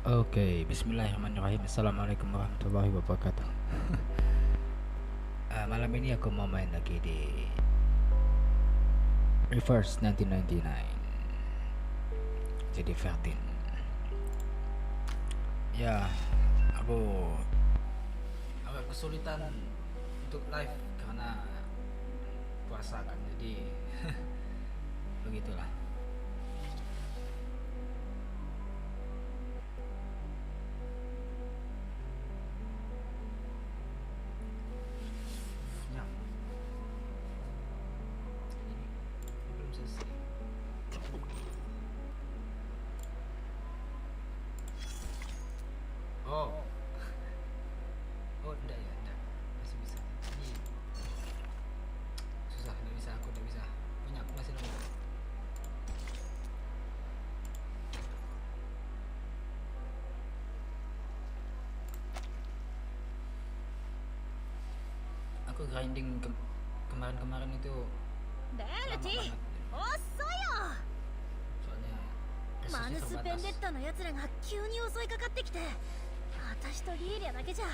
Oke, bismillahirrahmanirrahim. Assalamualaikum warahmatullahi wabarakatuh. Malam ini aku mau main lagi di Reverse 1999. Jadi Vertin. Ya, aku agak kesulitan untuk live karena puasa kan. Jadi begitulah. Ya, ini belum selesai. Oh, oh, enggak ya, enggak. Masih bisa. Ini susah, enggak bisa, aku enggak bisa. Banyak, aku masih nunggu. Aku grinding kemarin-kemarin itu lama Vertin! banget. 遅いよ Soalnya マヌ resource ス・ベンデッ terbatas. タの奴らが急に襲いかかってきて私とリーリアだけじゃ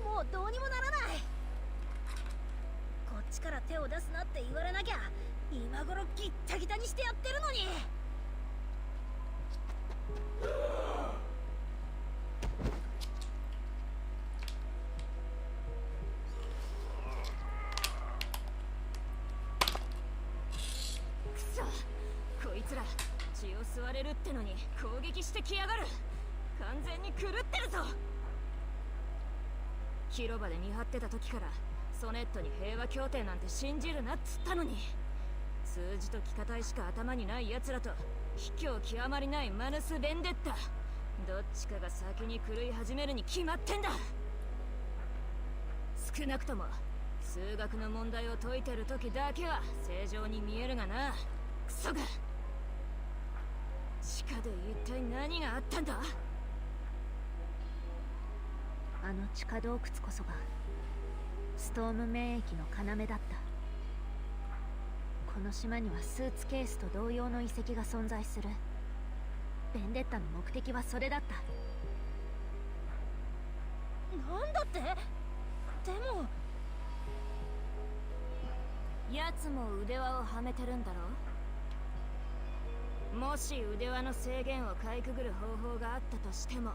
もうどうにもならないこっちから手を出すなって言われなきゃ今頃ギッタギタにしてやってるのにくそこいつら血を吸われるってのに攻撃してきやがる完全に狂ってるぞ広場で見張ってた時からソネットに平和協定なんて信じるなっつったのに数字と気方しか頭にない奴らと卑怯極まりないマヌス・ベンデッタどっちかが先に狂い始めるに決まってんだ少なくとも数学の問題を解いてる時だけは正常に見えるがなクソが地下で一体何があったんだあの地下洞窟こそがストーム免疫の要だったこの島にはスーツケースと同様の遺跡が存在するベンデッタの目的はそれだったなんだってでも奴も腕輪をはめてるんだろもし腕輪の制限をかいくぐる方法があったとしても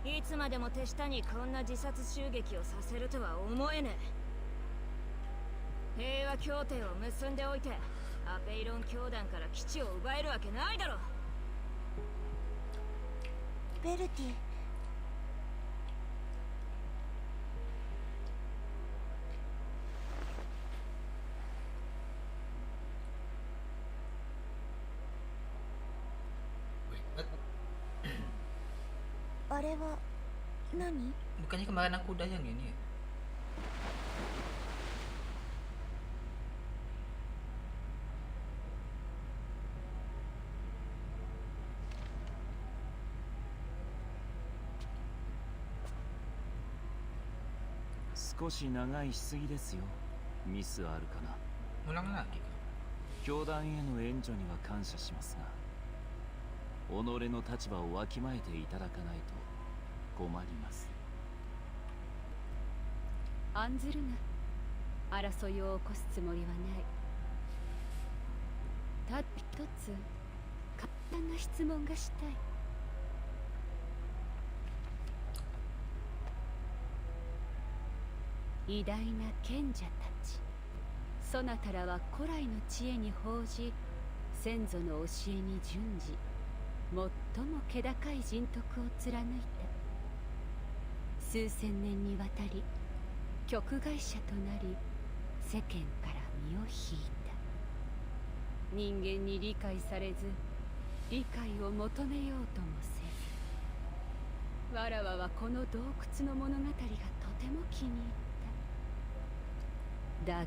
いつまでも手下にこんな自殺襲撃をさせるとは思えねえ平和協定を結んでおいてアペイロン教団から基地を奪えるわけないだろベルティあれは何 Bukannya kemarin aku udah yang ini ya? 少し長いしすぎですよ。ミスあるかな。 Ulang lagi. 教団への援助には感謝しますが、己の立場をわきまえていただかないと困ります。案ずるな。争いを起こすつもりはない。たった一つ簡単な質問がしたい。偉大な賢者たち、そなたらは古来の知恵に奉じ、先祖の教えに準じ、最も気高い人徳を貫いた。数千年にわたり局外者となり、世間から身を引いた。人間に理解されず、理解を求めようともせず、わらわはこの洞窟の物語がとても気に入った。だが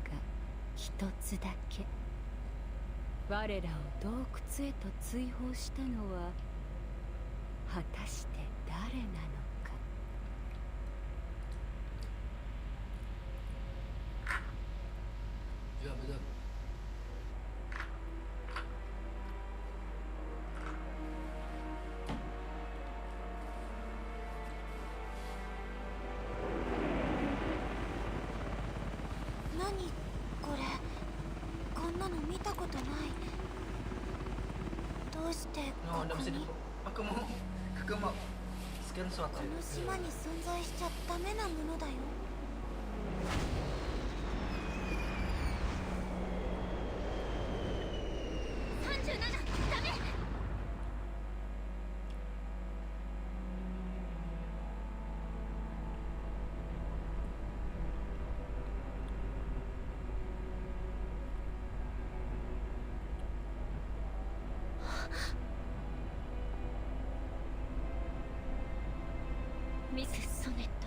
一つだけ、我らを洞窟へと追放したのは果たして誰なのか。Ya betul. 何これ、こんなの見たことない。どうしてこ Oh, nggak こ bisa に？ di. Aku mau scan sesuatu. この島に存在しちゃダメなものだよ。37ダメ。ミス・ソネット、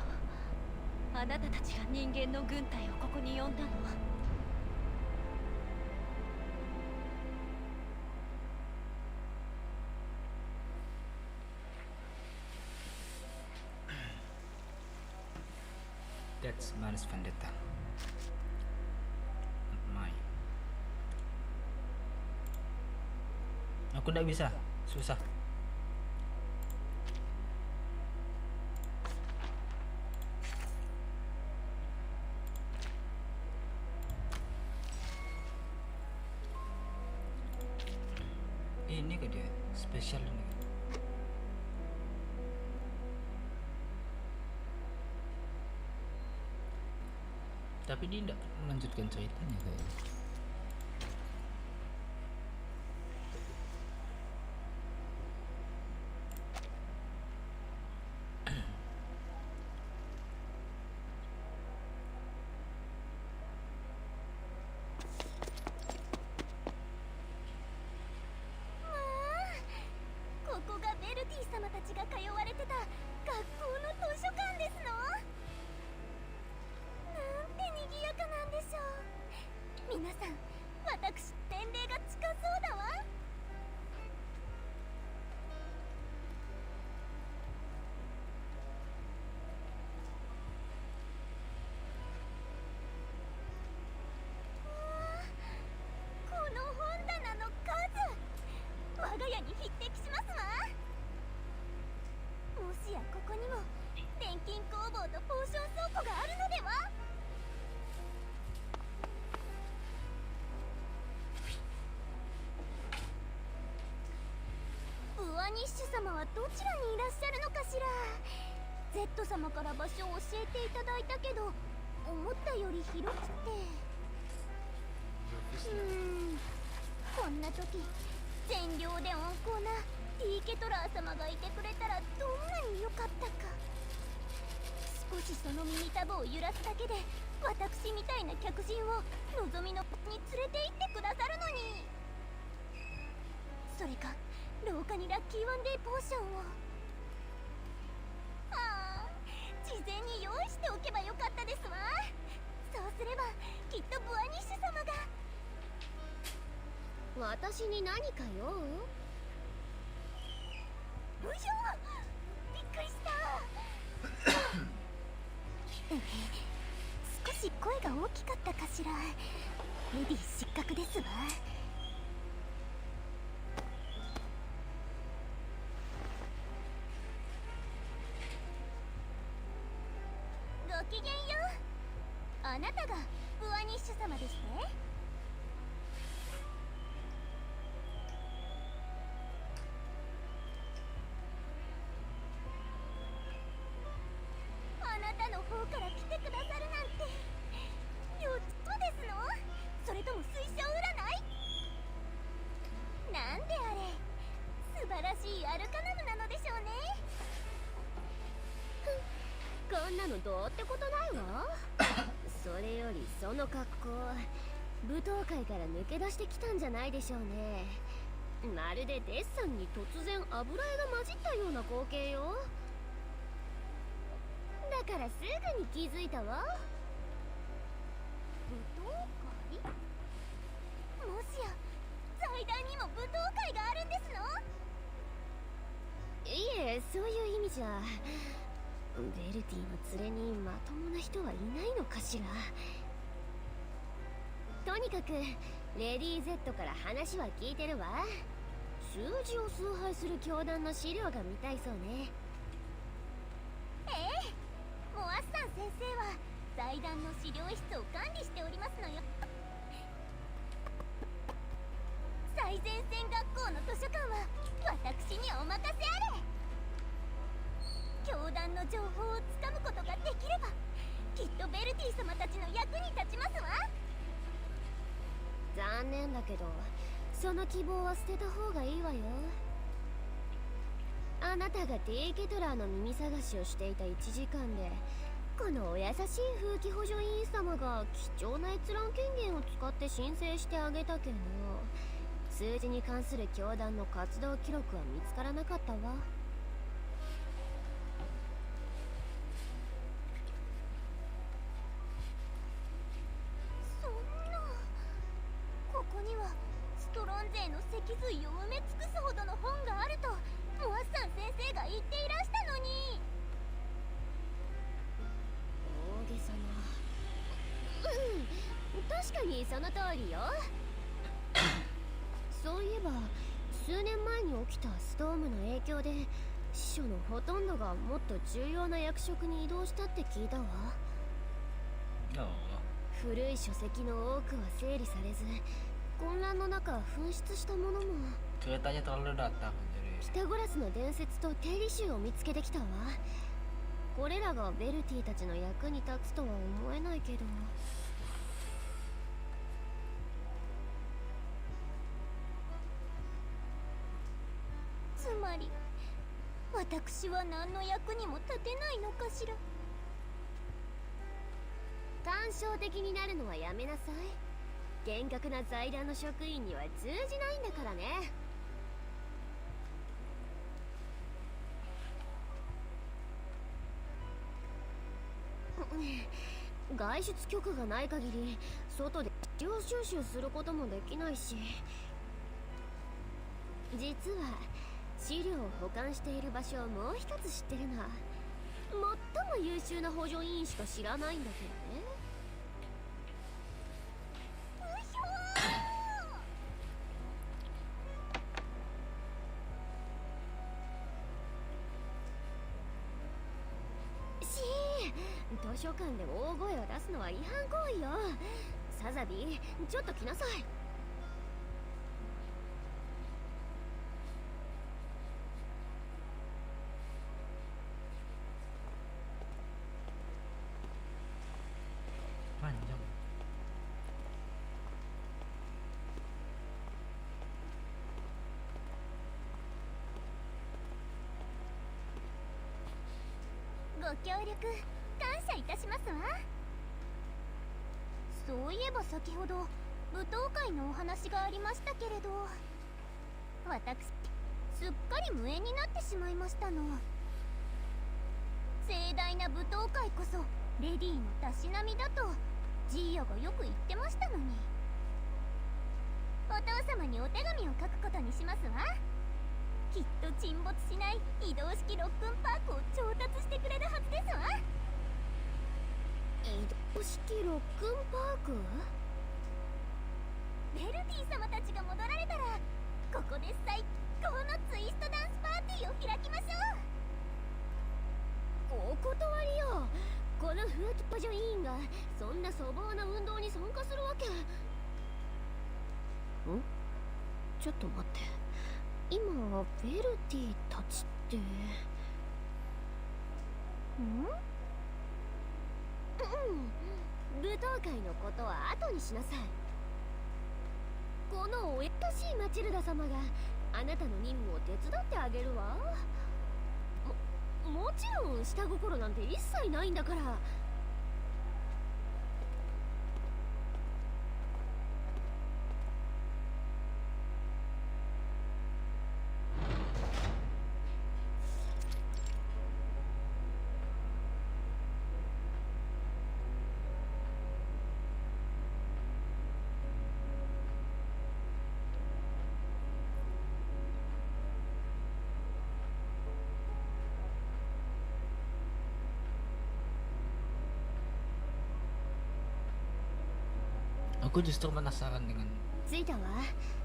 あなたたちが人間の軍隊をここに呼んだの？That's Mars Vendetta. Not mine. Aku nggak bisa, susah. Ini ke dia, spesial ini. Tapi dia tidak melanjutkan ceritanya kayaknya.ニッシュ様はどちらにいらっしゃるのかしら。 Z 様から場所を教えていただいたけど、思ったより広くて。こんな時善良で温厚なティーケトラー様がいてくれたらどんなに良かったか。少しその耳たぶを揺らすだけで私みたいな客人を望みのに連れて行ってくださるのに。それか廊下にラッキーワンデーポーションを。ああ、事前に用意しておけばよかったですわ。そうすればきっとブアニッシュ様が。私に何か用？うひょー、びっくりした。少し声が大きかったかしら。レディ失格ですわ。ごきげんよう。あなたがブアニッシュ様でして？あなたの方から来てくださるなんて。4つですの？それとも水晶占い？なんであれ、素晴らしいアルカナムなのでしょうね。こんなのどうってことないわ。それよりその格好、舞踏会から抜け出してきたんじゃないでしょうね。まるでデッサンに突然油絵が混じったような光景よ。だからすぐに気づいたわ。舞踏会？もしや財団にも舞踏会があるんですの？いえ、そういう意味じゃ。ベルティの連れにまともな人はいないのかしら。とにかくレディー Z から話は聞いてるわ。数字を崇拝する教団の資料が見たいそうね。ええ、モアッサン先生は財団の資料室を管理しておりますのよ。最前線学校の図書館は私にお任せあれ。教団の情報をつかむことができればきっとベルティ様たちの役に立ちますわ。残念だけどその希望は捨てた方がいいわよ。あなたがディーケトラーの耳探しをしていた1時間でこのお優しい風紀補助員様が貴重な閲覧権限を使って申請してあげたけど、数字に関する教団の活動記録は見つからなかったわ。そんな、ここにはストロン勢の脊髄を埋め尽くすほどの本があるとモアッサン先生が言っていらしたのに。大げさな。確かにその通りよ。そういえば数年前に起きたストームの影響で司書のほとんどがもっと重要な役職に移動したって聞いたわ。古い書籍の多くは整理されず混乱の中紛失したものも。 Keretanya terlalu datang jadi. ピタゴラスの伝説と定理集を見つけてきたわ。これらがベルティたちの役に立つとは思えないけど。つまり私は何の役にも立てないのかしら。感傷的になるのはやめなさい。厳格な財団の職員には通じないんだからね。外出許可がない限り外で資料収集することもできないし、実は資料を保管している場所をもう一つ知ってるな。最も優秀な補助員しか知らないんだけどね。図書館で大声を出すのは違反行為よ。サザビー、ちょっと来なさい。Panjang. ご協力感謝いたしますわ。そういえば先ほど舞踏会のお話がありましたけれど、私すっかり無縁になってしまいましたの。盛大な舞踏会こそレディーのたしなみだとジーヤがよく言ってましたのに。お父様にお手紙を書くことにしますわ。きっと沈没しない移動式ロックンパークを調達してくれるはずですわ。移動式ロックンパーク？ベルティ様たちが戻られたらここで最高のツイストダンスパーティーを開きましょう。お断りよ。この風紀補助委員がそんな粗暴な運動に参加するわけ。ちょっと待って、今ベルティたちって舞踏会のことは後にしなさい。このお優しいマチルダ様があなたの任務を手伝ってあげるわ。もちろん下心なんて一切ないんだから。Aku justru penasaran dengan 着いたわ。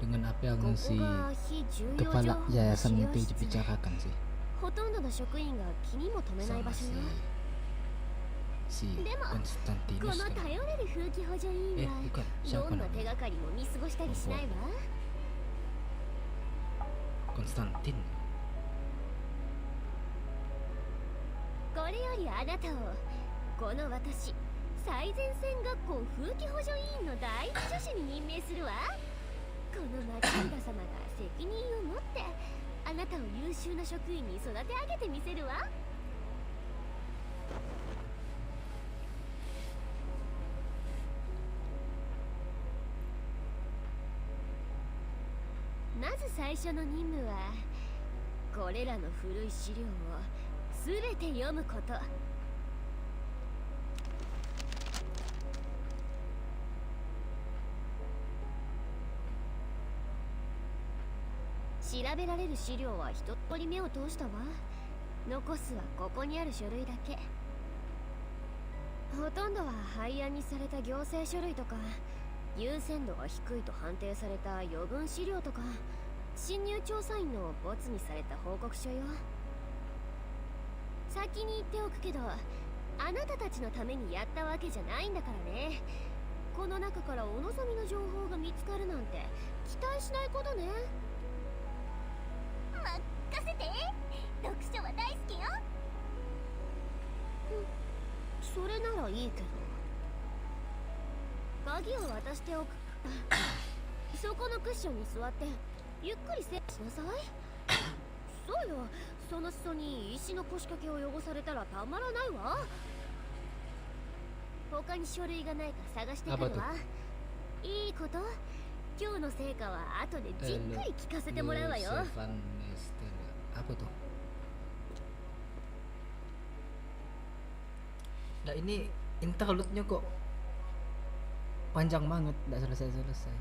apa yang ここ si が非重要情 kepala 報の yayasan 資料 itu 室。 dibicarakan sih. ほとんどの職員が気にも留めない場所よ。 Sama si si でも Konstantinus この kan. 頼れる風紀補助員 bukan は siapa どんな手 namanya がかりも見過ごしたりしないわ。 Konstantin. これよりあなたをこの私最前線学校風紀補助委員の第一助手に任命するわ。このマチルダ様が責任を持ってあなたを優秀な職員に育て上げてみせるわ。まず最初の任務はこれらの古い資料をすべて読むこと。調べられる資料は一通り目を通したわ。残すはここにある書類だけ。ほとんどは廃案にされた行政書類とか優先度が低いと判定された余分資料とか侵入調査員のボツにされた報告書よ。先に言っておくけどあなたたちのためにやったわけじゃないんだからね。この中からお望みの情報が見つかるなんて期待しないことね。任せて、読書は大好きよ。それならいいけど鍵を渡しておく。そこのクッションに座ってゆっくり整理しなさい。そうよ、その裾に石の腰掛けを汚されたらたまらないわ。他に書類がないか探してくるわ。いいこと。今日の成果は後でじっくり聞かせてもらうわよ。 Apa tuh? Nah ini interlude-nya kok panjang banget, nggak selesai-selesai.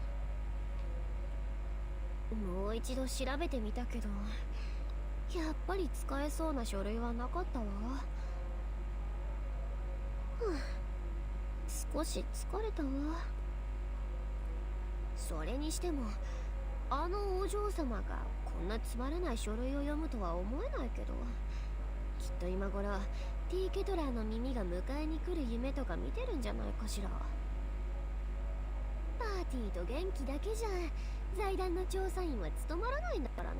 もう一度調べてみたけどやっぱり使えそうな書類はなかったわ。少し疲れたわ。それにしてもあのお嬢様がこんなつまらない書類を読むとは思えないけど、きっと今頃ティーケトラーの耳が迎えに来る夢とか見てるんじゃないかしら。パーティーと元気だけじゃ財団の調査員は務まらないんだからね。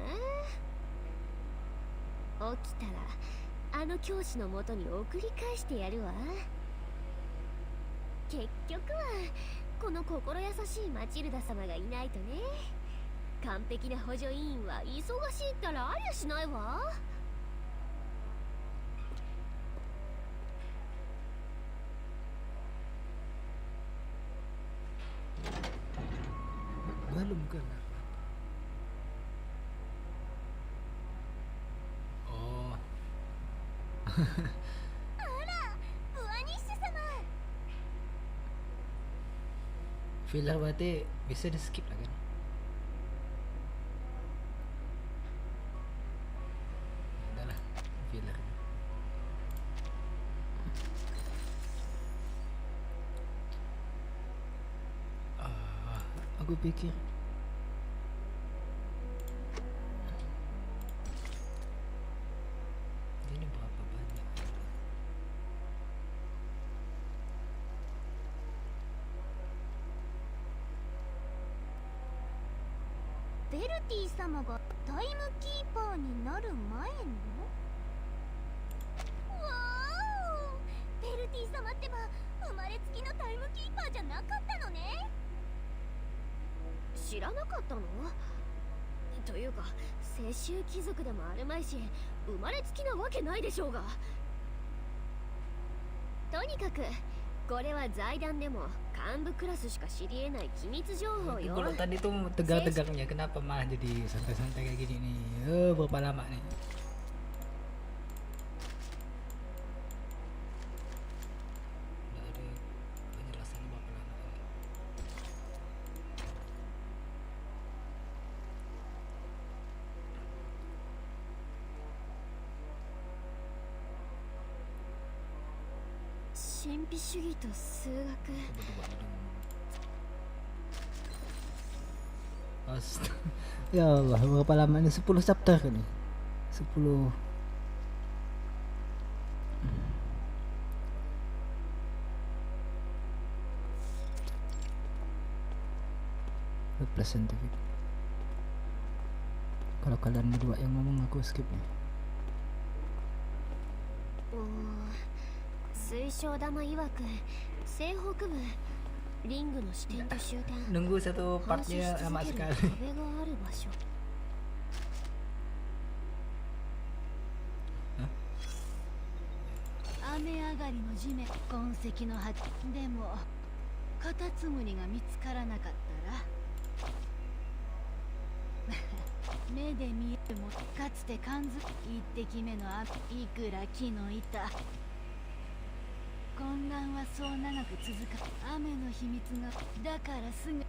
起きたらあの教師のもとに送り返してやるわ。結局はこの心優しいマチルダ様がいないとね。完璧な補助委員は忙しいったらありゃしないわ。Belum kan? Oh. あら、ブアニッシュ様。 Filler berarti bisa di skip lah kan? Udah lah, filler. Aku pikir ini berapa banyak. ベルティ様がタイムキーパーになる前の。わーお、ベルティ様ってば生まれつきのタイムキーパーじゃなかったのね。知らなかったの？というか世襲貴族でもあるまいし生まれつきなわけないでしょうが。とにかくこれは財団でも幹部クラスしか知り得ない機密情報よ。 Kalau tadi tuh tegar-tegarnya, kenapa malah jadi santai-santai kayak gini nih? Berapa lama nih? Dari penjelasannya berapa lama ini?神秘主義と数学。 Ya Allah, berapa lama ini? 10 chapter kan nih? 10. scientific. Kalau kalian berdua yang ngomong aku skip ya. 水晶玉曰く西北部リングの支点と終点 Nunggu satu 監視し partnya 続 lama ける sekali. 壁がある場所 雨上がりの地面痕跡の跡でもカタツムリが見つからなかったら目で見えるもかつて感づ一滴目のいくら木の板混乱はそう長く続か雨の秘密がだからすぐ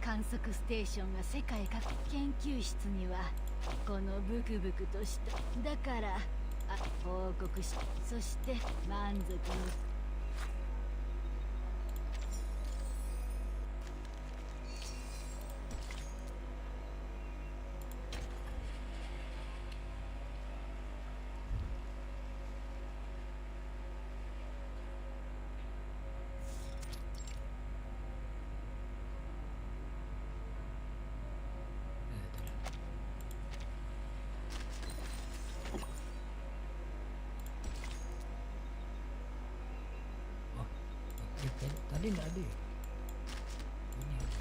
観測ステーションが世界各研究室にはこのブクブクとしただから報告しそして満足のTadi nggak ada ya? Ini ada.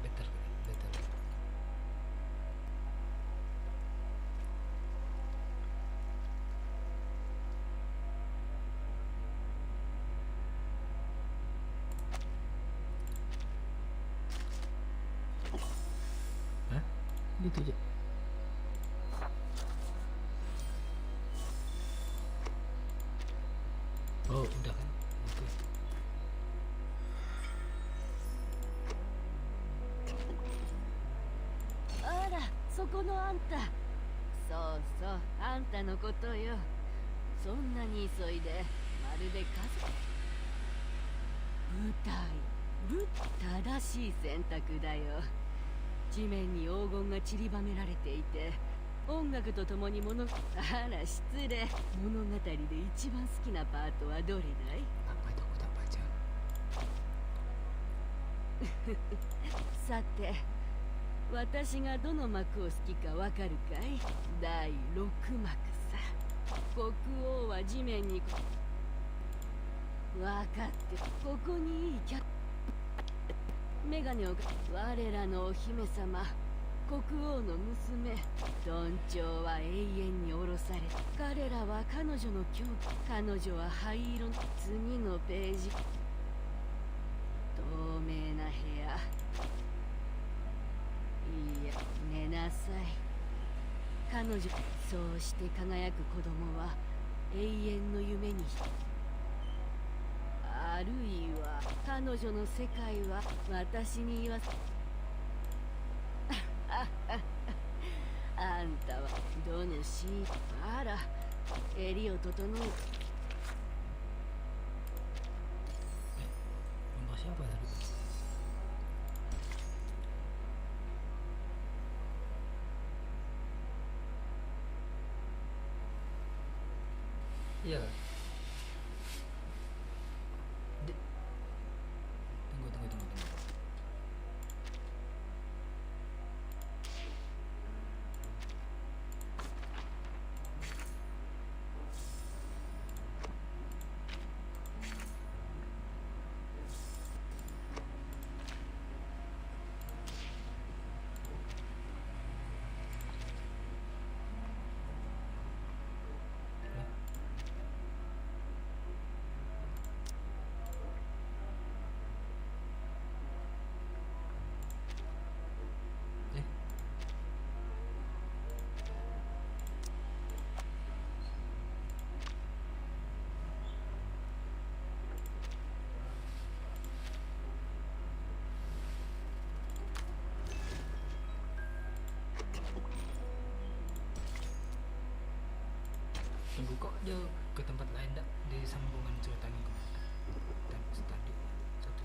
Better. Hah? Gitu aja. Oh, udah kan? Oke.あらそこのあんたそうそうあんたのことよそんなに急いでまるで家族舞台正しい選択だよ地面に黄金が散りばめられていて音楽とともにあら失礼物語で一番好きなパートはどれだい Apa itu aku tak baca? さて私がどの幕を好きかわかるかい第6幕さ国王は地面にわかってここにいいメガネを我らのお姫様国王の娘ドンチョウは永遠に降ろされ彼らは彼女の兄弟彼女は灰色の次のページ透明な部屋いいや寝なさい彼女そうして輝く子供は永遠の夢にあるいは彼女の世界は私に言わせあんたはどのシーンあら襟を整え Membahas siapa tadi? Iya. Tunggu. Tunggu kok dia ke tempat lain dak di sambungan ceritanya kemana? Dan tadi satu.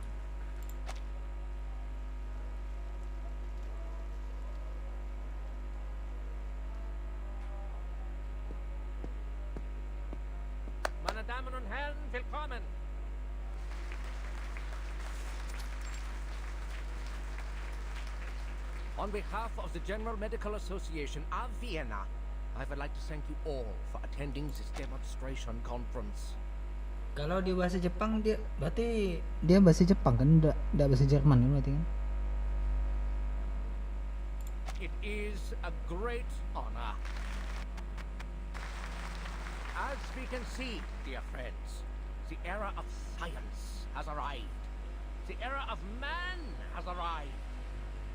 Meine Damen und Herren, willkommen! On behalf of the General Medical Association of Vienna, I would like to thank you all for attending this demonstration conference. Kalau dia bahasa Jepang, dia berarti dia bahasa Jepang kan, enggak bahasa Jerman kan berarti kan? It is a great honor. As we can see, dear friends, the era of science has arrived. The era of man has arrived.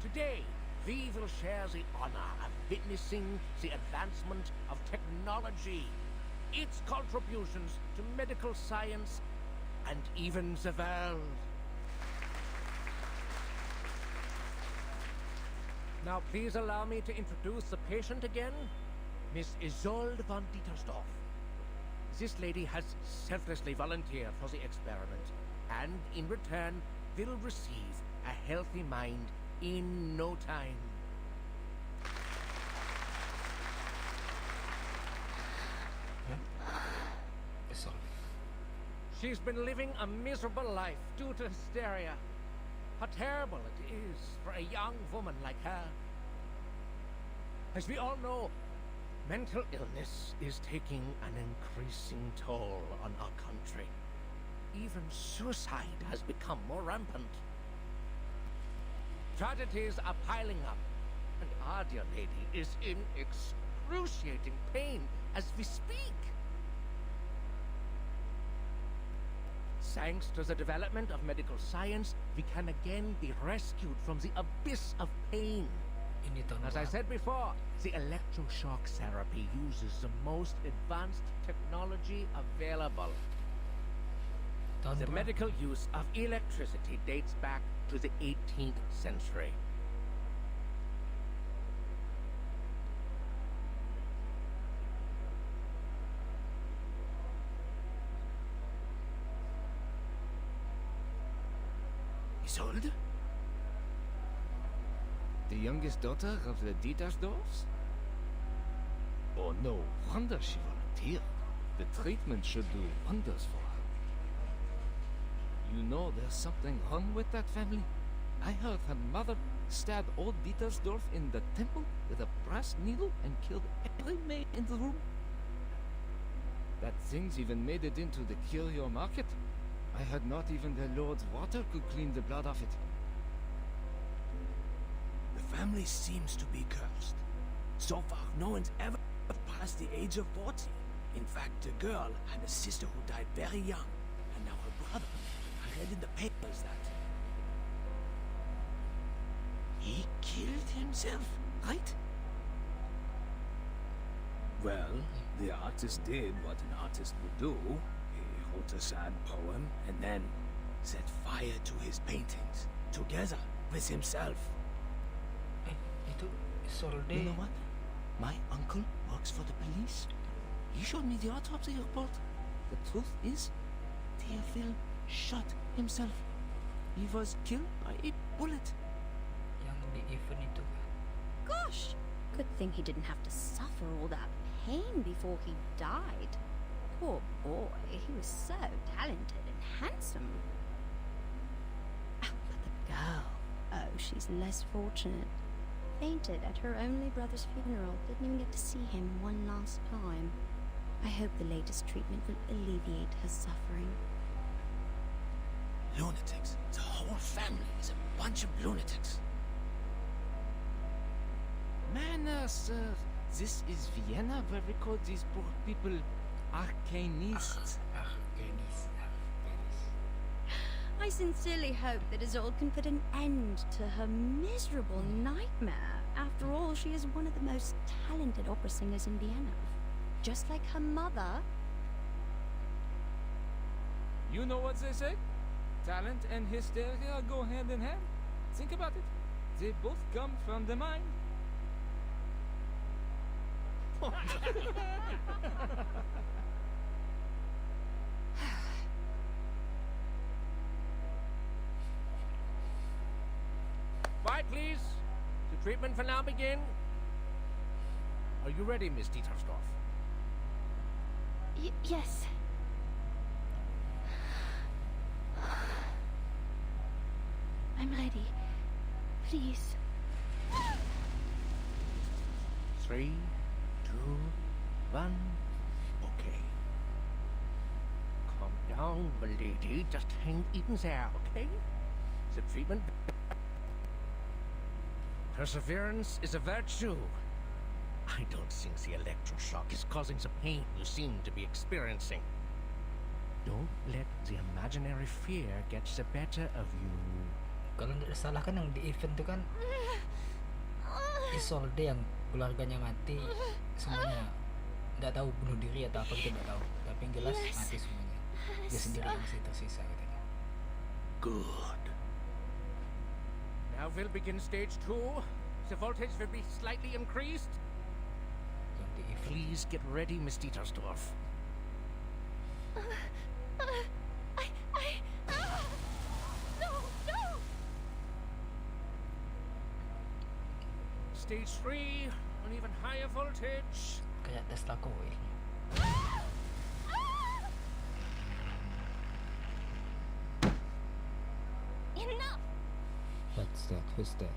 Today, we will share the honor of witnessing the advancement of technology, its contributions to medical science, and even the world. Now, please allow me to introduce the patient again, Miss Isolde von Dietersdorf. This lady has selflessly volunteered for the experiment, and in return will receive a healthy mind in no time. She's been living a miserable life due to hysteria. How terrible it is for a young woman like her. As we all know, mental illness is taking an increasing toll on our country. Even suicide has become more rampant. Tragedies are piling up, and our dear lady is in excruciating pain as we speak. Thanks to the development of medical science, we can again be rescued from the abyss of pain. As I said before, the electroshock therapy uses the most advanced technology available. The medical use of electricity dates back to the 18th century. Isolde? The youngest daughter of the Dietersdorfs? Oh, no wonder she volunteered. The treatment should do wonders for her. You know there's something wrong with that family? I heard her mother stabbed old Dietersdorf in the temple with a brass needle and killed every maid in the room. That thing's even made it into the curio market. I heard not even the Lord's water could clean the blood off it. The family seems to be cursed. So far, no one's ever past the age of 40. In fact, the girl had a sister who died very young, and now her brother. I read in the papers that he killed himself, right? Well, the artist did what an artist would do. He wrote a sad poem and then set fire to his paintings, together with himself. Itu Isolde. You know what? My uncle works for the police. He showed me the autopsy report. The truth is, Theophil shot himself. He was killed by a bullet. Yang di event itu. Gosh! Good thing he didn't have to suffer all that pain before he died. Poor boy, he was so talented and handsome. Ah, but the girl, oh, she's less fortunate. Fainted at her only brother's funeral, didn't even get to see him one last time. I hope the latest treatment will alleviate her suffering. Lunatics. The whole family is a bunch of lunatics. Manners, sir. This is Vienna where we call these poor people arcanists. I sincerely hope that Isolde can put an end to her miserable nightmare. After all, she is one of the most talented opera singers in Vienna. Just like her mother. You know what they say? Talent and hysteria go hand in hand. Think about it. They both come from the mind. Quiet, please. The treatment will now begin. Are you ready, Miss Dietersdorf? Yes. I'm ready. Please. 3, 2, 1. Okay. Calm down, milady. Just hang even there, okay? The treatment... Perseverance is a virtue. I don't think the electroshock is causing the pain you seem to be experiencing. Don't let the imaginary fear get the better of you. Kalau tidak salah kan yang di event itu kan Isolde yang keluarganya mati, semuanya nggak tahu bunuh diri atau apa, kita nggak tahu, tapi yang jelas mati semuanya, dia sendiri yang masih tersisa katanya. Good. Now we'll begin stage 2. The voltage will be slightly increased. Yang di event Please get ready, Miss Dietersdorf. No! Stage 3, an even higher voltage. kayak Tesla coil. Enough! What's that? Who's that?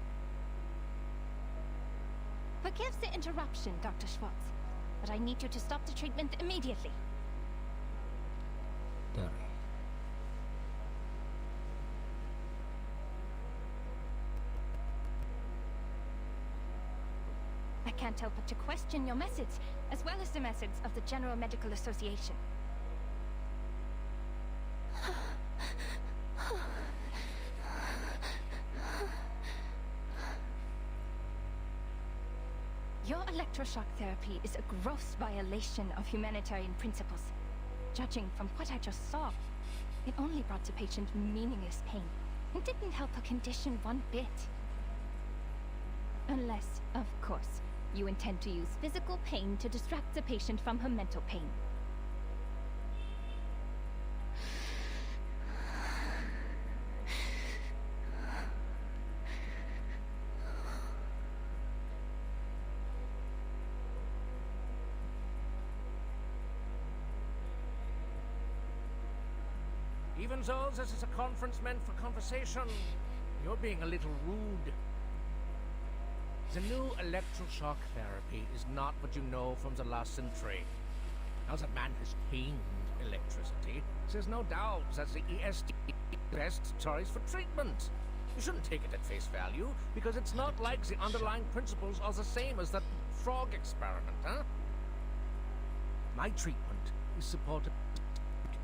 Forgive the interruption, Dr. Schwartz, but I need you to stop the treatment immediately. Dari. I can't help but to question your methods, as well as the methods of the General Medical Association. Your electroshock therapy is a gross violation of humanitarian principles. Judging from what I just saw, it only brought the patient meaningless pain. It didn't help her condition one bit. Unless, of course, you intend to use physical pain to distract the patient from her mental pain. Even though this is a conference meant for conversation, you're being a little rude. The new electroshock therapy is not what you know from the last century. Now that man has tamed electricity, there's no doubt that the EST is the best choice for treatment. You shouldn't take it at face value, because it's not like the underlying principles are the same as that frog experiment, huh? My treatment is supported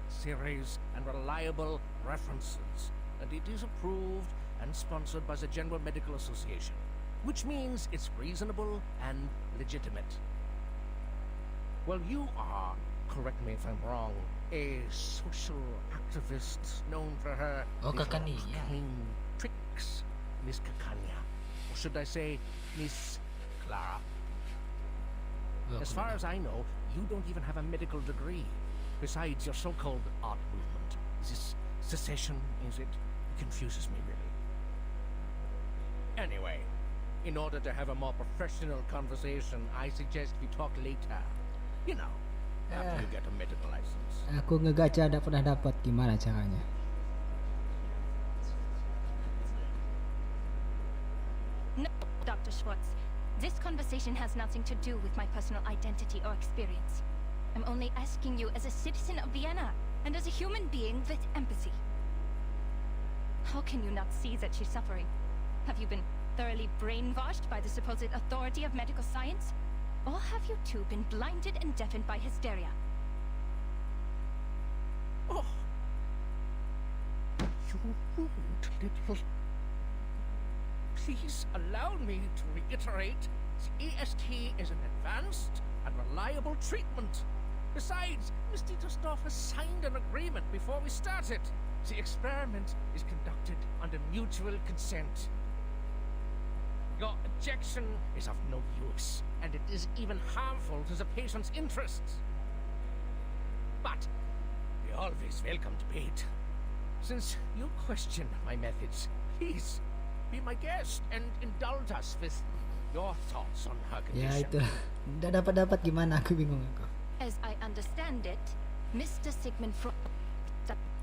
series and reliable references, and it is approved and sponsored by the General Medical Association, which means it's reasonable and legitimate. Well, you are, correct me if I'm wrong, a social activist known for her little Kakania. cunning tricks, Miss Kakania. Or should I say, Miss Clara? As far as I know, you don't even have a medical degree. Besides your so-called art movement. This secession, is it? It confuses me, really. Anyway, in order to have a more professional conversation, I suggest we talk later. You know, after you get a medical license. Aku ngegacha tidak pernah dapat, gimana caranya? No, Dr. Schwartz. This conversation has nothing to do with my personal identity or experience. I'm only asking you as a citizen of Vienna, and as a human being with empathy. How can you not see that she's suffering? Have you been thoroughly brainwashed by the supposed authority of medical science? Or have you too been blinded and deafened by hysteria? Oh! You rude little... Please allow me to reiterate, the EST is an advanced and reliable treatment. Besides, Miss Dietersdorf has signed an agreement before we started. The experiment is conducted under mutual consent. Your objection is of no use, and it is even harmful to the patient's interests. But we always welcome debate. Since you question my methods, please be my guest and indulge us with your thoughts on her Ya condition. itu, tidak dapat gimana, aku bingung aku. As I understand it, Mr. Sigmund Freud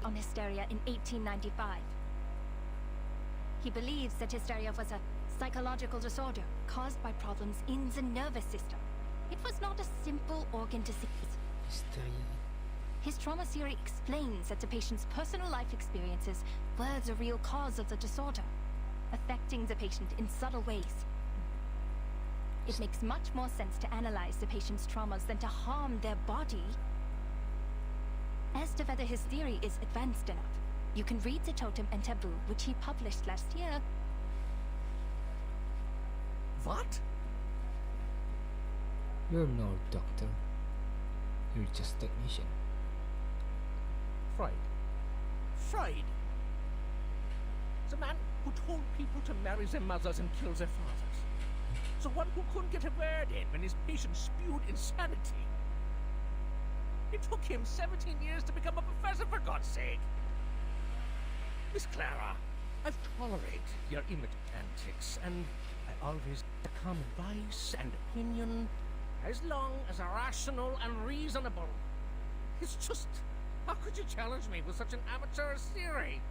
on hysteria in 1895. He believes that hysteria was a psychological disorder caused by problems in the nervous system. It was not a simple organ disease. Hysteria. His trauma theory explains that the patient's personal life experiences were the real cause of the disorder, affecting the patient in subtle ways. It makes much more sense to analyze the patient's traumas than to harm their body. As to whether his theory is advanced enough, you can read the Totem and Taboo, which he published last year. What? You're no doctor. You're just technician. Freud. Freud! The man who told people to marry their mothers and kill their fathers. The one who couldn't get a word in when his patients spewed insanity. It took him 17 years to become a professor, for God's sake. Miss Clara, I've tolerated your image antics, and I always come advice and opinion as long as they're rational and reasonable. It's just, how could you challenge me with such an amateur theory?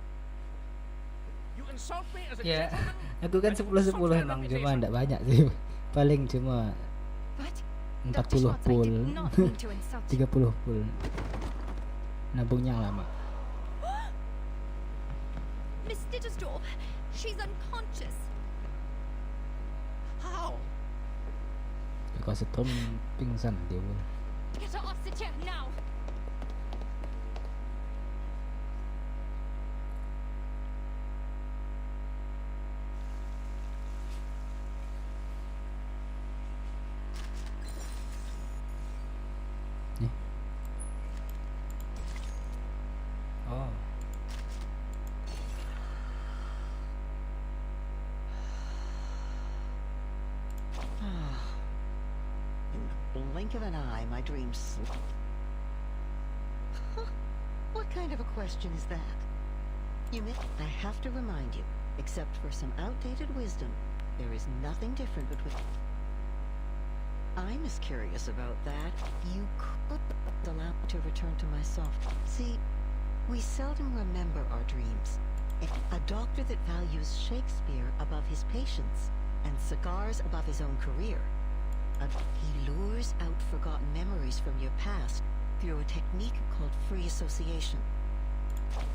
You insult me as a Ya, gentleman? aku kan 10-10 emang, cuma ndak banyak sih. Paling cuma What? 40 Schwartz, I pool. did not mean to insult you. 30 pool. Nabungnya lama. Miss Dittersdorf, she's unconscious. How? Kalau setrum pingsan dia pun. Get her off the chair now! Oh. In the blink of an eye, my dreams slip. What kind of a question is that? You may... I have to remind you, except for some outdated wisdom, there is nothing different between... I'm as curious about that. You could allow me to return to my soft... See, we seldom remember our dreams. A doctor that values Shakespeare above his patients, and cigars above his own career. He lures out forgotten memories from your past through a technique called free association.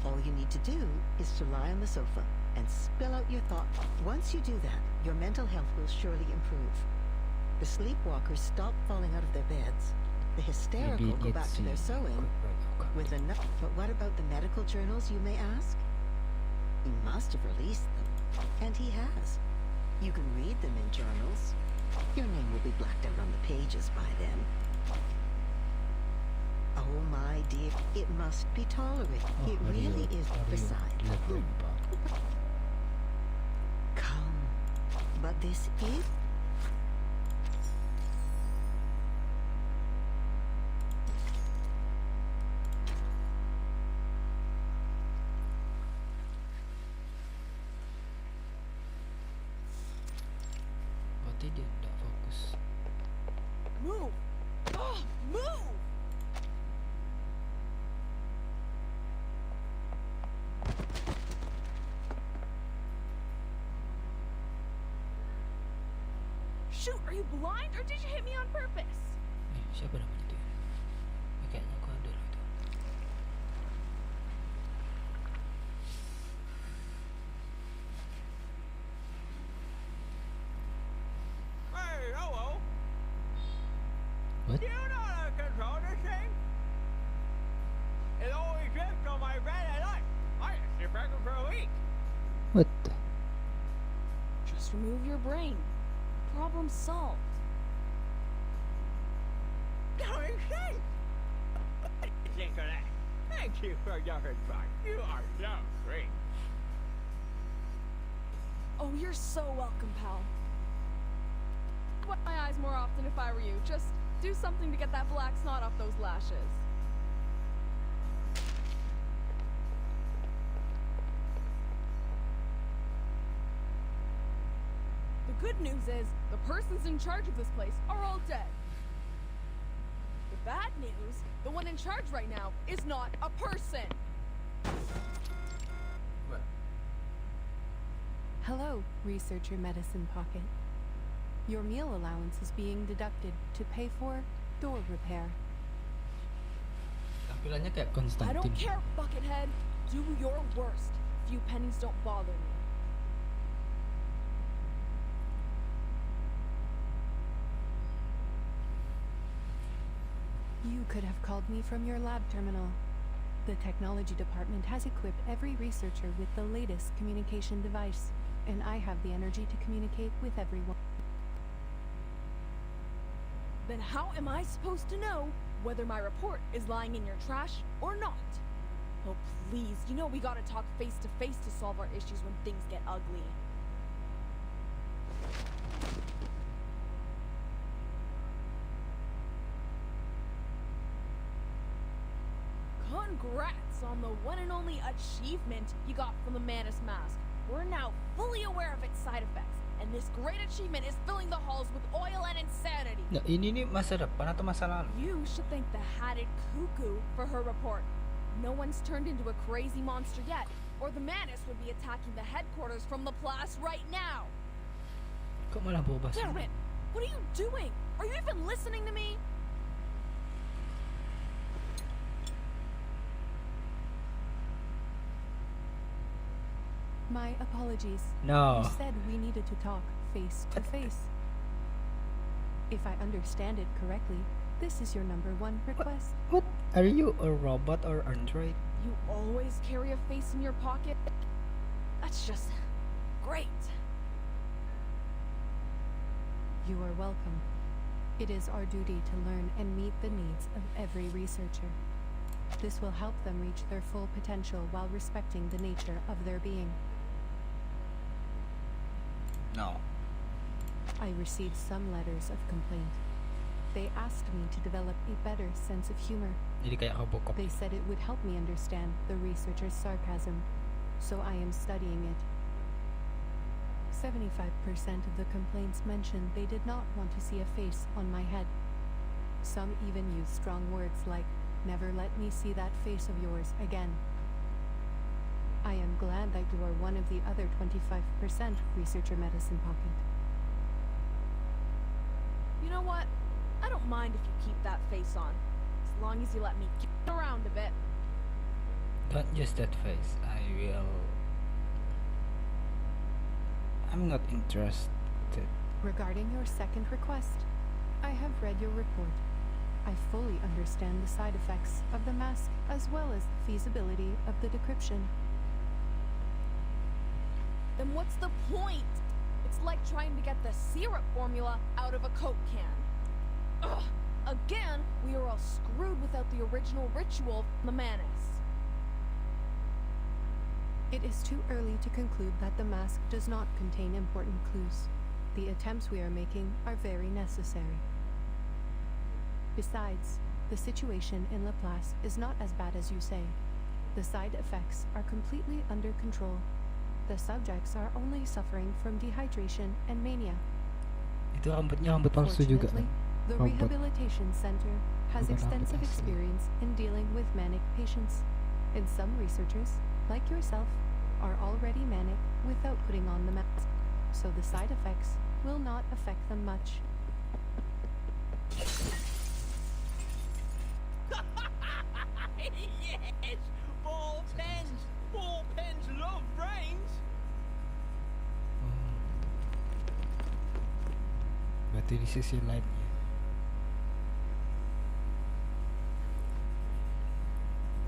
All you need to do is to lie on the sofa and spill out your thoughts. Once you do that, your mental health will surely improve. The sleepwalkers stop falling out of their beds. The hysterical go back to their sewing. With enough. But what about the medical journals, you may ask? He must have released them. And he has. You can read them in journals. Your name will be blacked out on the pages by then. Oh my dear, it must be tolerated. It really is. Besides, come. But this is... Berarti dia tak fokus. Move! Oh, move! Shoot, are you blind or did you hit me on purpose? Siapa nama itu? Kayaknya aku ada lah itu. Hey, hello. What? You know how to control this thing? It always drifts on my bed at night. I can sit back for a week. What the? Just remove your brain. Problem solved. That makes sense. What do you think of that? Thank you for your advice. You are so great. Oh, you're so welcome, pal. Wipe my eyes more often if I were you. Just do something to get that black snot off those lashes. The good news is, the persons in charge of this place are all dead. The bad news, the one in charge right now is not a person. Hello, Researcher Medicine Pocket. Your meal allowance is being deducted to pay for door repair. Tampilannya kayak I Konstantin. don't care, Buckethead. Do your worst. Few pennies don't bother me. You could have called me from your lab terminal. The technology department has equipped every researcher with the latest communication device, and I have the energy to communicate with everyone. Then how am I supposed to know whether my report is lying in your trash or not? Oh, please, you know we gotta talk face to face to solve our issues when things get ugly. Congrats on the one and only achievement you got from the Manus mask. We're now fully aware of its side effects, and this great achievement is filling the halls with oil and insanity. Nah, ini nih masa depan atau masa lalu? You should thank the hatted cuckoo for her report. No one's turned into a crazy monster yet, or the Manus would be attacking the headquarters from Laplace right now. Kok malah berubah sih? Damn it! What are you doing? Are you even listening to me? My apologies. No. You said we needed to talk face to face. If I understand it correctly, this is your number one request. What? Are you a robot or android? You always carry a face in your pocket? That's just great. You are welcome. It is our duty to learn and meet the needs of every researcher. This will help them reach their full potential while respecting the nature of their being. No. I received some letters of complaint. They asked me to develop a better sense of humor. Jadi kayak Robocop. They said it would help me understand the researcher's sarcasm, so I am studying it. 75% of the complaints mentioned they did not want to see a face on my head. Some even used strong words like, "Never let me see that face of yours again." I am glad that you are one of the other 25% Researcher Medicine Pocket. You know what? I don't mind if you keep that face on, as long as you let me keep it around a bit. Don't use that face. I'm not interested. Regarding your second request, I have read your report. I fully understand the side effects of the mask as well as the feasibility of the decryption. Then what's the point? It's like trying to get the syrup formula out of a Coke can. Ugh! Again, we are all screwed without the original ritual from the Manus. It is too early to conclude that the mask does not contain important clues. The attempts we are making are very necessary. Besides, the situation in Laplace is not as bad as you say. The side effects are completely under control. The subjects are only suffering from dehydration and mania. Itu rambutnya rambut palsu juga kan? Fortunately, the Robot. rehabilitation center has Bukan extensive rambut asli. experience in dealing with manic patients, and some researchers, like yourself, are already manic without putting on the mask, so the side effects will not affect them much. Yes! Ball pens! Ball pens love brains! Berarti di sisi lainnya.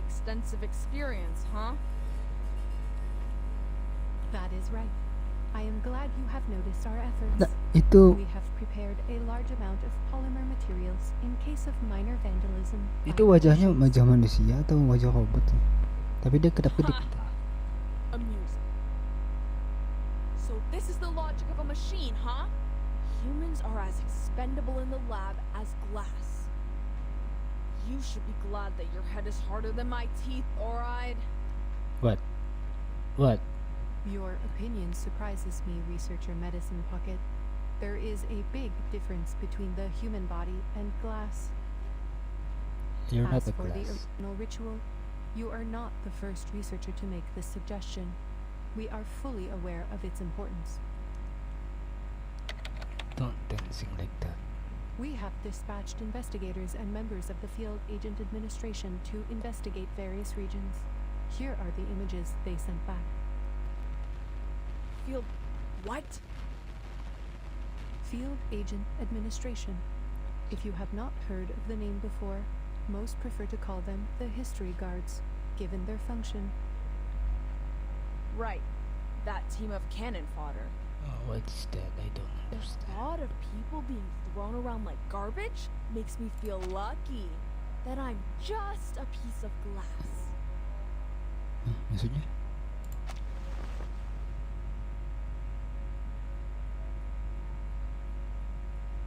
Extensive experience, huh? That is right. I am glad you have noticed our efforts. Nah, itu We have prepared a large amount of polymer materials in case of minor vandalism. itu wajahnya wajah manusia atau wajah robot ya? Tapi dia kedap-kedip. Amusing. So this is the logic of a machine, huh? Humans are as expendable in the lab as glass. You should be glad that your head is harder than my teeth, alright? What? What? Your opinion surprises me, Researcher Medicine Pocket. There is a big difference between the human body and glass. You're not As a for the glass. original ritual, you are not the first researcher to make this suggestion. We are fully aware of its importance. Don't tensing like that. We have dispatched investigators and members of the Field Agent Administration to investigate various regions. Here are the images they sent back. Field. What? Field Agent Administration. If you have not heard of the name before, most prefer to call them the History Guards, given their function. Right. That team of cannon fodder. Oh, what's that? I don't The understand. thought of people being thrown around like garbage makes me feel lucky that I'm just a piece of glass. Hah, maksudnya?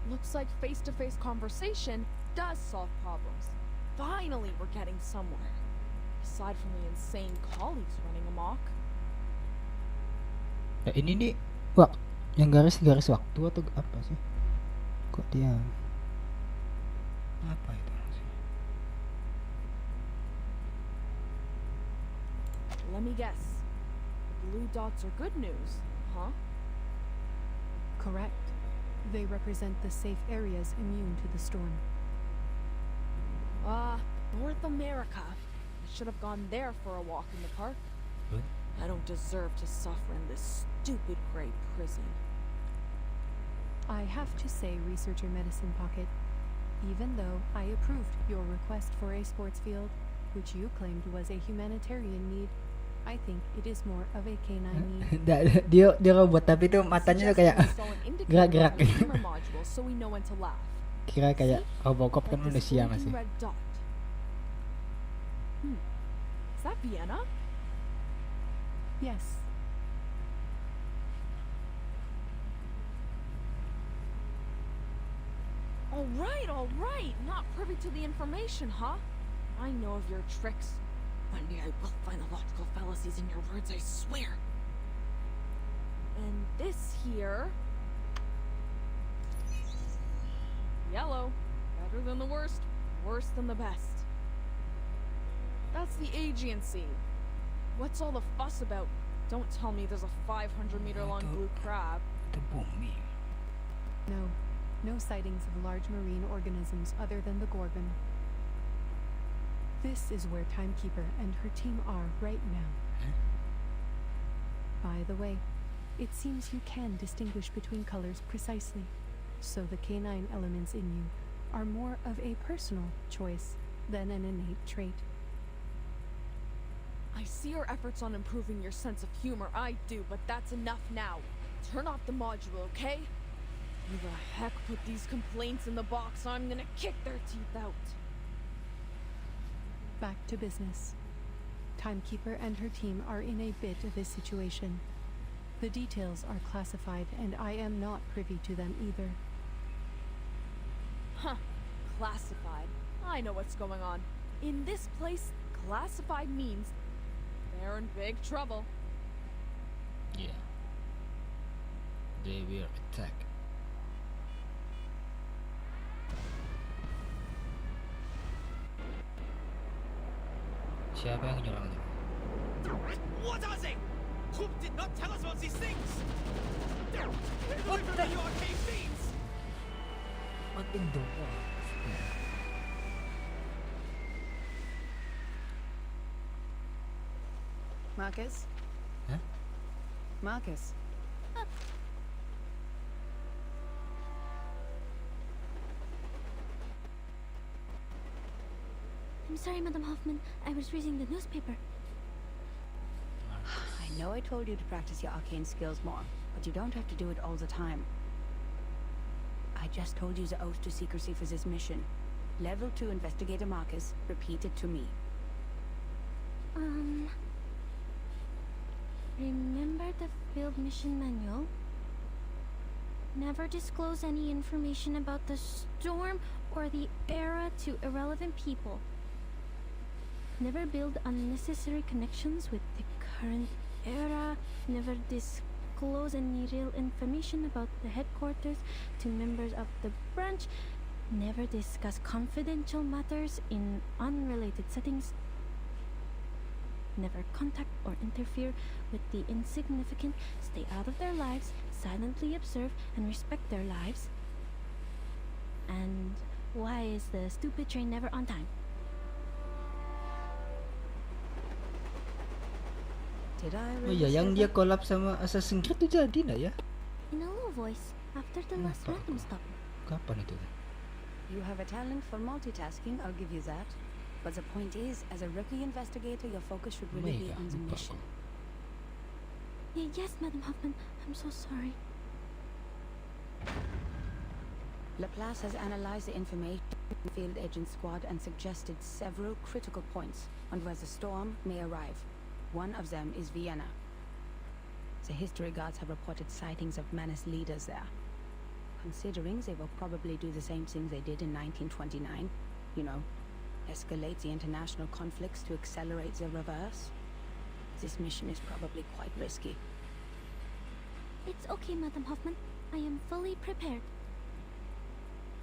Looks like face-to-face conversation does solve problems. Finally, we're getting somewhere. Aside from the insane colleagues running amok. Ini nih, yang garis-garis waktu atau apa sih? Kok dia? Apa itu? Let me guess. The blue dots are good news, huh? Correct. They represent the safe areas immune to the storm. North America. I should have gone there for a walk in the park. What? I don't deserve to suffer in this stupid gray prison. I have to say, Researcher Medicine Pocket, even though I approved your request for a sports field, which you claimed was a humanitarian need, I think it is more of a canine need. dia robot tapi tuh matanya tuh kayak gerak-gerak. Module so we know when to laugh. Kira kayak Robocop kan manusia masih. Red dot. Is that Vienna? Yes. All right. Not privy to the information, huh? I know of your tricks. One day I will find the logical fallacies in your words, I swear. And this here... Yellow. Better than the worst, worse than the best. That's the agency. What's all the fuss about? Don't tell me there's a 500-meter long blue crab. Itu bumi. No sightings of large marine organisms other than the Gorgon. This is where Timekeeper and her team are right now. By the way, it seems you can distinguish between colors precisely, so the canine elements in you are more of a personal choice than an innate trait. I see your efforts on improving your sense of humor, I do, but that's enough now. Turn off the module, okay? Who the heck put these complaints in the box? I'm gonna kick their teeth out. Back to business. Timekeeper and her team are in a bit of a situation. The details are classified, and I am not privy to them either. Huh. Classified. I know what's going on. In this place, classified means they're in big trouble. Yeah. They will attack. Siapa yang nyerang itu? What are they? Coop did not tell us about these things. What the arcade fiends? What in the world? Marcus? Huh? Marcus? I'm sorry, Madam Hoffman. I was reading the newspaper. I know I told you to practice your arcane skills more, but you don't have to do it all the time. I just told you the oath to secrecy for this mission. Level 2 Investigator Marcus, repeat it to me. Remember the field mission manual? Never disclose any information about the storm or the era to irrelevant people. Never build unnecessary connections with the current era. Never disclose any real information about the headquarters to members of the branch. Never discuss confidential matters in unrelated settings. never contact or interfere with the insignificant, stay out of their lives, silently observe and respect their lives. And why is the stupid train never on time? Did I Oh really iya, yang say dia that? collab sama Assassin's Creed tuh jadi nggak ya? In a low voice, after the last Kenapa random aku? stop. Kapan itu? You have a talent for multitasking, I'll give you that. But the point is, as a rookie investigator, your focus should really be Mega, on the lupa mission. Yes, Madam Hoffman, I'm so sorry. Laplace has analyzed the information from the field agent squad and suggested several critical points on where the storm may arrive. One of them is Vienna. The history guards have reported sightings of menace leaders there. Considering they will probably do the same thing they did in 1929, you know, escalate the international conflicts to accelerate the reverse, this mission is probably quite risky. It's okay, Madam Hoffman. I am fully prepared.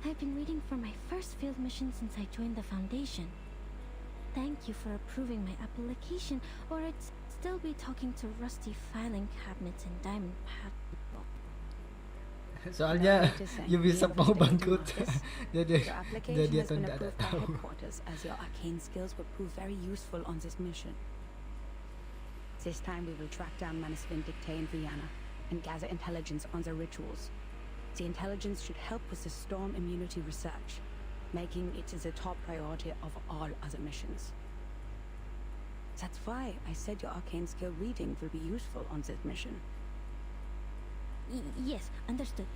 I've been waiting for my first field mission since I joined the Foundation. Thank you for approving my application, or I'd still be talking to rusty filing cabinets and diamond pad people. Soalnya Ubisoft mau bangkrut. jadi Your application dia has tuh been nggak ada approved by tahu. headquarters, as your arcane skills would prove very useful on this mission. This time we will track down Manus Vindicte in Vienna and gather intelligence on their rituals. The intelligence should help with the storm immunity research, making it the top priority of all other missions. That's why I said your arcane skill reading will be useful on this mission. Yes, understood.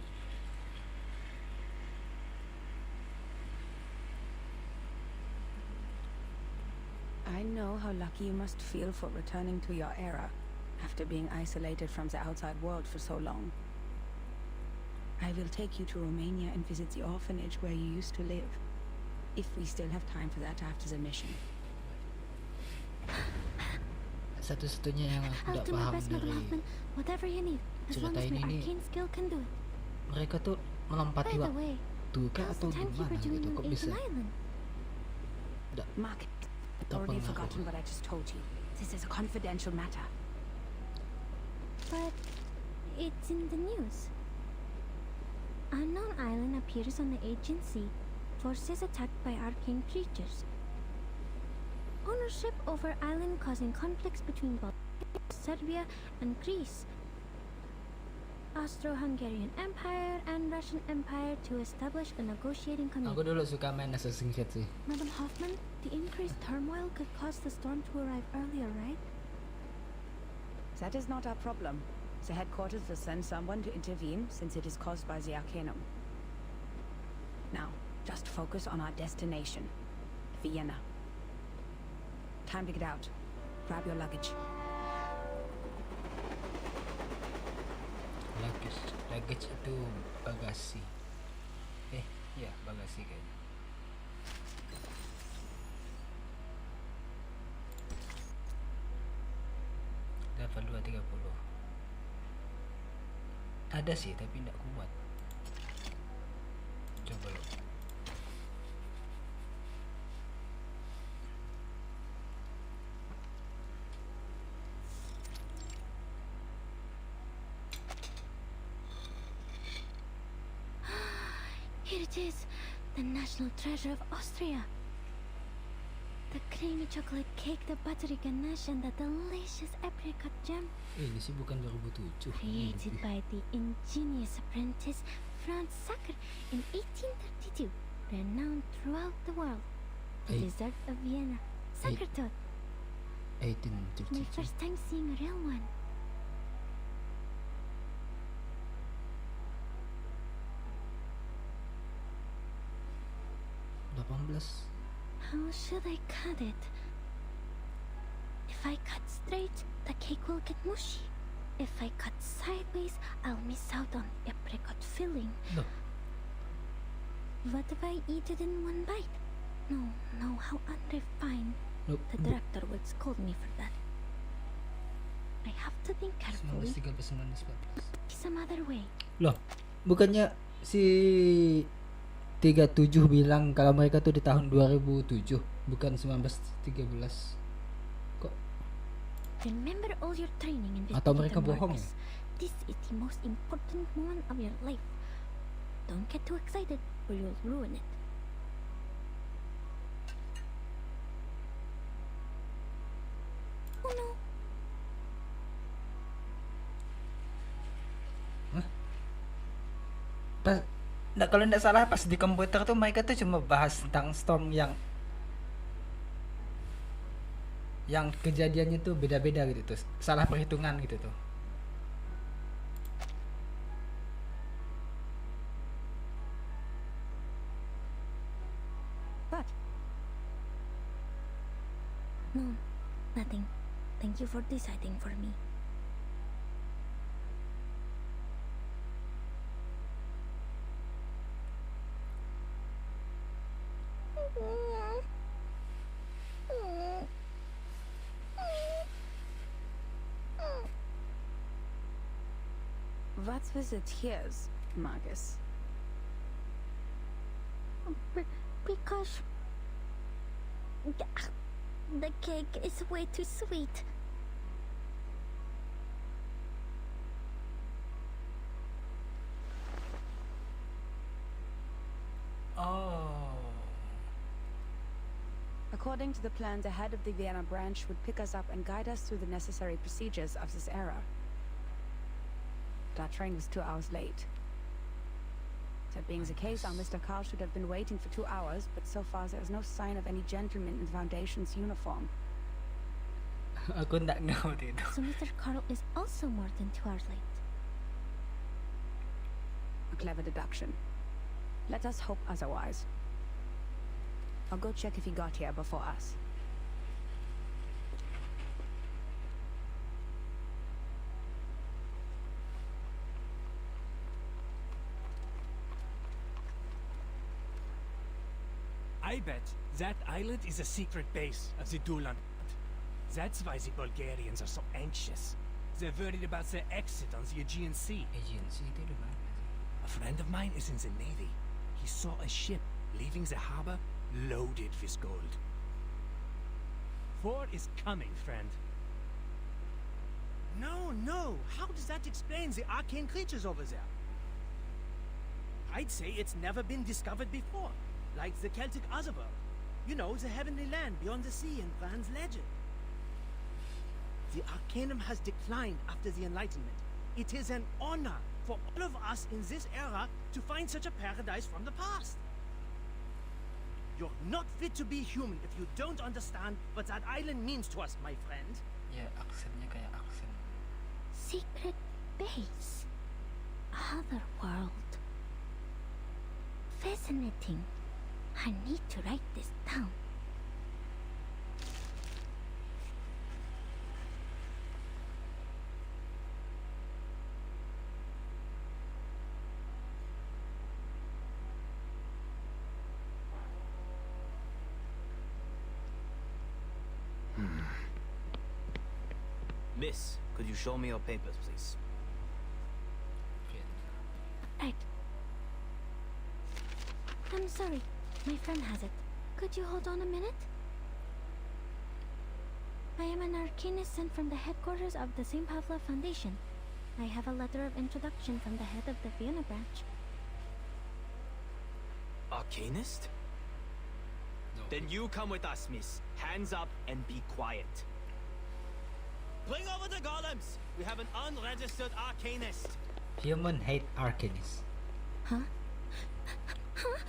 I know how lucky you must feel for returning to your era after being isolated from the outside world for so long. I will take you to Romania and visit the orphanage where you used to live, if we still have time for that after the mission. Satu-satunya yang aku I'll tidak do my paham best, Madam dari Hoffman. Whatever you need, as long cerita as my ini nih, arcane skill can do it. mereka tuh melompati By the way, waktu kah how's atau the timekeeper gimana doing gitu? on Kok bisa Aiden Island? Mark, already terpengaruh? forgotten what I just told you. This is a confidential matter. But it's in the news. Unknown island appears on the agency. Forces attacked by arcane creatures. Ownership over island causing conflicts between Bulgaria, Serbia, and Greece. Austro-Hungarian Empire and Russian Empire to establish a negotiating Aku committee. dulu suka main Assassin's Creed sih. Madam Hoffman, the increased turmoil could cause the storm to arrive earlier, right? That is not our problem. The headquarters will send someone to intervene since it is caused by the Arcanum. Now, just focus on our destination, Vienna. Time to get out. Grab your luggage. Luggage itu bagasi. Ya bagasi kayaknya. Level 230. Ada sih tapi tidak kuat. Coba lo. Here it is, the national treasure of Austria. The creamy chocolate cake, the buttery ganache, and the delicious apricot jam. Ini sih bukan 2007. Created by the ingenious apprentice Franz Sacker in 1832, renowned throughout the world. The Eight- dessert of Vienna. Sacker taught. My 1832. first time seeing a real one. How should I cut it? If I cut straight, the cake will get mushy. If I cut sideways, I'll miss out on apricot filling. No. What if I eat it in one bite? No, how unrefined. Nope. The director would scold me for that. I have to think carefully. 1913. Some other way. Loh, bukannya si 37 bilang kalau mereka tuh di tahun 2007, bukan 1913. Kok Remember all your training and Atau mereka bohong ya? This is the most important moment of your life. Don't get too excited or you'll ruin it. Oh no. Kalau nggak salah pas di komputer tuh mereka tuh cuma bahas tentang storm yang kejadiannya tuh beda-beda gitu tuh, salah perhitungan gitu tuh. What? No, nothing. Thank you for deciding for me. What's with the tears, Marcus? Because the cake is way too sweet. Oh. According to the plan, the head of the Vienna branch would pick us up and guide us through the necessary procedures of this era. That train was 2 hours late. That being the case, our Mr. Carl should have been waiting for 2 hours, but so far there is no sign of any gentleman in the Foundation's uniform. Aku nggak ngerti itu. So Mr. Carl is also more than 2 hours late. A clever deduction. Let us hope otherwise. I'll go check if he got here before us. I bet that island is a secret base of the Dulan. That's why the Bulgarians are so anxious. They're worried about their exit on the Aegean Sea. A friend of mine is in the Navy. He saw a ship leaving the harbor loaded with gold. War is coming, friend. No. How does that explain the arcane creatures over there? I'd say it's never been discovered before. Like the Celtic Otherworld. You know, the heavenly land beyond the sea in Bran's legend. The Arcanum has declined after the Enlightenment. It is an honor for all of us in this era to find such a paradise from the past. You're not fit to be human if you don't understand what that island means to us, my friend. Ya, aksennya kayak aksen. Secret base. Other world. Fascinating. I need to write this down. Miss, could you show me your papers, please? Right. I'm sorry. My friend has it. Could you hold on a minute? I am an arcanist sent from the headquarters of the St. Pavlov Foundation. I have a letter of introduction from the head of the Vienna branch. Arcanist? No. Then you come with us, miss. Hands up and be quiet. Bring over the golems! We have an unregistered arcanist. Human hate arcanists. Huh?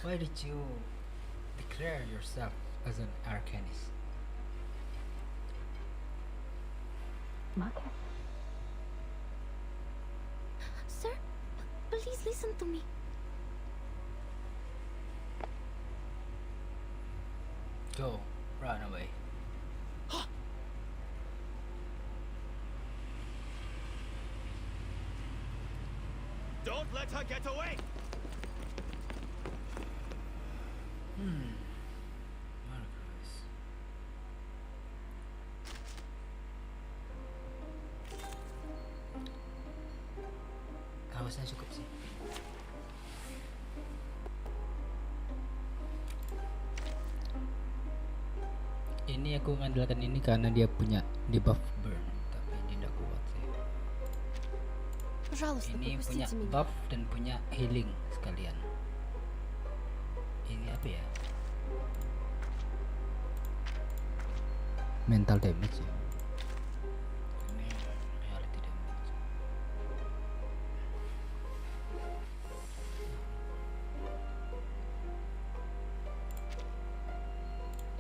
Why did you declare yourself as an arcanist? Marcus? Sir, please listen to me. Go, run away. Don't let her get away! Marcus. Harusnya cukup sih. Ini aku mengandalkan ini karena dia punya debuff burn. Пожалуйста, Ini punya пропустите меня. buff dan punya healing sekalian. Ini apa ya? Mental damage ya. Ini reality damage.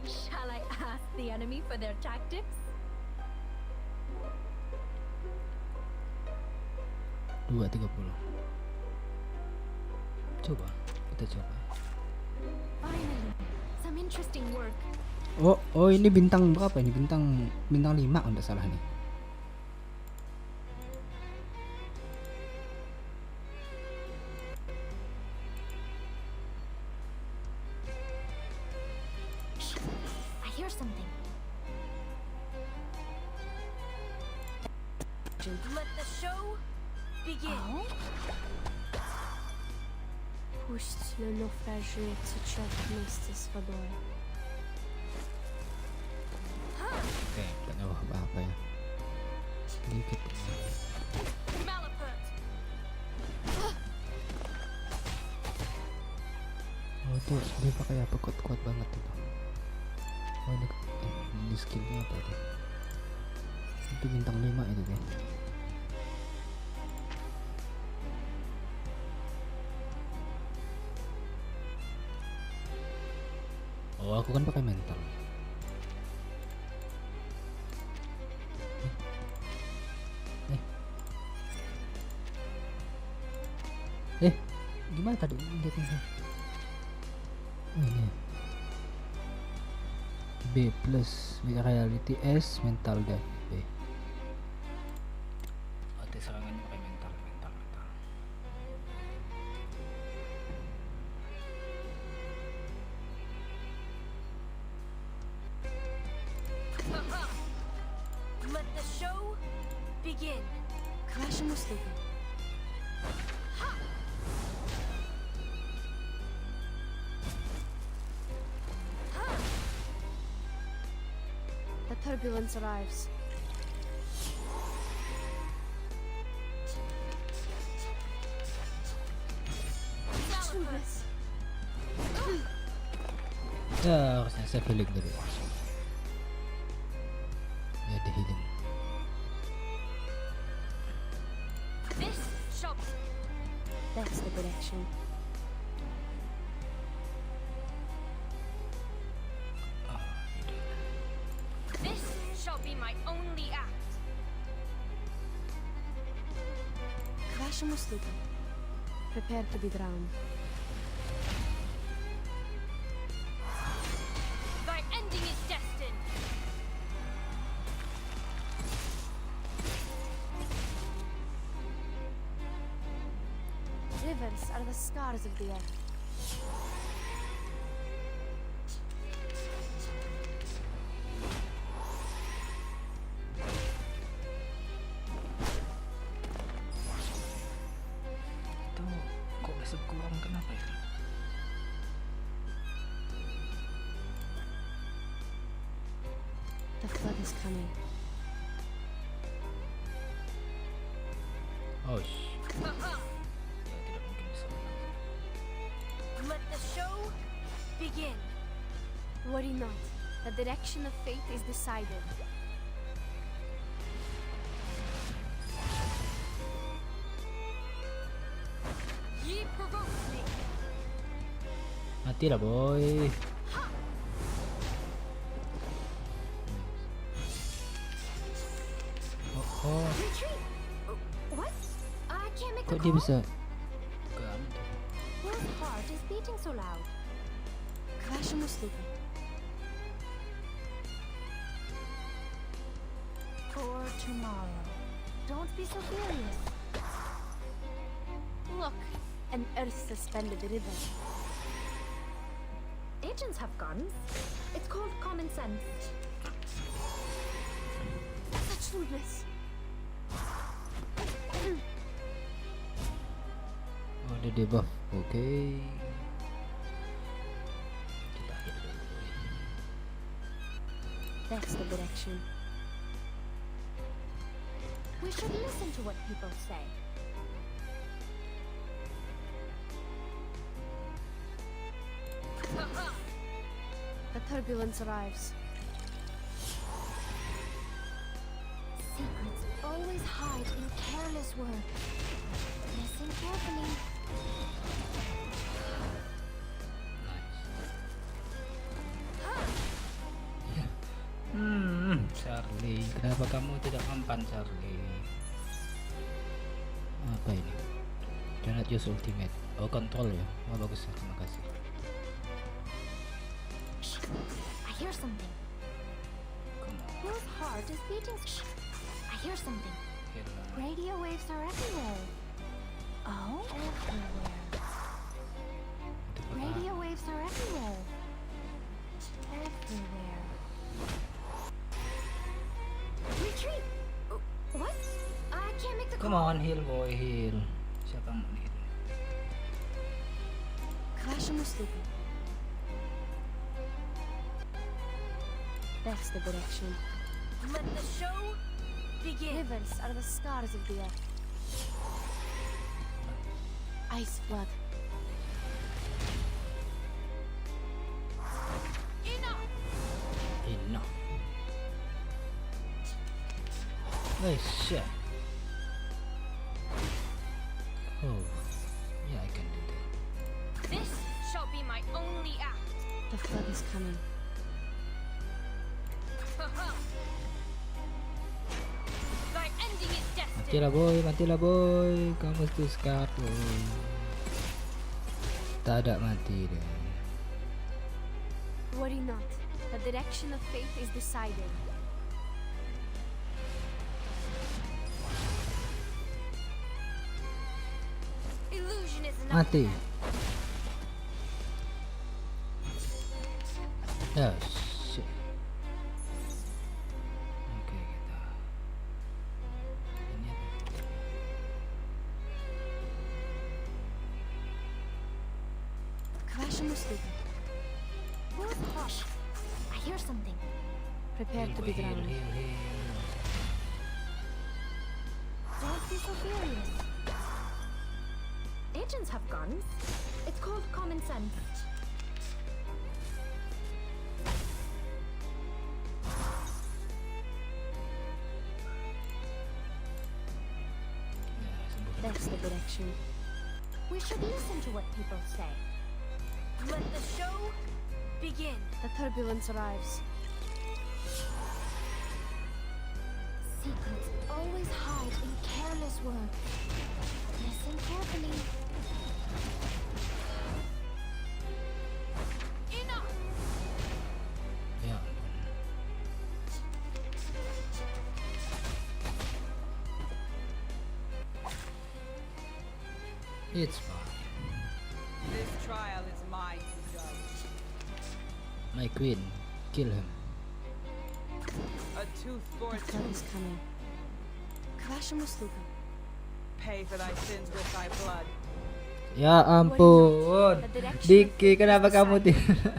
Shall I ask the enemy for their tactics? 230. Coba, kita coba. Finally, some interesting work. Oh ini bintang berapa ini? Bintang 5 kalau tidak salah nih. I hear something. Let the show begin. Пусть le naufragé течет вместе с водой. Oke, tak tahu apa ya. Sedikit. Oh itu dia pakai apa kuat banget itu. Oh ini skillnya apa itu? Itu bintang 5 itu deh. Oh aku kan pakai mental. Gimana tadi lihatnya? Oh ini B plus reality S mental death B. Oh serangannya pakai mental. Let the show begin. К вашим услугам. The turbulence arrives. Ya harusnya saya healing dulu. Ya ada healing. This shall be. That's the good action. This shall be my only act. К вашим услугам. Prepare to be drowned. Thy ending is destined. Rivers are the scars of the earth. Itu kok bisa kurang kenapa ya? The flood is coming. Oh ya tidak mungkin bisa. Let the show begin. Worry not. The direction of fate is decided. Ye provoke me. Mati lah boy. Oh, Retreat! What? I can't make a kok dia call? bisa? Whose heart is beating so loud? К вашим услугам. For tomorrow. Don't be so furious. Look, an earth-suspended river. Agents have guns. It's called common sense. Such rudeness. Oh ada debuff. Oke. Kita hit dulu. That's the direction. We should listen to what people say. turbulence arrives. Secrets always hide in careless work. Listen carefully. Charlie, kenapa kamu tidak mempan, Charlie? Apa ini? Do not use ultimate. Oh, control ya. Oh, bagus ya, terima kasih. I hear something. Whose heart is beating? I hear something. Radio waves are everywhere. Oh? Everywhere. Radio waves are everywhere. Everywhere. Retreat! What? I can't make the Come on, heal boy, heal. Siapa yang mau heal? That's the direction. Let the show begin. Rivers are the scars of the earth. Ice flood. Enough. Oh shit. Oh, yeah, I can do that. This shall be my only act. The flood is coming. Thy ending is destined. Matilah boy, kamu tuh sekarang. Tak ada mati deh. Worry not. The direction of fate is decided. Illusion is Mati. Oh shit. Oke, kita. Ini apa? Who's hot? I hear something. Prepare to be drowned. Don't be so furious. Agents have guns. It's called common sense. That's the direction. We should listen to what people say. Let the show begin. The turbulence arrives. Secrets always hide in careless work. Listen carefully. Enough. Ya. It's fine. This trial is mine to judge. My queen, kill him. A tooth for a The flood is tooth. coming. Pay for thy sins with thy blood. Ya ampun, Diki, kenapa kamu tidak?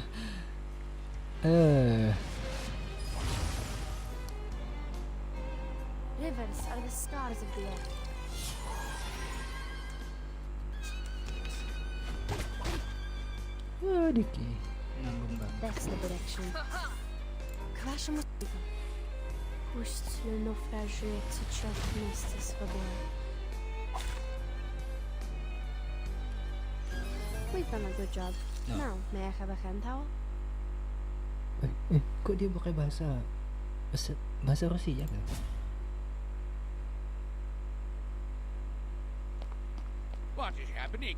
Rivers are the scars of the earth. Diki, nanggung banget. That's the direction. Пусть le naufragé течет вместе с водой. We've done a good job. No. Now, may I have a hand towel? Kok dia pakai bahasa Rusia kan? What is happening?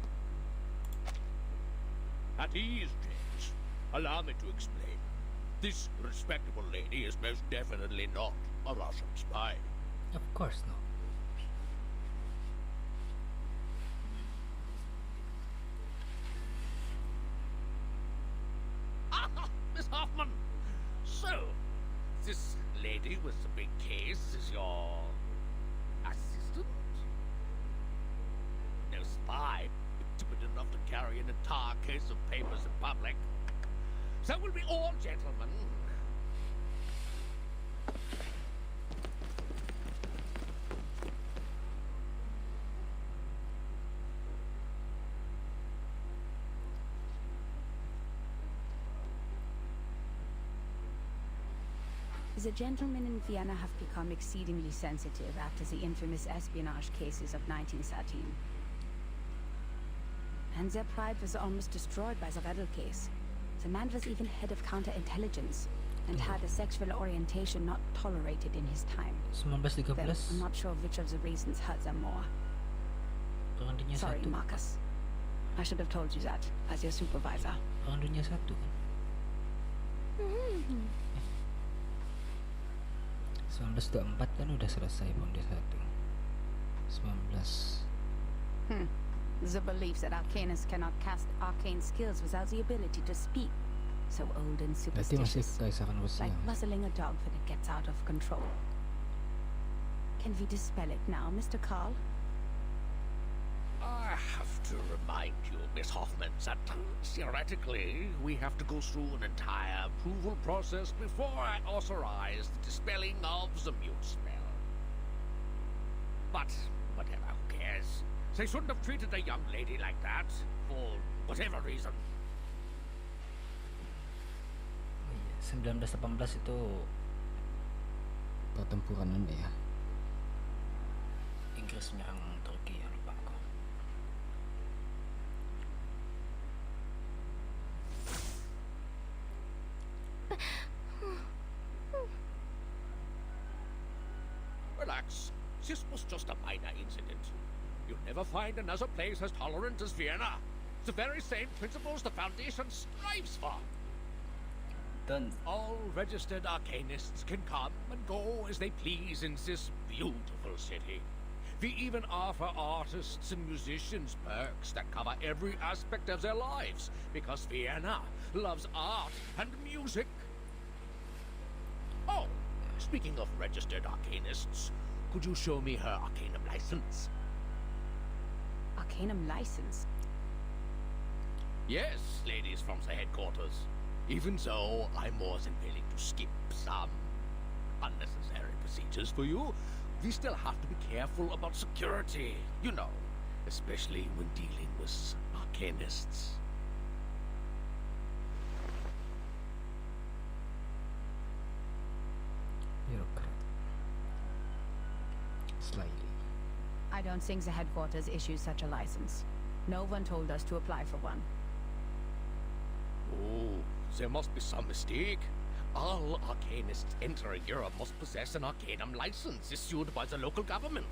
At ease, James. Allow me to explain. This respectable lady is most definitely not a Russian spy. Of course not. Ah, Miss Hoffman! So, this lady with the big case is your assistant? No spy stupid enough to carry an entire case of papers in public. So will be all gentlemen. The gentlemen in Vienna have become exceedingly sensitive after the infamous espionage cases of 1913. And their pride was almost destroyed by the Vedel case. The man was even head of counterintelligence and had a sexual orientation not tolerated in his time. 1913. Well, I'm not sure which of the reasons hurt them more. Perang Dunia Sorry, 1. Marcus. I should have told you that as your supervisor. Perang Dunia 1 kan? 1924 kan udah selesai Perang Dunia 1. 19 The belief that arcanists cannot cast arcane skills without the ability to speak. So old and Berarti masih superstitious. Kekaisaran Rusia. Like muzzling a dog when it gets out of control. Can we dispel it now, Mr. Carl? I have to remind you, Miss Hoffman, that theoretically we have to go through an entire approval process before I authorize the dispelling of the mute spell. But whatever, who cares? They shouldn't have treated a young lady like that, for whatever reason. 1918 itu pertempuran mana ya? Inggris menyerang Turki, ya lupa aku. Relax. This was just a minor incident. You'll never find another place as tolerant as Vienna. The very same principles the Foundation strives for. Done. All registered arcanists can come and go as they please in this beautiful city. We even offer artists and musicians perks that cover every aspect of their lives, because Vienna loves art and music. Oh, speaking of registered arcanists, could you show me her arcanum license? Arcanum license? Yes, ladies from the headquarters. Even though I'm more than willing to skip some unnecessary procedures for you, we still have to be careful about security, you know, especially when dealing with arcanists. Bureaucrat. Slightly. I don't think the headquarters issues such a license. No one told us to apply for one. Oh, there must be some mistake. All arcanists entering Europe must possess an arcanum license issued by the local government.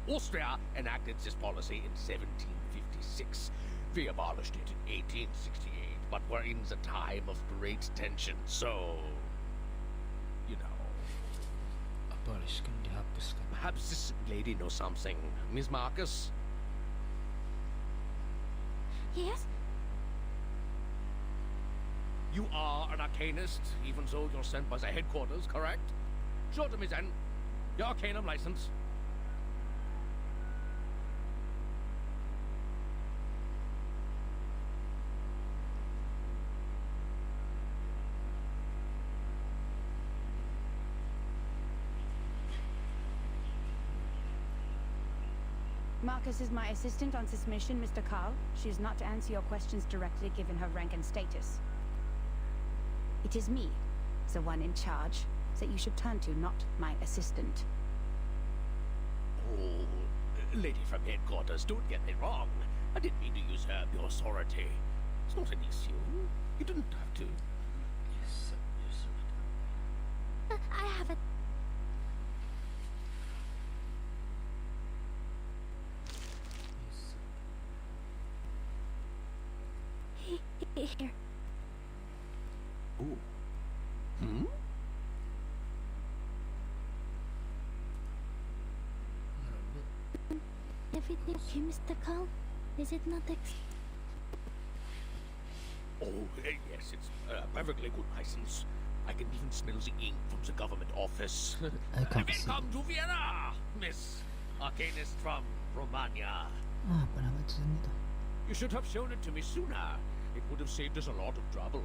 Austria enacted this policy in 1756. We abolished it in 1868, but we're in the time of great tension, so... you know... Abolishkan, dihapuskan. Perhaps this lady knows something. Miss Marcus? Yes? You are an arcanist, even though you're sent by the headquarters, correct? Show to me then. Your arcanum license. Marcus is my assistant on this mission, Mr. Carl. She is not to answer your questions directly given her rank and status. It is me, the one in charge, that you should turn to, not my assistant. Oh, lady from headquarters, don't get me wrong. I didn't mean to usurp your authority. It's not an issue. You didn't have to. Yes, I have it. Here. Ooh. Hmm? Everything okay, Mr. Carl? Is it not Oh, yes, it's a perfectly good license. I can even smell the ink from the government office. I can't see. Welcome to Vienna, Miss Arcanist from Romania. Ah, apa nama tulisan itu? You should have shown it to me sooner. It would have saved us a lot of trouble.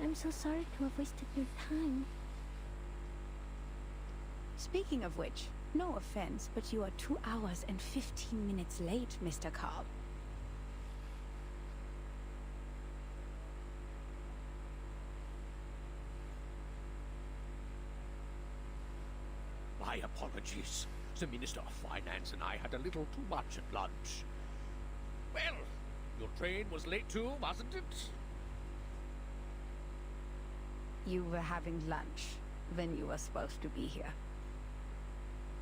I'm so sorry to have wasted your time. Speaking of which, No offense, but you are 2 hours and 15 minutes late, Mr. Carl. My apologies. The Minister of Finance and I had a little too much at lunch. Well, your train was late too, wasn't it? You were having lunch when you were supposed to be here.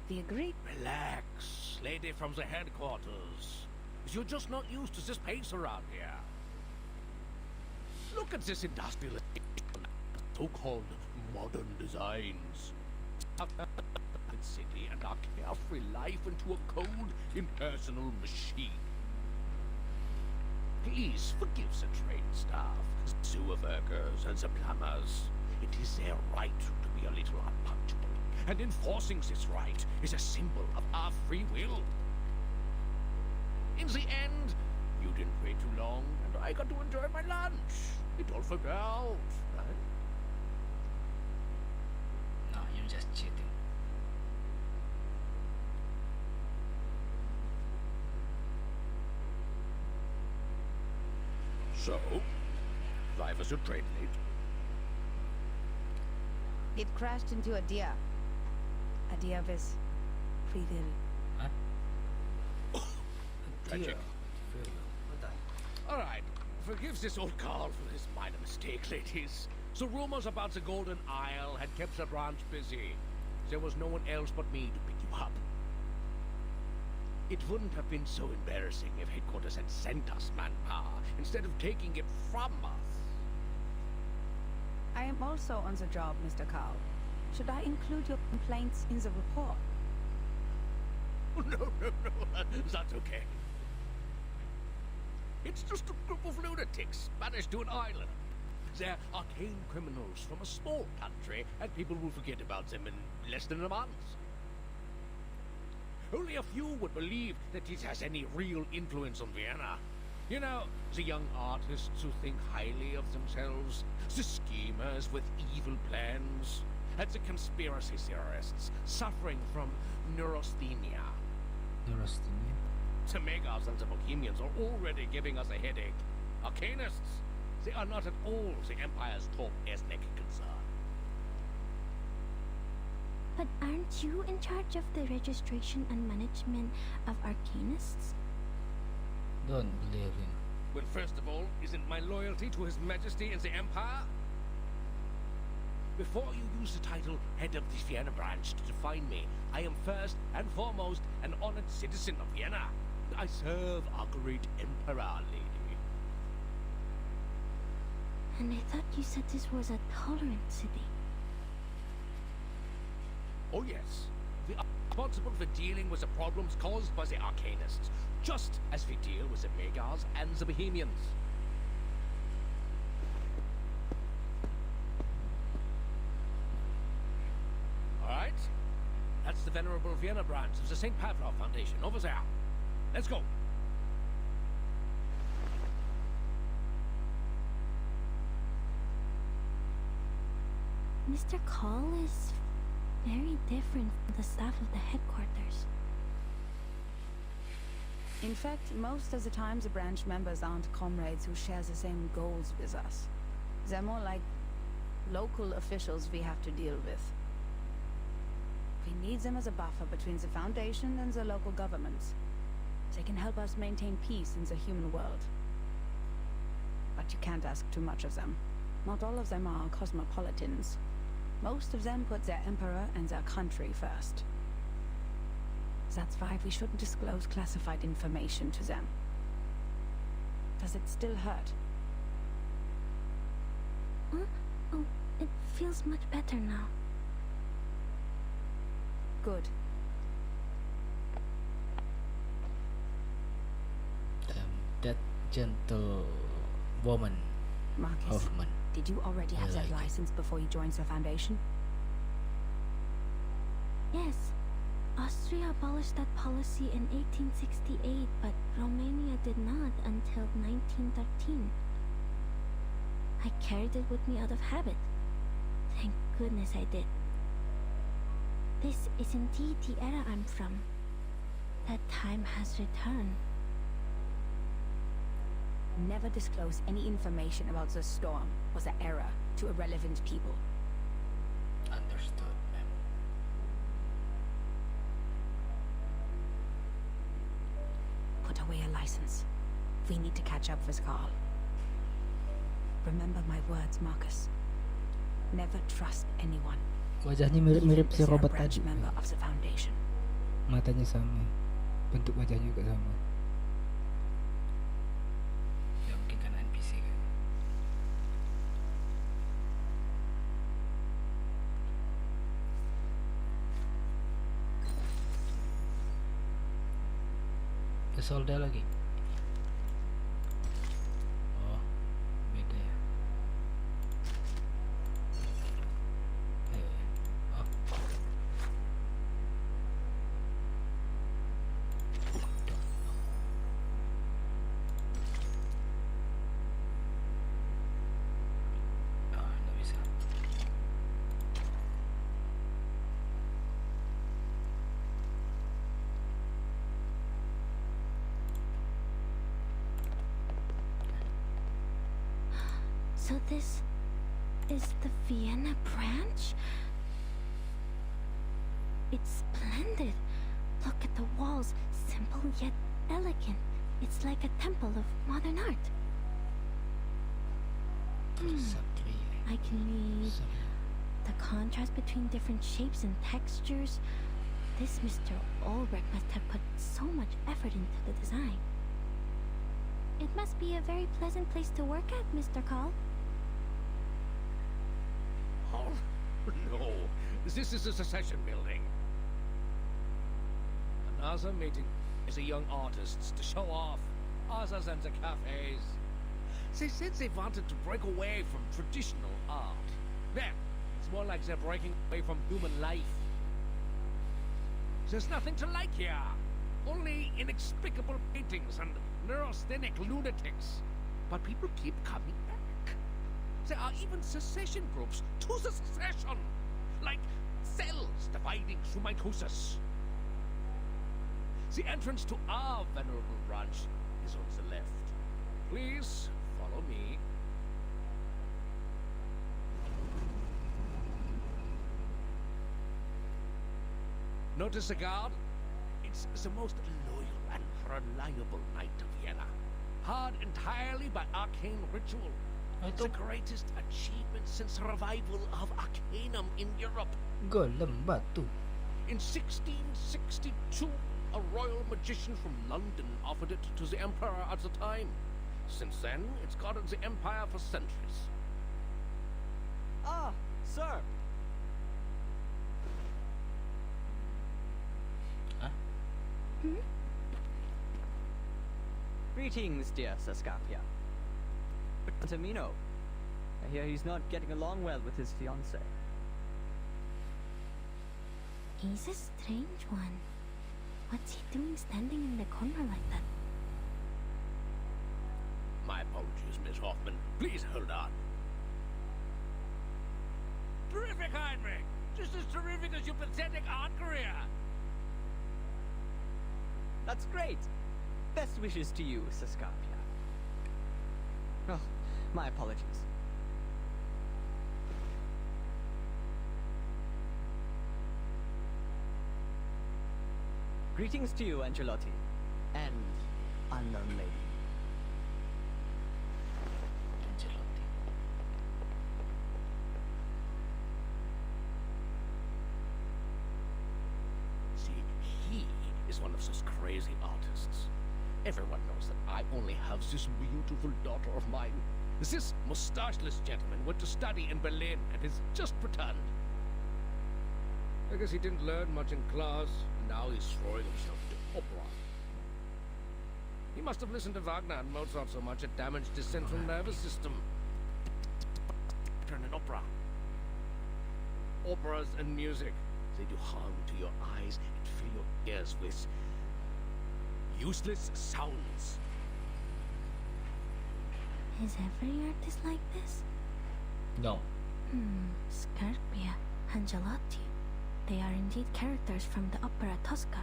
We agreed. Relax, lady from the headquarters. You're just not used to this pace around here. Look at this industrial so-called modern designs. City and our carefree life into a cold, impersonal machine. Please forgive the train staff, the sewer workers, and the plumbers. It is their right to be a little unpunctual, and enforcing this right is a symbol of our free will. In the end, you didn't wait too long, and I got to enjoy my lunch. It all worked out, right? No, you're just cheating. So, why was your train late? It crashed into a deer. A deer with free will. Tragic. Alright, forgive this old Carl for his minor mistake, ladies. The rumors about the Golden Isle had kept the branch busy. There was no one else but me to pick you up. It wouldn't have been so embarrassing if headquarters had sent us manpower instead of taking it from us. I am also on the job, Mr. Carl. Should I include your complaints in the report? No, that's okay. It's just a group of lunatics banished to an island. They're arcane criminals from a small country, and people will forget about them in less than a month. Only a few would believe that it has any real influence on Vienna. You know, the young artists who think highly of themselves, the schemers with evil plans, and the conspiracy theorists suffering from neurasthenia. Neurasthenia? The Megars and the Bohemians are already giving us a headache. Arcanists, they are not at all the Empire's top ethnic concern. But aren't you in charge of the registration and management of Arcanists? Don't believe him. Well, first of all, isn't my loyalty to His Majesty and the Empire? Before you use the title Head of the Vienna Branch to define me, I am first and foremost an honored citizen of Vienna. I serve our great Emperor, lady. And I thought you said this was a tolerant city. Oh yes, we are responsible for dealing with the problems caused by the Arcanists, just as we deal with the Megars and the Bohemians. Alright, that's the Venerable Vienna branch of the St. Pavlov Foundation, over there. Let's go. Mr. Call is very different from the staff of the headquarters. In fact, most of the time the branch members aren't comrades who share the same goals with us. They're more like local officials we have to deal with. We need them as a buffer between the Foundation and the local governments. They can help us maintain peace in the human world. But you can't ask too much of them. Not all of them are cosmopolitans. Most of them put their emperor and their country first. That's why we shouldn't disclose classified information to them. Does it still hurt? Huh? Oh, it feels much better now. Good. That gentle woman, Marcus, Hoffman. did you already have that license before you joined the Foundation? Yes. Austria abolished that policy in 1868, but Romania did not until 1913. I carried it with me out of habit. Thank goodness I did. This is indeed the era I'm from. That time has returned. Never disclose any information about the storm or the era to irrelevant people. Understood, ma'am. Put away your license. We need to catch up with Carl. Remember my words, Marcus. Never trust anyone. Wajahnya mirip-mirip si Is a robot branch tadi. member of the Foundation. Matanya sama, bentuk wajahnya juga sama. Ya mungkin karena NPC kan. Solda lagi. Oh, beda ya. Oh. Ah, nggak bisa. So this is the Vienna branch? It's splendid. Look at the walls, simple yet elegant. It's like a temple of modern art. I can read the contrast between different shapes and textures. This Mr. Ulrich must have put so much effort into the design. It must be a very pleasant place to work at, Mr. Call. Oh, no. This is a secession building. Another meeting is the young artists to show off, other than the cafes. They said they wanted to break away from traditional art. Well, it's more like they're breaking away from human life. There's nothing to like here. Only inexplicable paintings and neurasthenic lunatics. But people keep coming back. There are even secession groups to the secession, like cells dividing through mitosis. The entrance to our venerable branch is on the left. Please follow me. Notice the guard? It's the most loyal and reliable knight of Vienna. Hard entirely by arcane ritual. The greatest achievement since the revival of Arcanum in Europe. Golem batu. In 1662, a royal magician from London offered it to the emperor at the time. Since then, it's guarded the empire for centuries. Ah, sir. Greetings, dear Saskapia. Tamino. I hear he's not getting along well with his fiancée. He's a strange one. What's he doing standing in the corner like that? My apologies, Miss Hoffman. Please hold on. Terrific, Heinrich! Just as terrific as your pathetic art career! That's great. Best wishes to you, Saskapia. Oh, my apologies. Greetings to you, Angelotti, and unknown lady. Angelotti. See, he is one of those crazy artists. Everyone knows that I only have this beautiful daughter of mine. This mustacheless gentleman went to study in Berlin and has just returned. I guess he didn't learn much in class, and now he's throwing himself to opera. He must have listened to Wagner and Mozart so much it damaged his central nervous system. Turn an opera. Operas and music, they do harm to your eyes and fill your ears with useless sounds. Is every artist like this? No. Scarpia, Angelotti. they are indeed characters from the opera Tosca.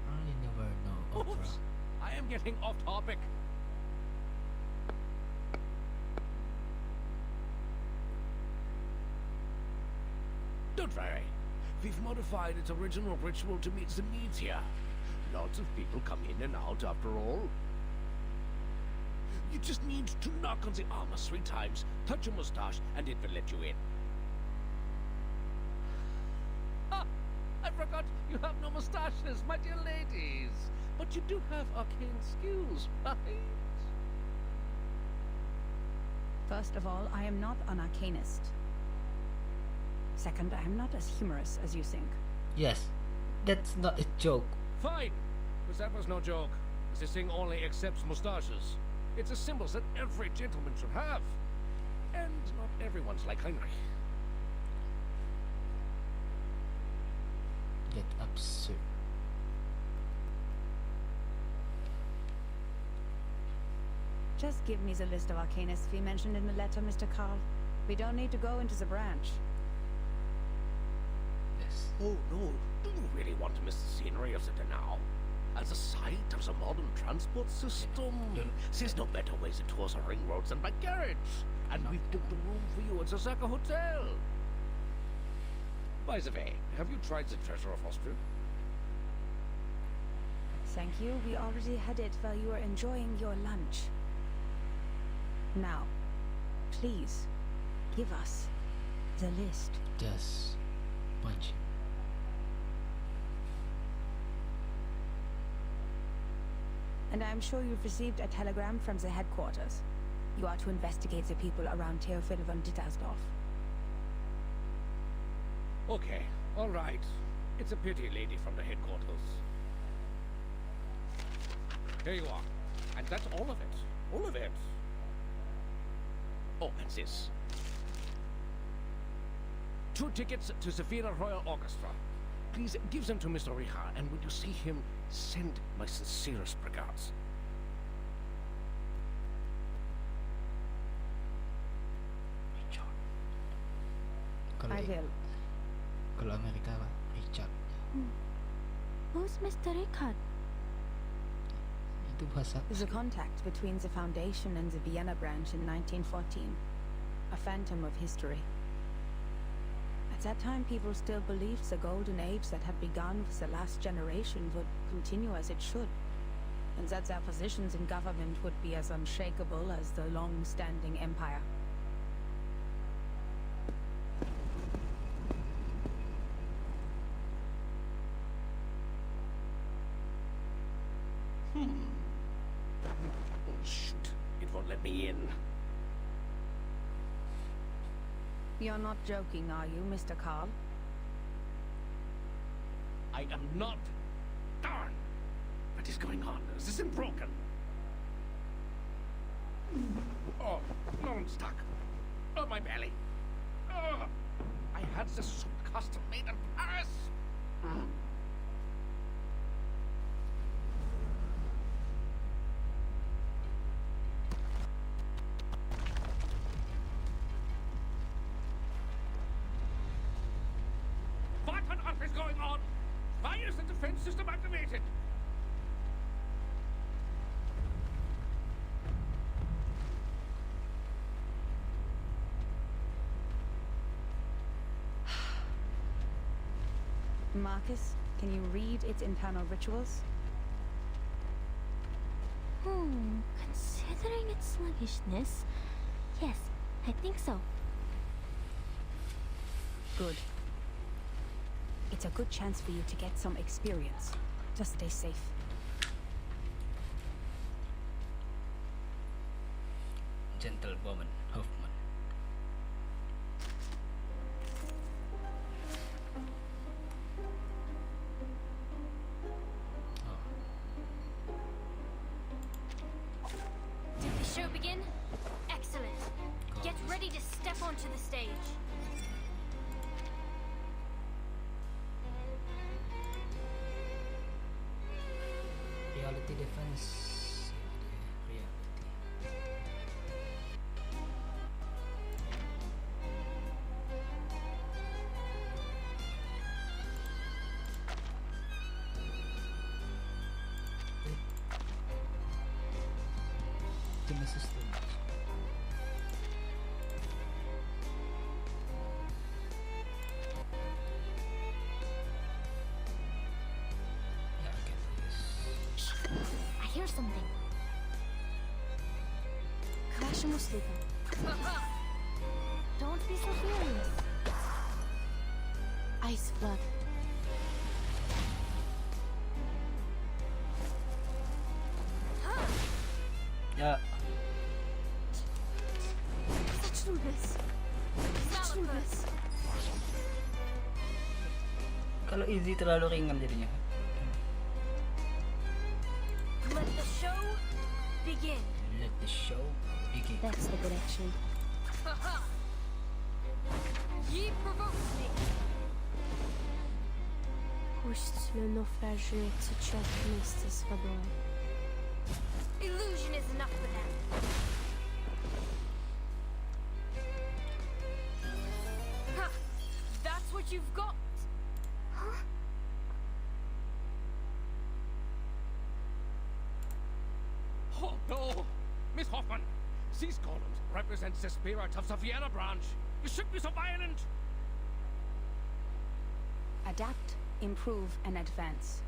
I never know opera. Oops, I am getting off topic. Don't worry. We've modified its original ritual to meet the needs here. Lots of people come in and out after all. You just need to knock on the armor 3 times, touch your mustache, and it will let you in. Ah! I forgot you have no mustaches, my dear ladies. But you do have arcane skills, right? First of all, I am not an arcanist. Second, I am not as humorous as you think. Yes, that's not a joke. Fine, because that was no joke. This thing only accepts mustaches. It's a symbol that every gentleman should have. And not everyone's like Heinrich. Get absurd. Just give me the list of arcanists we mentioned in the letter, Mr. Carl. We don't need to go into the branch. Yes. Oh no, do you really want to miss the scenery of the Danau? As a sight of the modern transport system, there's no better way to tour the ring roads than by carriage. And we've booked a room for you at the Saka Hotel. By the way, have you tried the treasure of Austria? Thank you. We already had it while you were enjoying your lunch. Now, please, give us the list. Just punch him. And I'm sure you've received a telegram from the headquarters. You are to investigate the people around Theophil von Dittersdorf. Okay, all right. It's a pity, lady from the headquarters. Here you are. And that's all of it. All of it. Oh, and this. 2 tickets to the Vienna Royal Orchestra. Please give them to Mr. Richard, and when you see him, send my sincerest regards. Kalau I will. Kalau Amerika apa? Richard. Who's Mr. Rickard? Itu bahasa. The contact between the Foundation and the Vienna branch in 1914. A phantom of history. At that time, people still believed the golden age that had begun with the last generation would continue as it should, and that their positions in government would be as unshakable as the long-standing empire. Oh, shoot. It won't let me in. You're not joking, are you, Mr. Carl? I am not. Darn! What is going on? Is this thing broken? Oh, no, I'm stuck. Oh, my belly. Oh, I had this suit custom made in Paris. What on earth is going on? Why is the defense system activated? Marcus, can you read its internal rituals? Considering its sluggishness, yes, I think so. Good. It's a good chance for you to get some experience. Just stay safe. Gentlewoman Hoffman. Did the show begin? Excellent. Get ready to step onto the stage. Reality defense. Reality. Genesis Stones. Yeah, I can do this. I hear something. Crash mo sleeping. Don't be so furious. Ice flood. Ya, Such rudeness. Such rudeness. kalau easy terlalu ringan jadinya. Let the show begin. Let the show begin. That's the direction. Ye provoked me. Пусть le naufragé течет вместе с водой. Illusion is enough for them. Ha! That's what you've got. Oh no! Miss Hoffman! These columns represent the spirit of the Vienna branch. You shouldn't be so violent! Adapt, improve, and advance.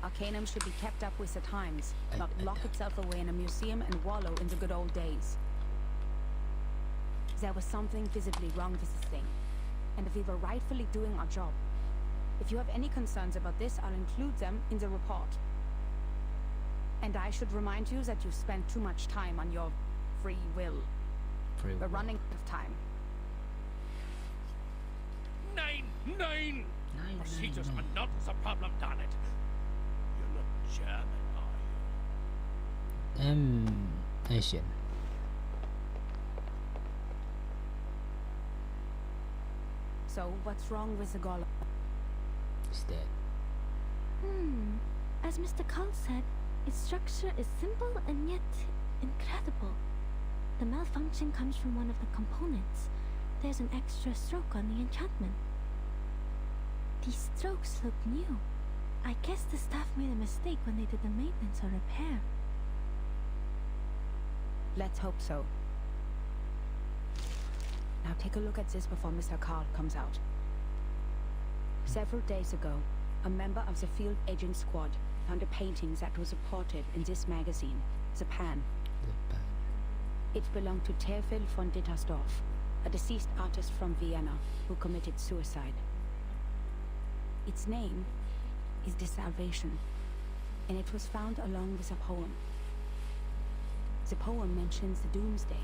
Arcanum should be kept up with the times, not lock itself away in a museum and wallow in the good old days. There was something visibly wrong with this thing, and we were rightfully doing our job. If you have any concerns about this, I'll include them in the report. And I should remind you that you spent too much time on your free will. We're running out of time. Nine! Procedures are not the problem, darn it. You're not German, are you? Asian. So, what's wrong with the golem? Is dead. As Mr. Carl said, its structure is simple and yet incredible. The malfunction comes from one of the components. There's an extra stroke on the enchantment. These strokes look new. I guess the staff made a mistake when they did the maintenance or repair. Let's hope so. Now take a look at this before Mr. Carl comes out. Several days ago, a member of the field agent squad found a painting that was reported in this magazine, The Pan. It belonged to Theophil von Dittersdorf, a deceased artist from Vienna who committed suicide. Its name is The Salvation, and it was found along with a poem. The poem mentions the doomsday,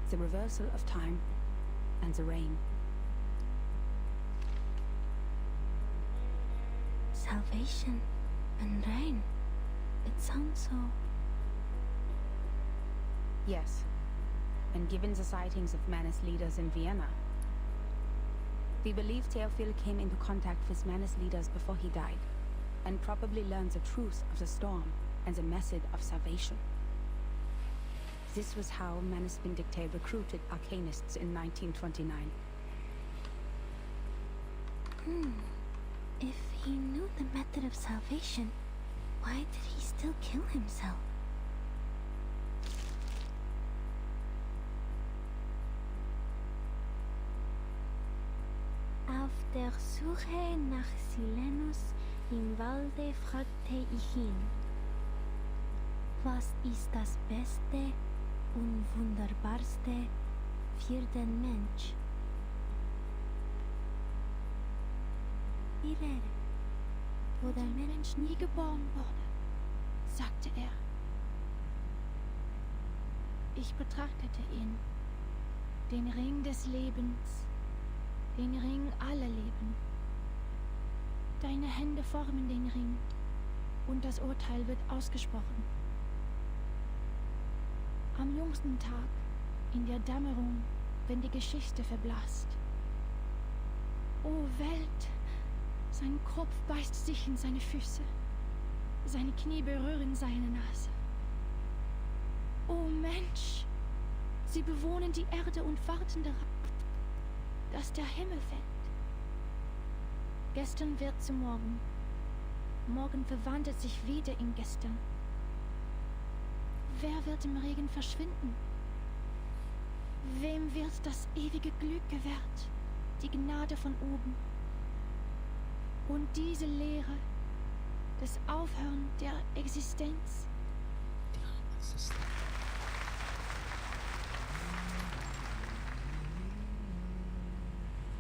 the reversal of time, and the rain. Salvation and rain. It sounds so... Yes, and given the sightings of Manus leaders in Vienna, we believe Theophil came into contact with Manus leaders before he died, and probably learned the truth of the storm and the method of salvation. This was how Manus Vindicte recruited arcanists in 1929. If he knew the method of salvation, why did he still kill himself? Auf der Suche nach Silenus im Walde fragte ich ihn, was ist das Beste und Wunderbarste für den Mensch? Die Rede, wo der Mensch nie geboren wurde, sagte er. Ich betrachtete ihn, den Ring des Lebens, den Ring aller Leben. Deine Hände formen den Ring und das Urteil wird ausgesprochen. Am jüngsten Tag, in der Dämmerung, wenn die Geschichte verblasst. O Welt! Sein Kopf beißt sich in seine Füße. Seine Knie berühren seine Nase. O Mensch! Sie bewohnen die Erde und warten darauf, dass der Himmel fällt. Gestern wird zu morgen. Morgen verwandelt sich wieder in gestern. wer wird im Regen verschwinden? Wem wird das ewige Glück gewährt? Die Gnade von oben. Und diese Lehre, das Aufhören der Existenz.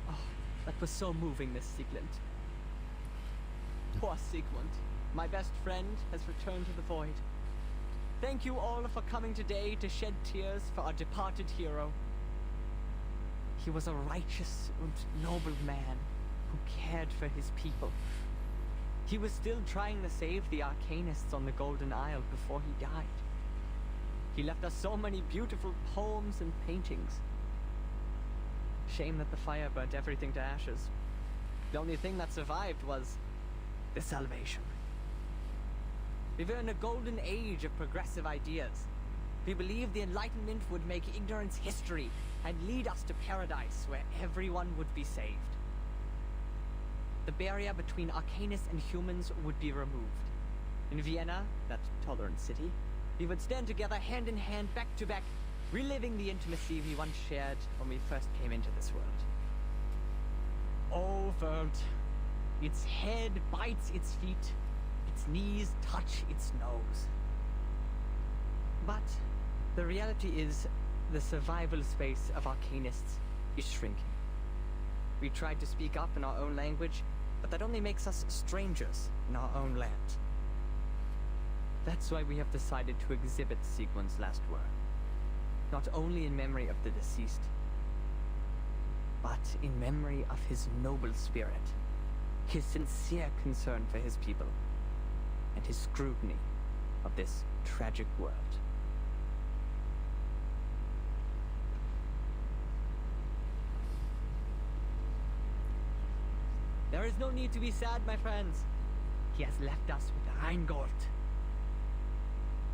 Oh, that was so moving, Miss Siegland. Poor Sigmund, my best friend, has returned to the void. Thank you all for coming today to shed tears for our departed hero. He was a righteous and noble man who cared for his people. He was still trying to save the Arcanists on the Golden Isle before he died. He left us so many beautiful poems and paintings. Shame that the fire burnt everything to ashes. The only thing that survived was the salvation. We were in a golden age of progressive ideas. We believed the Enlightenment would make ignorance history and lead us to paradise where everyone would be saved. The barrier between Arcanists and humans would be removed. In Vienna, that tolerant city, we would stand together hand in hand, back to back, reliving the intimacy we once shared when we first came into this world. Oh, world. Its head bites its feet, its knees touch its nose. But the reality is, the survival space of Arcanists is shrinking. We tried to speak up in our own language, but that only makes us strangers in our own land. That's why we have decided to exhibit Sigmund's last word. Not only in memory of the deceased, but in memory of his noble spirit, his sincere concern for his people, and his scrutiny of this tragic world. There is no need to be sad, my friends. He has left us with Rheingold.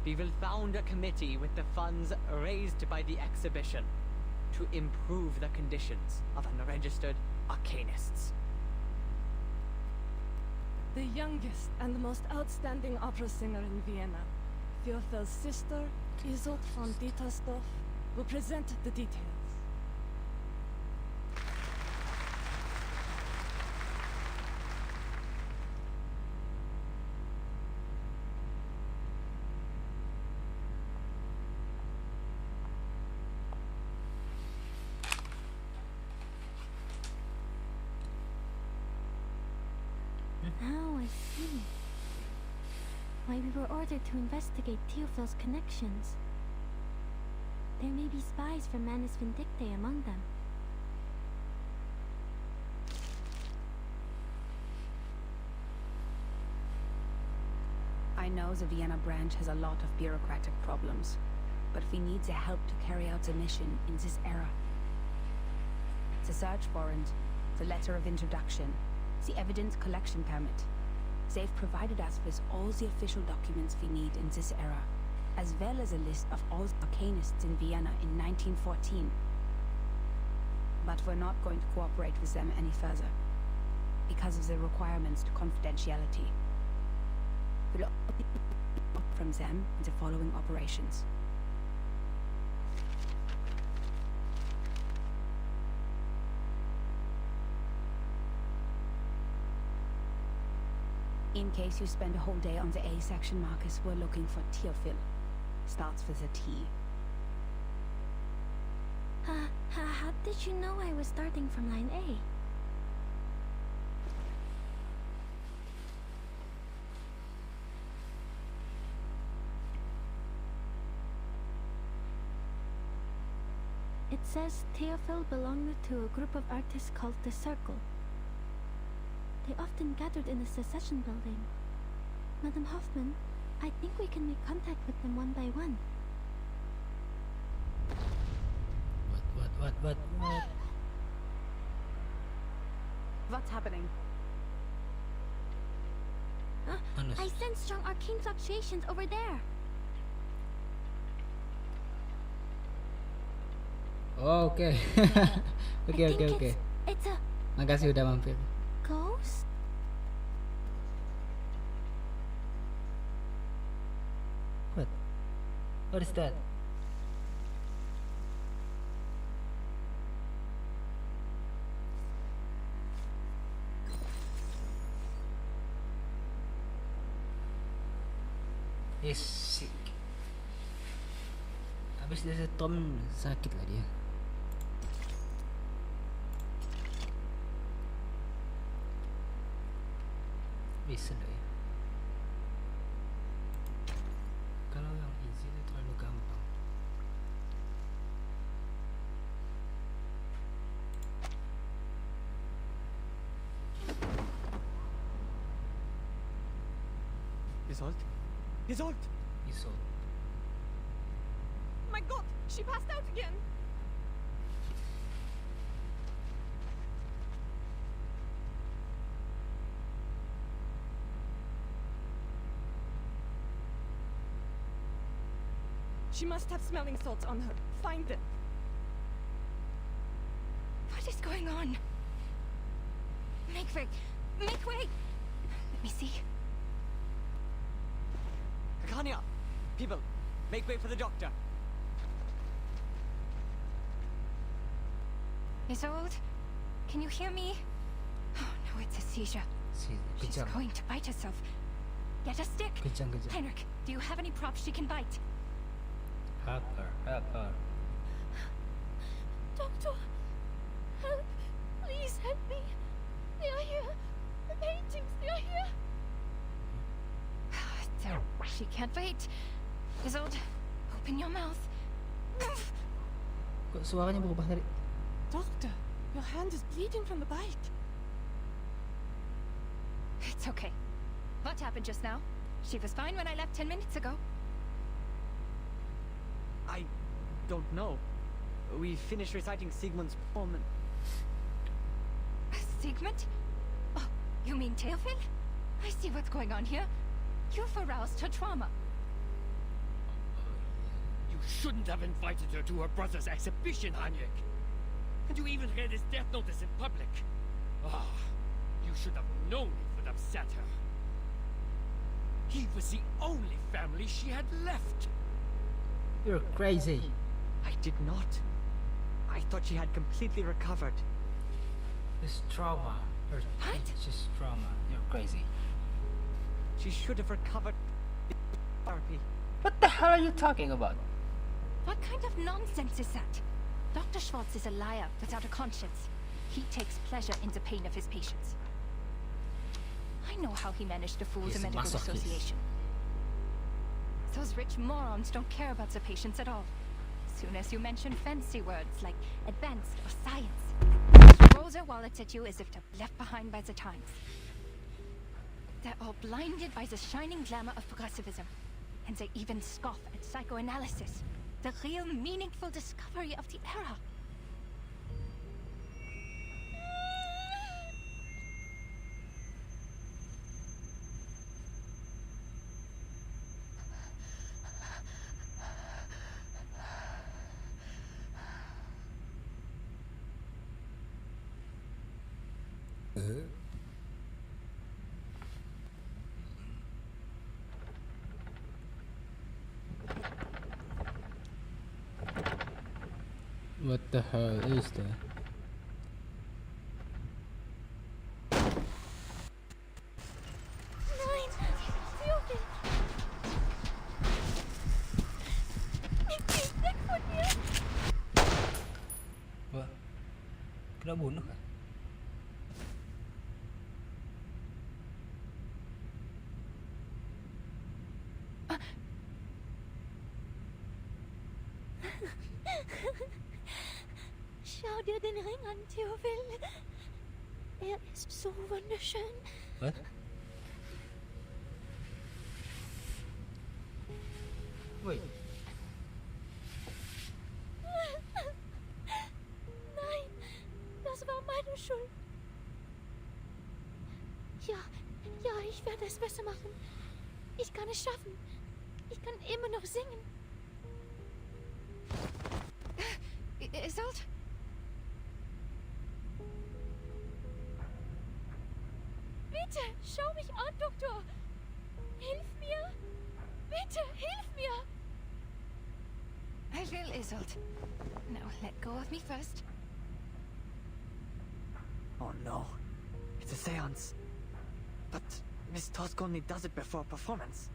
We will found a committee with the funds raised by the exhibition to improve the conditions of unregistered Arcanists. The youngest and the most outstanding opera singer in Vienna, Theophel's sister, Isolde von Dietersdorf, will present the details. Now I see why we were ordered to investigate Theophel's connections. There may be spies from Manus Vindictae among them. I know the Vienna branch has a lot of bureaucratic problems, but we need the help to carry out the mission in this era. The search warrant, the letter of introduction, the evidence collection permit. They've provided us with all the official documents we need in this era, as well as a list of all the Arcanists in Vienna in 1914. But we're not going to cooperate with them any further, because of the requirements to confidentiality. We'll only from them in the following operations. In case you spend a whole day on the A section, Marcus, we're looking for Theophil. Starts with a T. How did you know I was starting from line A? It says Theophil belonged to a group of artists called the Circle. They often gathered in the secession building. Madam Hoffman, I think we can make contact with them one by one. What? What's happening? I sense strong arcane fluctuations over there. Oke. Oke. It's a Makasih udah mampir. ghost? What? What is that? He's sick. Habis dia Tom sakit lah dia. Bisa lah ya. Kalau yang easy itu terlalu gampang. Isolde? Isolde! Isolde. My god, she passed out again. She must have smelling salts on her. Find them. What is going on? Make way! Make way! Let me see. Akania! People, make way for the doctor. Isolde, can you hear me? Oh no, it's a seizure. She's Kejang. going to bite herself. Get a stick. Kejang. Heinrich, do you have any props she can bite? Help her. Doctor, help! Please help me! They are here! The paintings, they are here! She can't wait. Isolde, open your mouth. Kok suaranya berubah tadi? Doctor, your hand is bleeding from the bite. It's okay. What happened just now? She was fine when I left 10 minutes ago. I don't know. We finished reciting Sigmund's poem and... Sigmund? Oh, you mean Theophil? I see what's going on here. You've aroused her trauma. You shouldn't have invited her to her brother's exhibition, Heinrich. And you even read his death notice in public. Ah, you should have known it would upset her. He was the only family she had left. You're crazy. I did not. I thought she had completely recovered. It's trauma. It's just trauma. You're crazy. She should have recovered therapy. What the hell are you talking about? What kind of nonsense is that? Dr. Schwartz is a liar without a conscience. He takes pleasure in the pain of his patients. I know how he managed to fool He's the a medical masochist. association. Those rich morons don't care about the patients at all. As soon as you mention fancy words like advanced or science, they throw their wallets at you as if they're left behind by the times. They're all blinded by the shining glamour of progressivism. And they even scoff at psychoanalysis, the real meaningful discovery of the era. What the hell is that? Nein! Theophil! Nimm mich weg von mir! Wah, kena bunuh kan? Schau dir den Ring an, Theophil. Er ist so wunderschön. What? Wait. Nein, das war meine Schuld. Ja, ich werde es besser machen. Ich kann es schaffen. Ich kann immer noch singen. Isolde? Bitte, schau mich an, Doktor. Hilf mir. Bitte, hilf mir. real Isolde. Now let go of me first. Oh no. It's a seance. But Miss Tusk only does it before performance.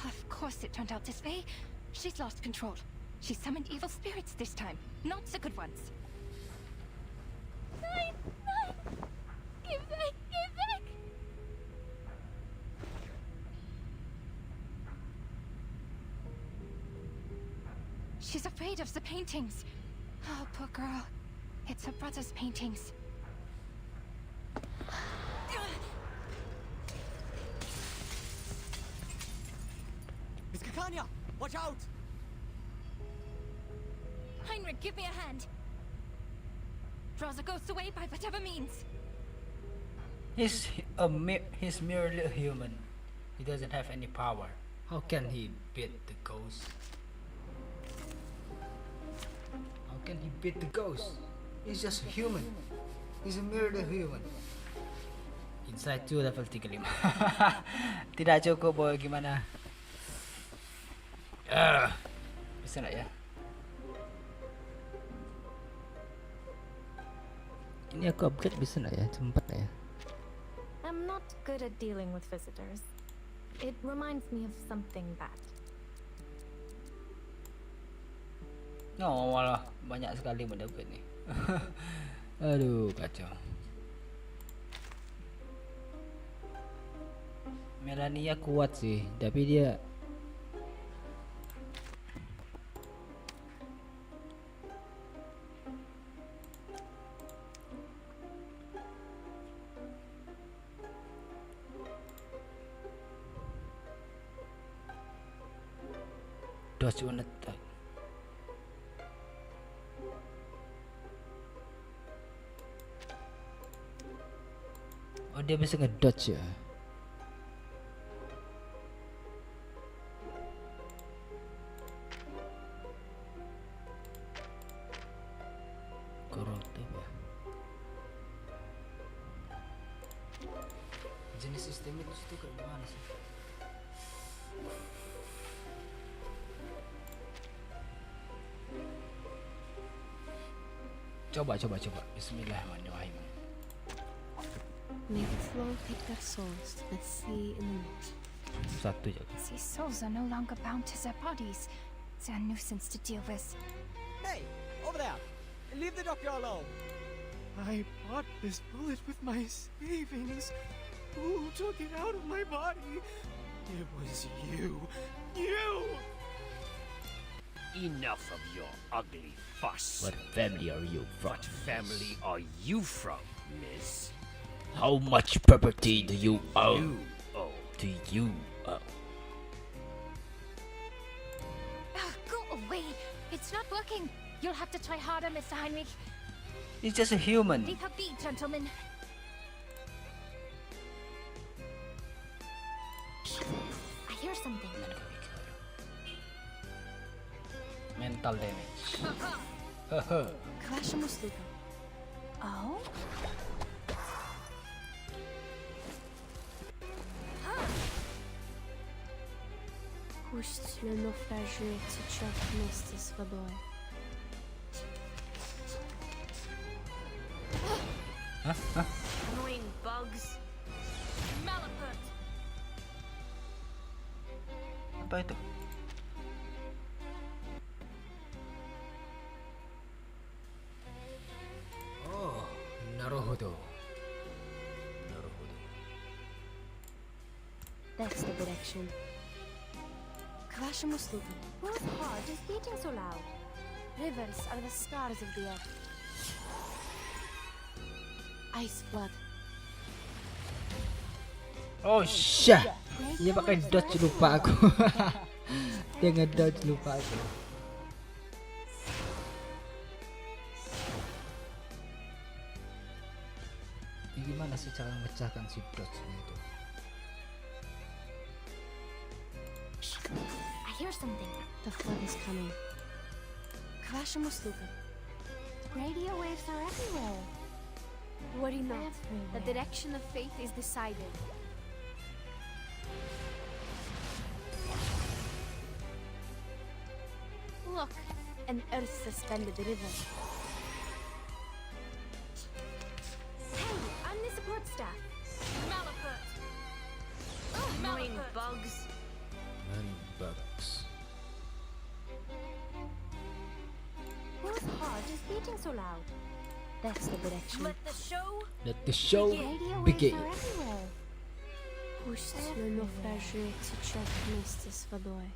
Of course it turned out this way. She's lost control. She summoned evil spirits this time, not the good ones. Nein! Nein! Geh weg! Geh weg! She's afraid of the paintings. Oh, poor girl. It's her brother's paintings. Miss Kakanya! Watch out! Heinrich, give me a hand. Draw the ghost away by whatever means. He's merely a human. He doesn't have any power. How can he beat the ghost? How can he beat the ghost? He's just a human. He's a merely human. Inside 2 level 35. Tidak cukup boy, gimana? Bisa nggak ya? Ini aku upgrade bisa nggak ya? Cepet nggak ya? I'm not good at dealing with visitors. It reminds me of something bad. Oh, malah banyak sekali mendapat nih. Aduh, kacau. Melania kuat sih, tapi dia dodge one attack. Oh, dia bisa ngedodge ya. Koruptif ya. Jenis sistem itu kayak gimana sih? Coba. Bismillahirrahmanirrahim. May the flow take their souls to the sea in the north. Satu aja. These souls are no longer bound to their bodies. They're a nuisance to deal with. Hey! Over there! Leave the doctor alone! I bought this bullet with my savings. Who took it out of my body? It was you. You! Enough of your ugly fuss. What family are you from? What family are you from, miss? How much property do you own? Do you own? Go away! It's not working! You'll have to try harder, Mr. Heinrich. He's just a human. Leave her be, gentlemen. I hear something. Mental damage. Краше му слуха. Oh? Пусть le naufragé течет вместе с водой. Annoying bugs. Malapert. Apa itu? Oh, Naruhodo. That's the direction. К вашим услугам. Whose heart is beating so loud? Rivers are the scars of the earth. Ice flood. Oh, syah. Dia pakai dodge, lupa aku. Dia ngedodge, lupa aku. Ini gimana sih cara memecahkan si dodge-nya itu? I hear something. The flood is coming. К вашим услугам. Radio waves are everywhere. Worry not. The Everywhere. direction of fate is decided. Look, an earth-suspended river. Hey, I'm the support staff. Malapert! Annoying Malapert! bugs. Many bugs. Whose heart is beating so loud? That's the direction. Let the show Let the show Radio begin. waves are everywhere. Пусть le naufragé течет вместе с водой.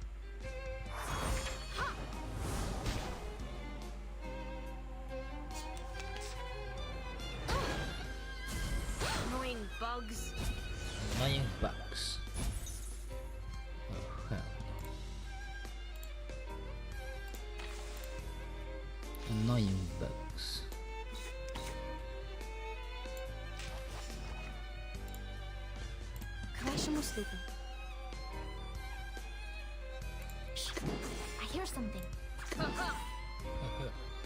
Annoying bugs. Annoying bugs. Oh hell no. Annoying bugs. К вашим услугам. I hear something.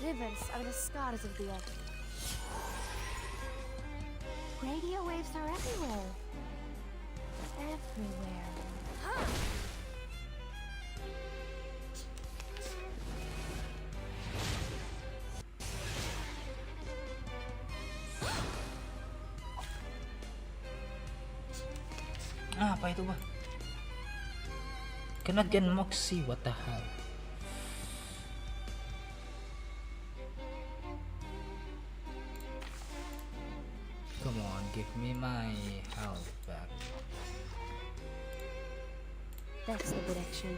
Rivers are the scars of the earth. Radio waves are everywhere. Everywhere. Ah, apa itu bah? Cannot get Moxie, what the hell? Come on, give me my health back. That's the direction.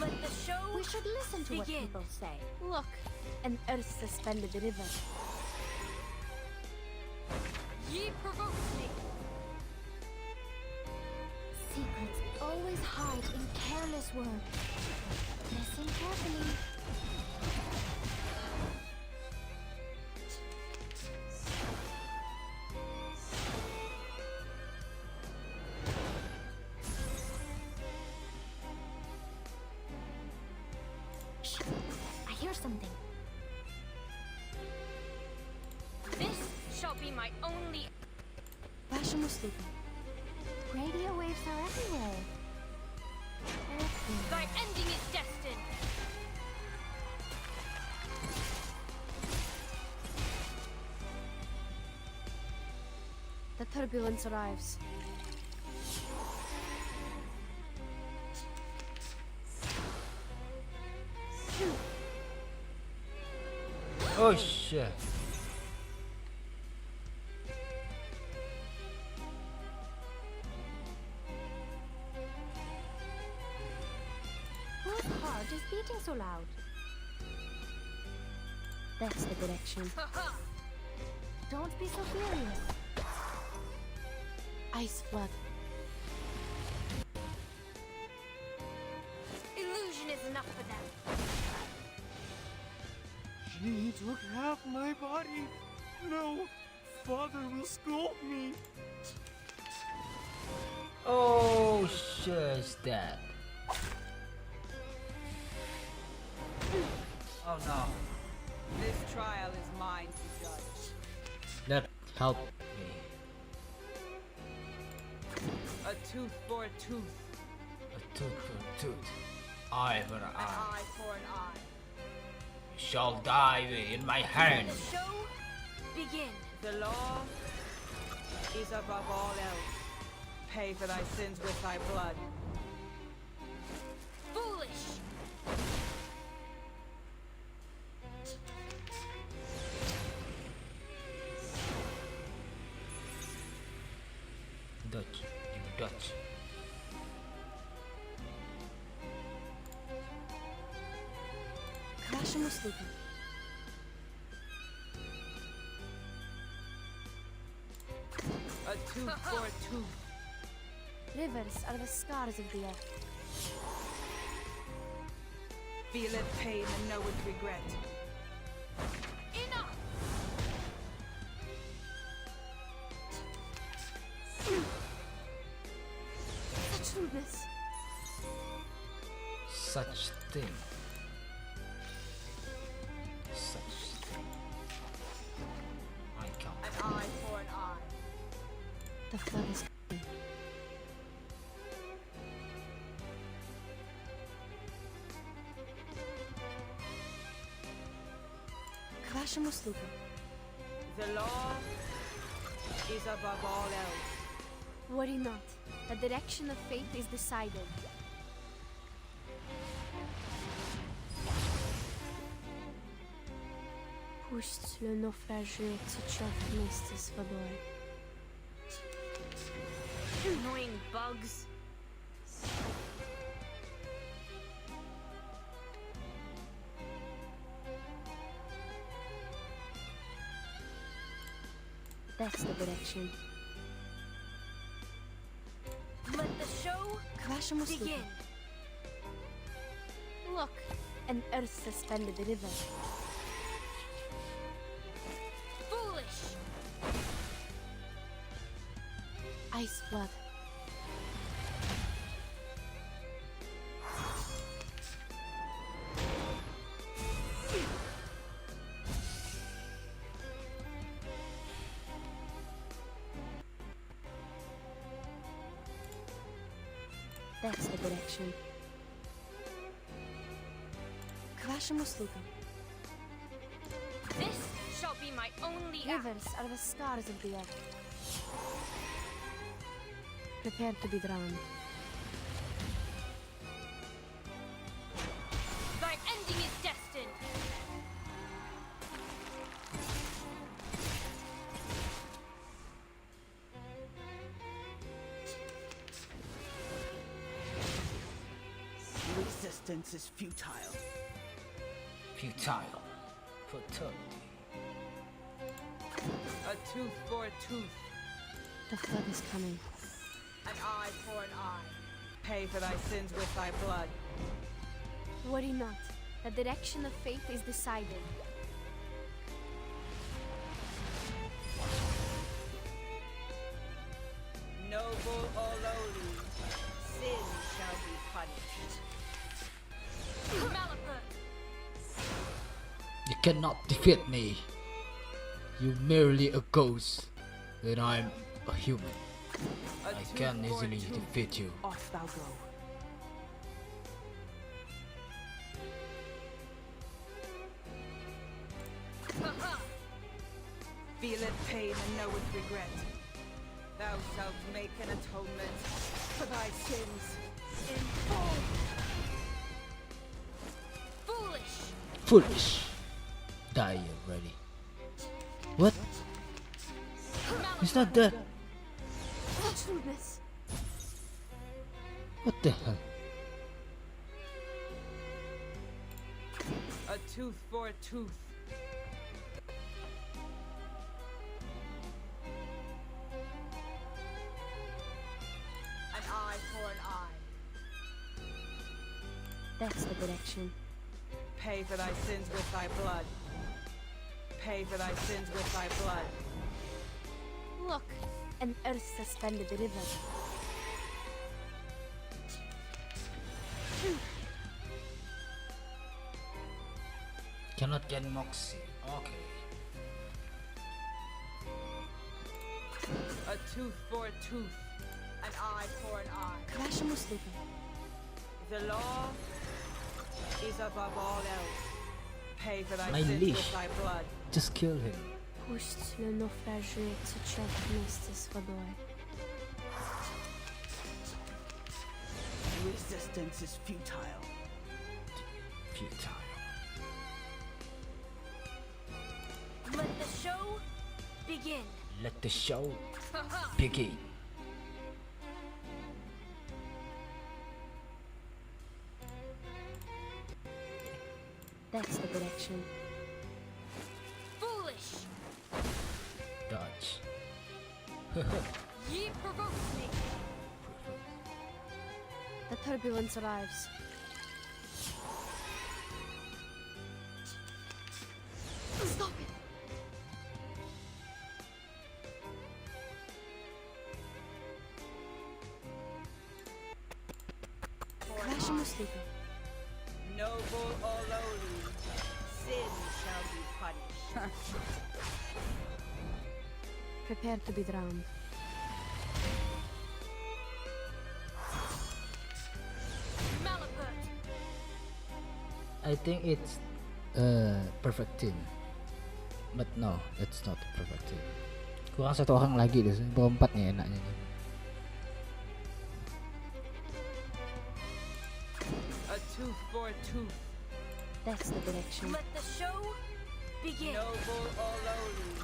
Let the show We should listen to what begin. people say. Look, an earth-suspended river. Ye provoked me. Secrets always hide in careless work. Listen carefully. Shh. I hear something. This shall be my only. Вашим услугам. Radio waves are everywhere. Thy ending is destined. The turbulence arrives. Oh shit. Whose heart is beating so loud? That's the direction. Don't be so furious. Ice flood. Illusion is enough for them. She took half my body. No, Father will scold me. Oh shit, is that? Oh no. This trial is mine to judge. That helped me. A tooth for a tooth. A tooth for a tooth. Eye for an An eye. eye for an eye. You shall die in my hand. The show begin. The law is above all else. Pay for thy sins with thy blood. Foolish. Dutch. You Dutch. К вашим услугам. A tooth for a tooth. Rivers are the scars of the earth. Feel it pain and know it regret. Enough. Such rudeness. Such thing. Such вашему услугам. The law is above all else. Worry not. The direction of fate is decided. Пусть le naufragé течет вместе с водой. Annoying bugs. That's the direction. Let the show К вашим услугам. begin. Look, an earth suspended river. Foolish. Ice flood. That's the direction. К вашим услугам. This shall be my only act. Rivers are the scars of the earth. Prepare to be drowned. Thy ending is destined. Resistance is futile. Futile. Futility. A tooth for a tooth, The flood is coming. an eye for an eye. Pay for thy sins with thy blood. Worry not. The direction of fate is decided. Noble or lowly, sin shall be punished. Malapert. You cannot defeat me. You're merely a ghost, and I'm a human. A I tooth can for a easily tooth. defeat you. Off thou go. Feeleth pain and knoweth regret. Thou shalt make an atonement for thy sins in full. Foolish. Foolish. Die already. What? He's not dead. Such rudeness. What the hell? A tooth for a tooth. An eye for an eye. That's the direction. Pay for thy sins with thy blood. Pay for thy sins with thy blood. Look, an earth suspended river. Cannot get Moxie. Okay. A tooth for a tooth. An eye for an eye. К вашим услугам. The law is above all else. Pay for thy My sins leash. with thy blood. Just kill him. Пусть le naufragé течет вместе с водой. Resistance is futile. Futile. Let the show begin. Let the show begin. That's the direction. Foolish. Dodge. Ye provoked me. The turbulence arrives. Stop it! К вашим услугам. Noble or lowly, sin shall be punished. Prepare to be drowned. Malapert. I think it's perfect team. But no, that's not productive. Kurang satu orang lagi deh, berempat nih enaknya nih. A tooth for a tooth. That's the direction. Let the show begin. Noble or lowly,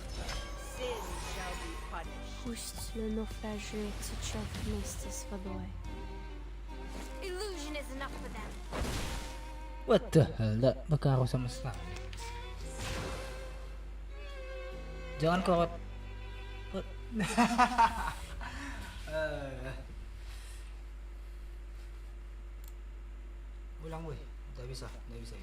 sin shall be punished. Пусть le naufrage течет вместе с водой. Illusion is enough for them. What the hell? Tak berkaruh sama sekali. Jangan korot. Ulang weh. Tak bisa ini.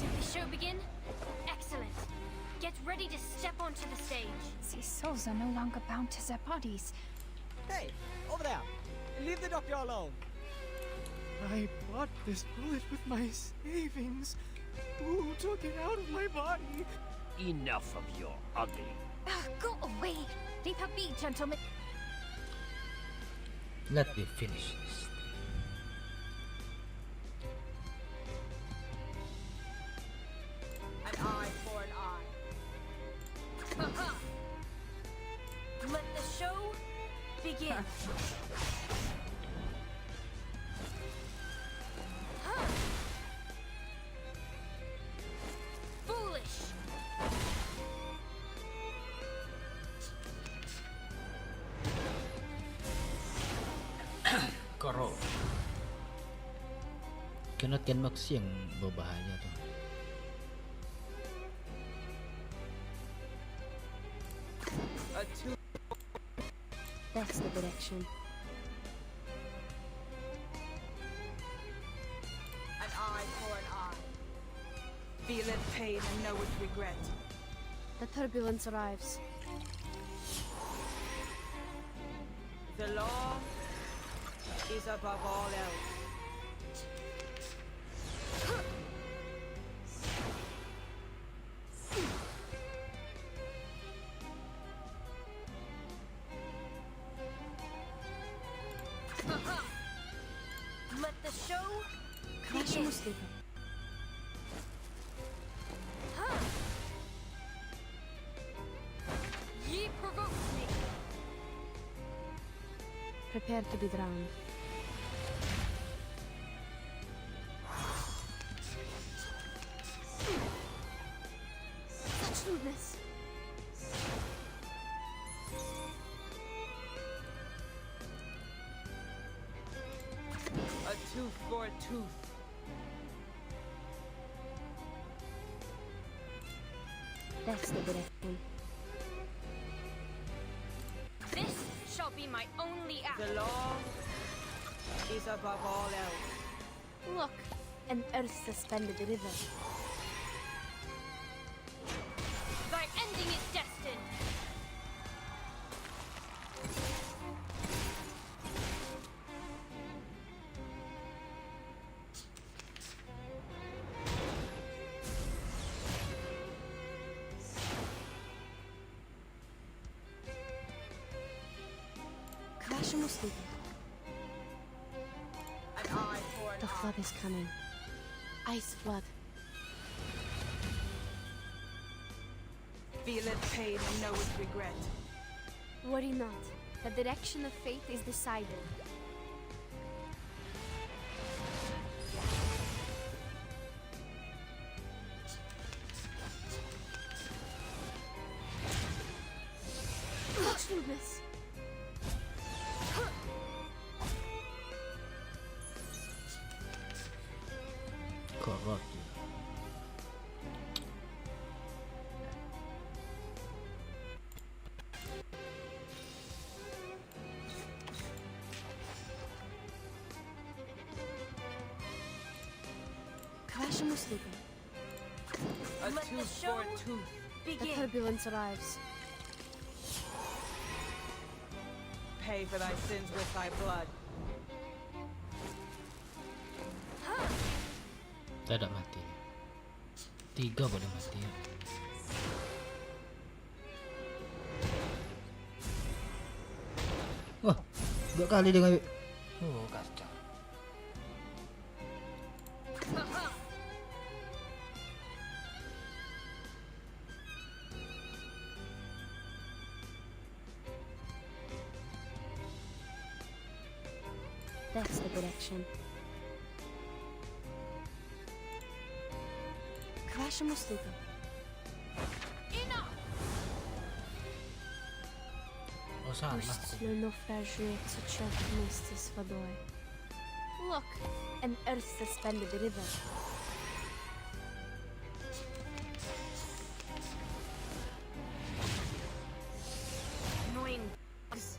Did the show begin? Excellent. Get ready to step onto the stage. These souls are no longer bound to their bodies. Hey, over there! Leave the doctor alone! I bought this bullet with my savings. Who took it out of my body? Enough of your ugly. Go away. Leave her be, gentlemen. Let me finish this. An eye for an eye. Let the show begin. Foolish. Korot. Cannot Max yang berbahaya tuh. A tooth. That's the direction. An eye for an eye. Feel its pain and know its regret. The turbulence arrives. The law is above all else. Let the show Crash begin. Muslim. Ye provoked me. Prepare to be drowned. Such rudeness. A tooth for a tooth. That's the direction. This shall be my only act. The law is above all else. Look, an earth-suspended river. Thy ending is destined. Crash Muslim. An eye for an The flood is coming. Ice flood. Feel its pain and know its regret. Worry not. The direction of fate is decided. Such rudeness. Korot. Crash Muslim. A Let the tooth show for a tooth. The begin. turbulence arrives. Pay for thy sins with thy blood. Tidak mati. 3 boleh mati ya. Wah, 2 kali dia ngambil. Oh, kacau. That's the direction. К вашим услугам. Oh, salah. Пусть le naufragé течет вместе с водой. Look, an earth-suspended river. Annoying bugs.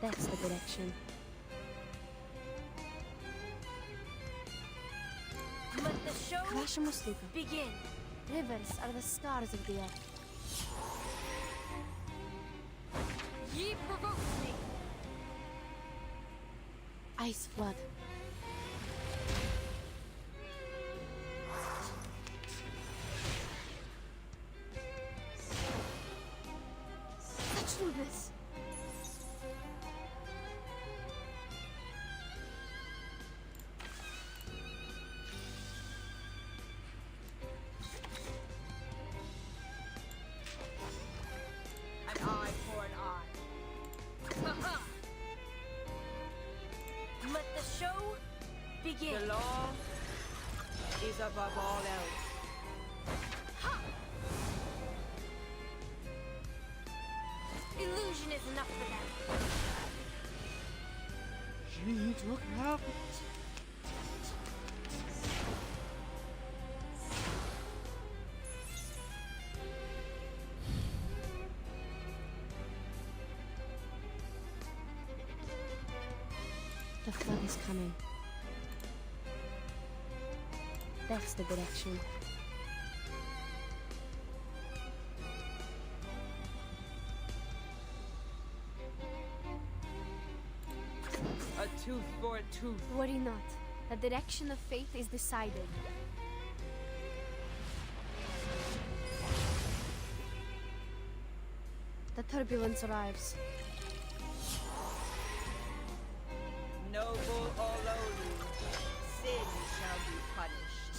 That's the direction. Let the show К вашим услугам. begin. Rivers are the scars of the earth. Ye provoked me. Ice flood. Let's do this. An eye for an eye. Ha-ha. Let the show begin. The law is above all else. Illusion is enough for them. She took half. The flood is coming. That's the direction. A tooth for a tooth. Worry not. The direction of fate is decided. The turbulence arrives. Noble or lowly, sin shall be punished.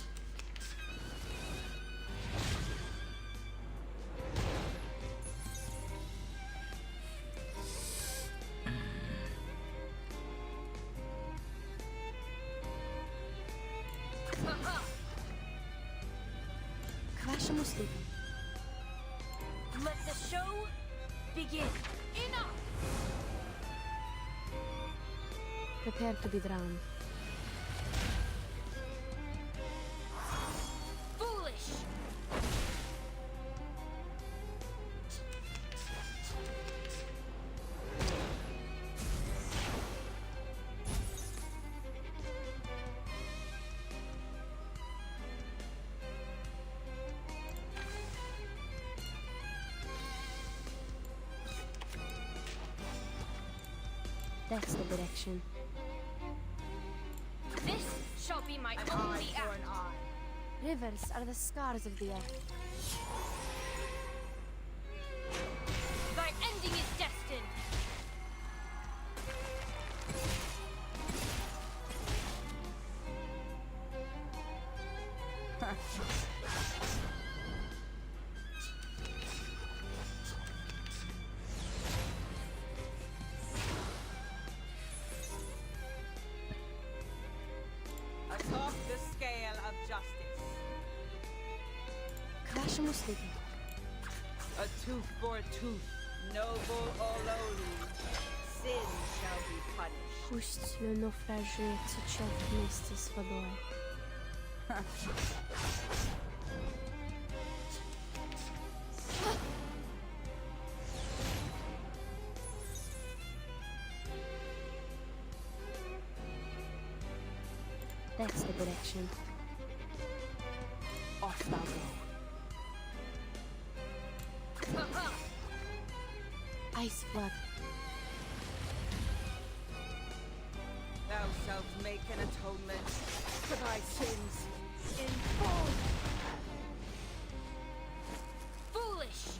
К вашим услугам. Let the show begin. Enough! Prepare to be drowned. Foolish! That's the direction. This shall be my An only eye for act. an eye. Rivers are the scars of the earth. Thy ending is destined. Atop the scale of justice. К вашим услугам. A tooth for a tooth, noble or lowly, sin shall be punished. Пусть le naufragé течет вместе с водой. That's the direction. Off thou go. Ha-ha. Ice flood. Thou shalt make an atonement for thy sins in full. Foolish!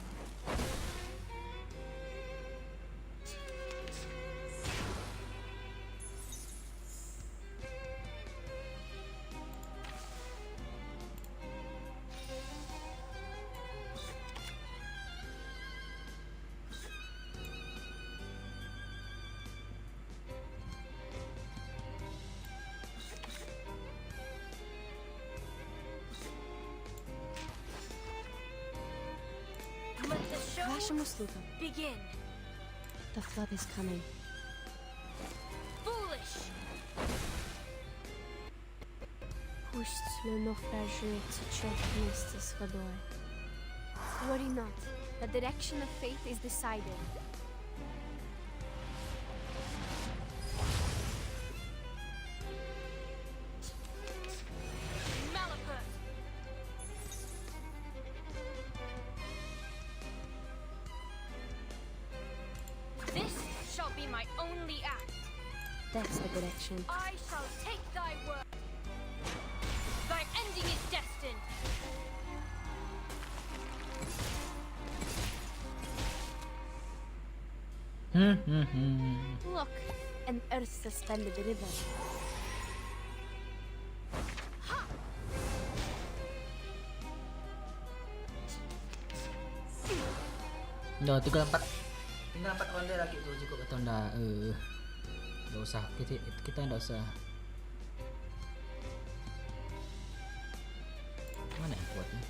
Let the show begin. The flood is coming. Foolish! Пусть le naufragé течет вместе с водой. Worry not. The direction of fate is decided. Malapert! This shall be my only act. That's the direction. I shall take thy word. Thy ending is destined. Look, an earth-suspended river. Udah tinggal 4 ronde lagi tuh cukup atau enggak? Enggak usah, kita enggak usah. Mana yang kuatnya?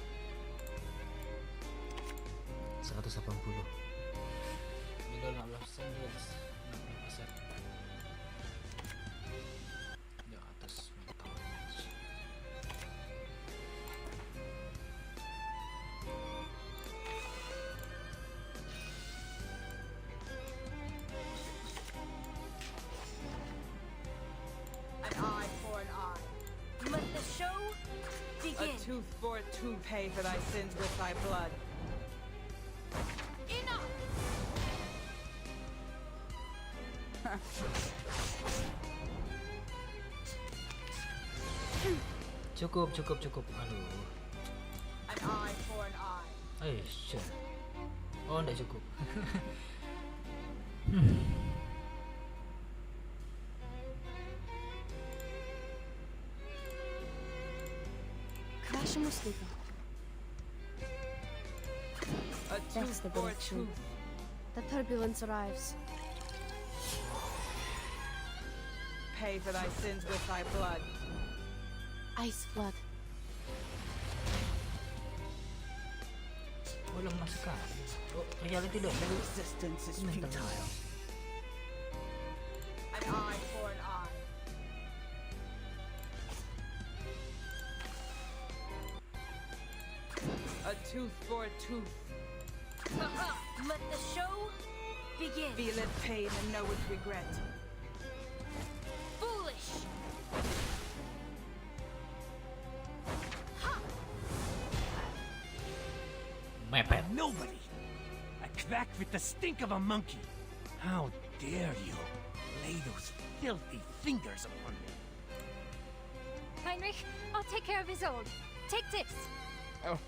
180. Middle 15%, 60%. Di atas mantap. An eye for an eye. Let the show begin. A tooth for a tooth. Pay for thy sins with thy blood. Enough! Cukup. Aduh. An eye for an eye. Shit. Oh, enggak cukup. Краще мислити. A That's tooth the for a direction. tooth. The turbulence arrives. Pay for thy sins with thy blood. Ice flood. Walang maska. Oh, reality dong. Resistance is futile. An eye for an eye. A tooth for a tooth. Let the show begin. Feel it pain and know it regret. Foolish! Mepet. Nobody! I quacked with the stink of a monkey. How dare you lay those filthy fingers upon me? Heinrich, I'll take care of Isolde. Take this. Oh,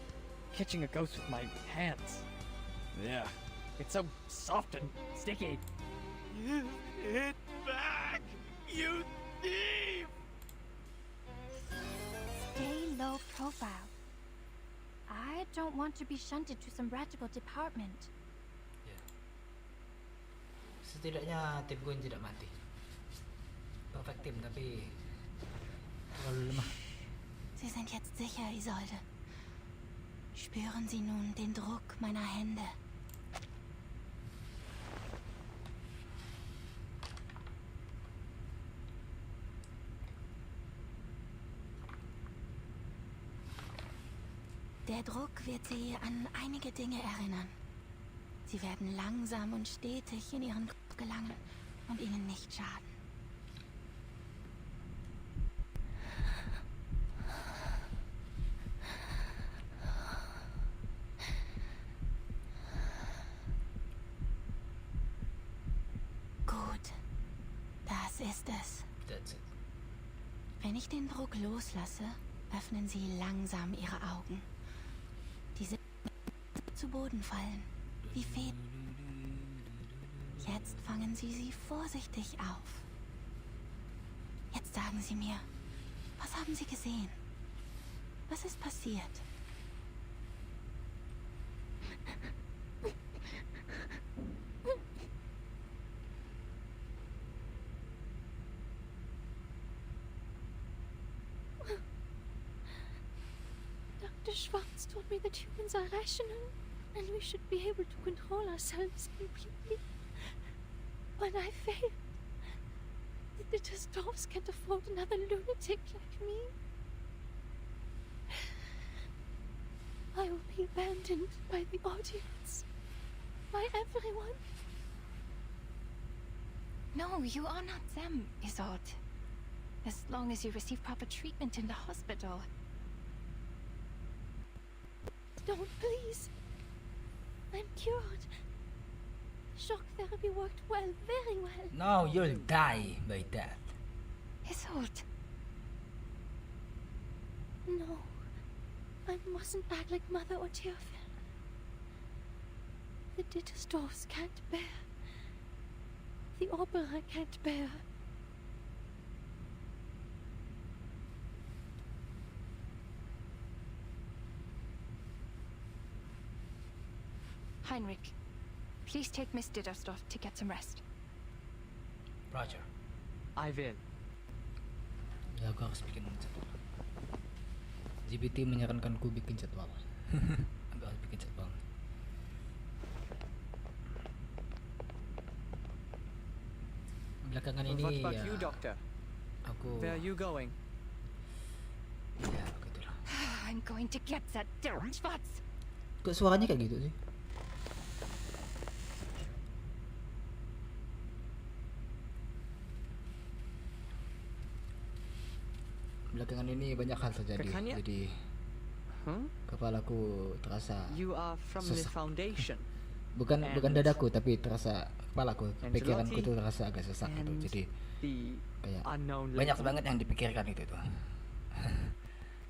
catching a ghost with my hands. Yeah, it's so soft and sticky. Give it back, you thief! Stay low profile. I don't want to be shunted to some radical department. Setidaknya tim gue tidak mati. Perfect team tapi terlalu lemah. Sie sind jetzt sicher, Isolde. Spüren Sie nun den Druck meiner Hände. Der Druck wird Sie an einige Dinge erinnern. Sie werden langsam und stetig in Ihren Kopf gelangen und Ihnen nicht schaden. ist es. That's it. Wenn ich den Druck loslasse, öffnen sie langsam ihre Augen. Diese zu Boden fallen, wie Fäden. Jetzt fangen sie vorsichtig auf. Jetzt sagen Sie mir, was haben Sie gesehen? Was ist passiert? Dr. Schwartz told me that humans are rational and we should be able to control ourselves completely. But I failed. The Dittersdorfs can't afford another lunatic like me. I will be abandoned by the audience, by everyone. No, you are not them, Isolde. As long as you receive proper treatment in the hospital. Don't, please. I'm cured. Shock therapy worked well, very well. No, you'll die by that. Isolde. No. I mustn't act like Mother or Teofil. The Dittersdorfs can't bear. The opera can't bear. Heinrich, please take Miss Dittersdorf to get some rest. Roger. I will. Ya, aku harus bikin jadwal. GPT menyarankanku bikin jadwal. Aku harus bikin jadwal. Belakangan ini What about ya, you, Doctor? aku Where are you going? ya begitulah. I'm going to get that Schwartz. Kok suaranya kayak gitu sih? Belakangan ini banyak hal terjadi, Kakaknya? jadi kepalaku terasa You are from the sesak. foundation. bukan And dadaku, tapi terasa kepalaku, pikiranku Angelotti tuh terasa agak sesak gitu. and Jadi the kayak unknown banyak lady. banget yang dipikirkan itu tuh.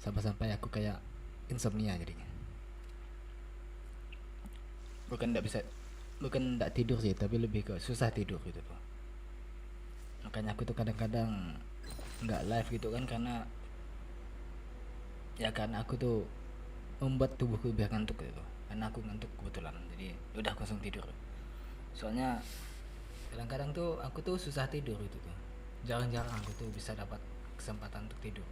Sampai-sampai aku kayak insomnia jadinya. Bukan nggak tidur sih, tapi lebih ke susah tidur gitu tuh. Makanya aku tuh kadang-kadang nggak live gitu kan, karena aku tuh membuat tubuhku biar ngantuk gitu. Karena aku ngantuk kebetulan, jadi udah langsung tidur. Soalnya kadang-kadang tuh aku tuh susah tidur gitu tuh. Jarang-jarang aku tuh bisa dapat kesempatan untuk tidur.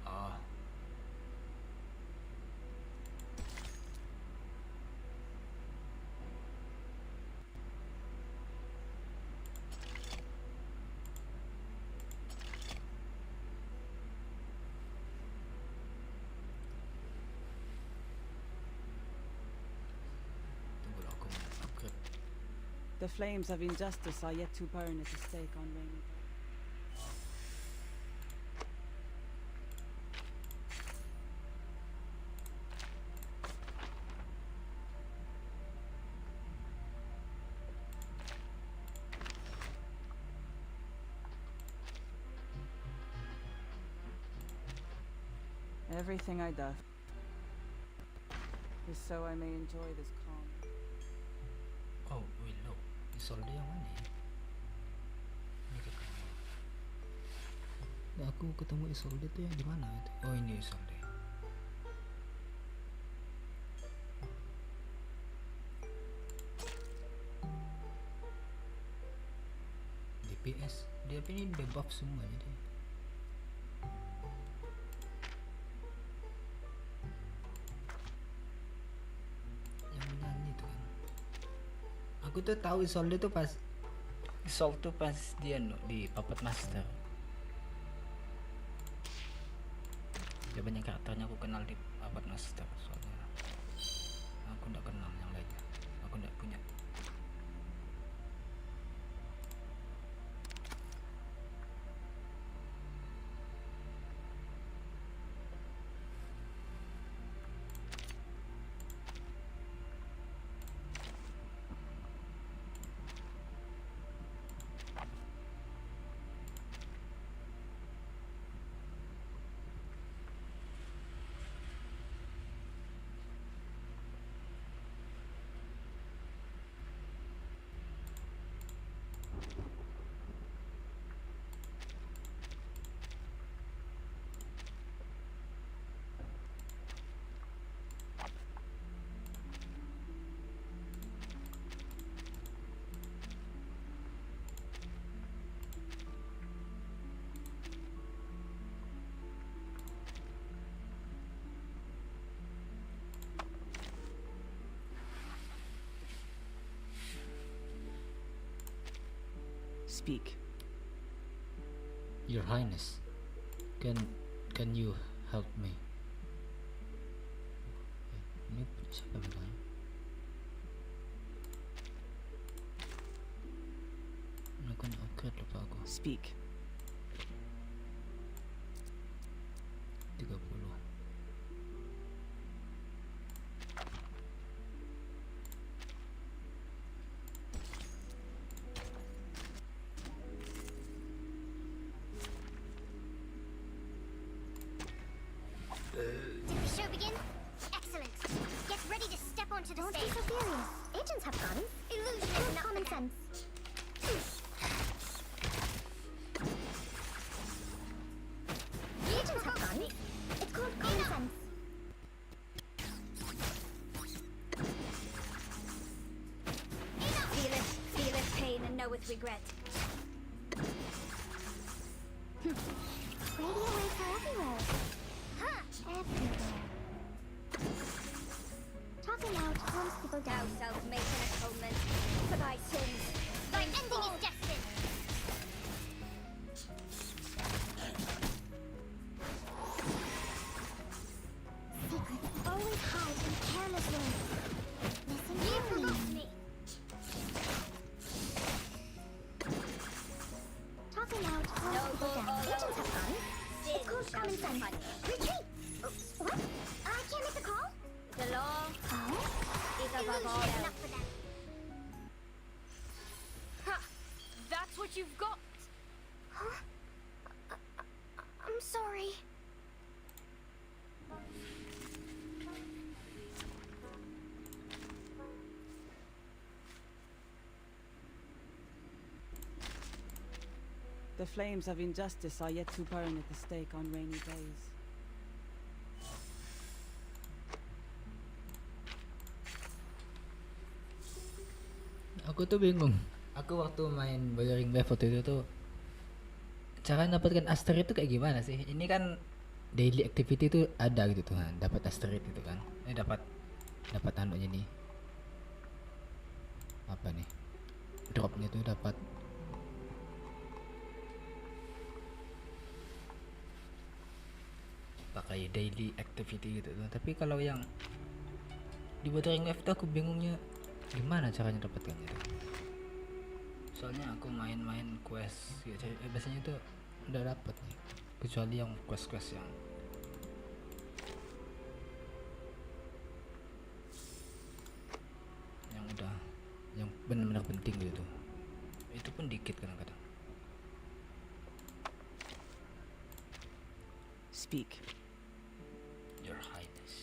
Oh. The flames of injustice are yet to burn at the stake on rainy day. Everything I do is so I may enjoy this calm. Oh, Willow. Isolde yang mana ya? Ini ketemu. Nah, aku ketemu Isolde tuh yang di mana itu? Oh, ini Isolde. DPS. Dia ini debuff semua jadi. Yang menyanyi tuh kan. Aku tuh tahu Isolde tuh pas dia di Puppet Master. Ya banyak karakternya aku kenal di Puppet Master, soalnya aku nggak kenal yang lainnya. Aku nggak punya. Speak. Your Highness, can you help me? Ini siapa bilangnya? Akan upgrade lupa aku. Speak. 30. Did the show begin? Excellent. Get ready to step onto the stage. Don't be so serious. Agents have guns. Illusion is not common sense. The agents have guns. It's called common sense. Feel it pain and know with regret. Radio waves are everywhere. Huh? Everywhere. Talking out calms people down. Thou shalt make an atonement for thy sins. Thy ending is destined. Secrets always hide in careless ways. Listen You carefully. provoked me. Talking out calms people down. Agents have guns. It's called common sense. Retreat! Oh, what? I can't make the call? The law Oh? is above all Illusion is else. enough for them. Ha! That's what you've got! Huh? I'm sorry. The flames of injustice are yet to burn at the stake on rainy days. Aku tuh bingung. Aku waktu main Boiling Wave waktu itu tuh, cara mendapatkan asteroid itu kayak gimana sih? Ini kan daily activity tuh ada gitu tuh, dapat asteroid gitu kan? Dapat anunya nih. Apa nih? Dropnya tuh dapat. Pakai daily activity gitu tuh. Tapi kalau yang di Boiling Wave tuh aku bingungnya gimana caranya dapatkannya tuh. Soalnya aku main-main quest gitu, biasanya tuh udah dapet nih, kecuali yang quest-quest yang udah yang benar-benar penting gitu, itu pun dikit kadang-kadang. Speak. Your Highness.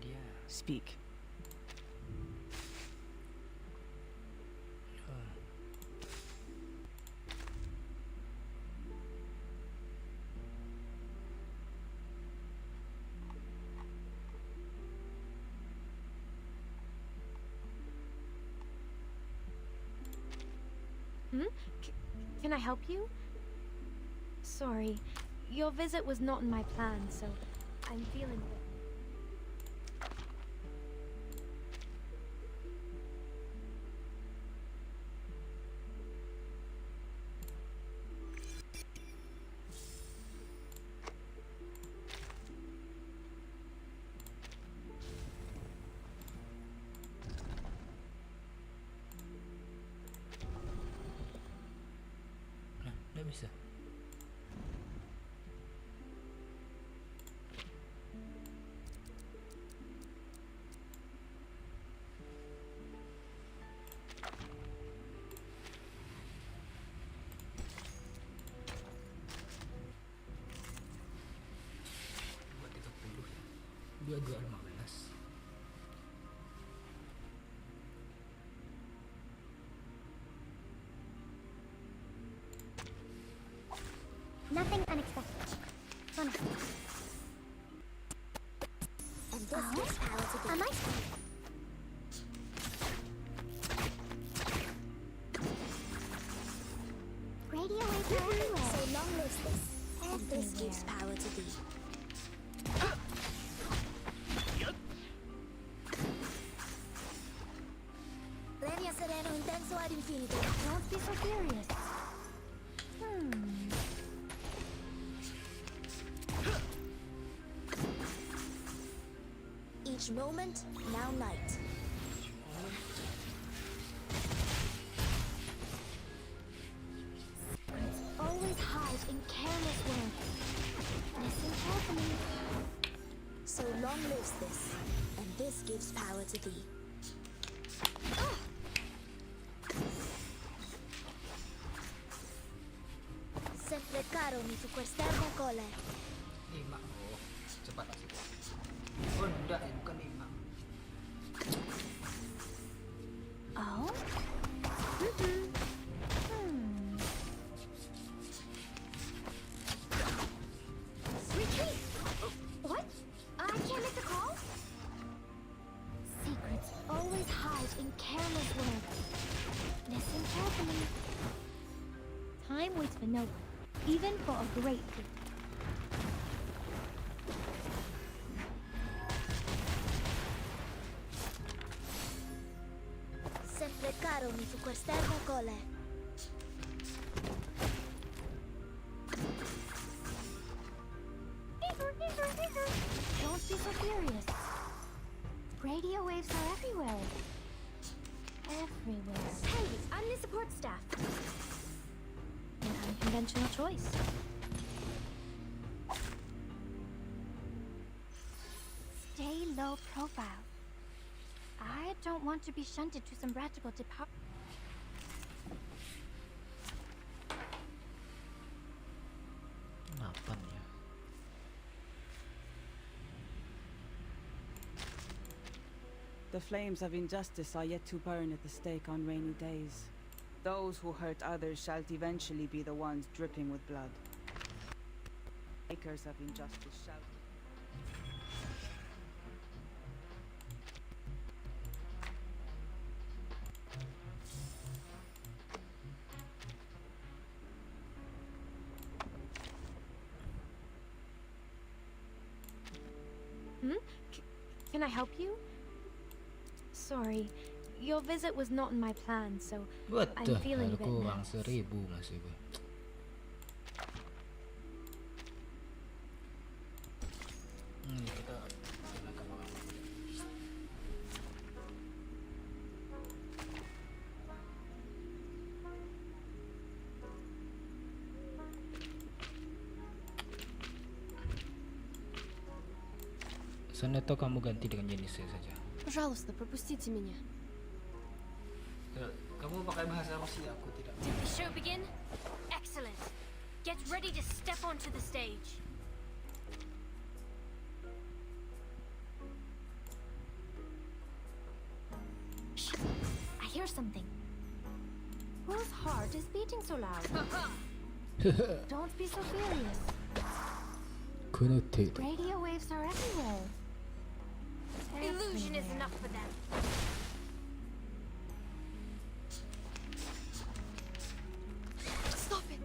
Dia Speak. Can I help you? Sorry, your visit was not in my plan, so I'm feeling a bit. nggak bisa. Buat 30 ya. 22.15. Nothing unexpected. Fun. And this gives power to a mice. Radio waves are everywhere. So long lives this. And this gives power to thee. Senso ad infinito. Don't be so furious. Each moment, now night. Always hide in careless words. Listen carefully. So long lives this, and this gives power to thee. Sempre caro mi fu quest'erba cole. 5. Oh, cepat asik. Oh, enggak, bukan 5. Oh? Retreat! What? I can't make the call? Secrets always hide in careless words. Listen carefully. Time waits for no one, even for a great feat. Sempre caro mi fu quest'erba cole. Don't be so furious. Radio waves are everywhere. Everywhere. Hey, I'm the support staff. An unconventional choice. Stay low profile. I don't want to be shunted to some radical department. Kenapa nih ya? The flames of injustice are yet to burn at the stake on rainy days. Those who hurt others shall eventually be the ones dripping with blood. Makers of injustice shall... Can I help you? Sorry, your visit was not in my plan, so I'm Waduh, feeling a bit kurang nervous. 1000 masih gue. Kita gunakan orang. Soneto kamu ganti dengan jenisnya saja. Пожалуйста, пропустите меня. Kamu pakai bahasa Rusia, aku tidak. Did the show begin? Excellent. Get ready to step onto the stage. Shh. I hear something. Whose heart is beating so loud? Don't be so furious. Connotated. Radio waves are everywhere. Illusion is enough for them. Stop it!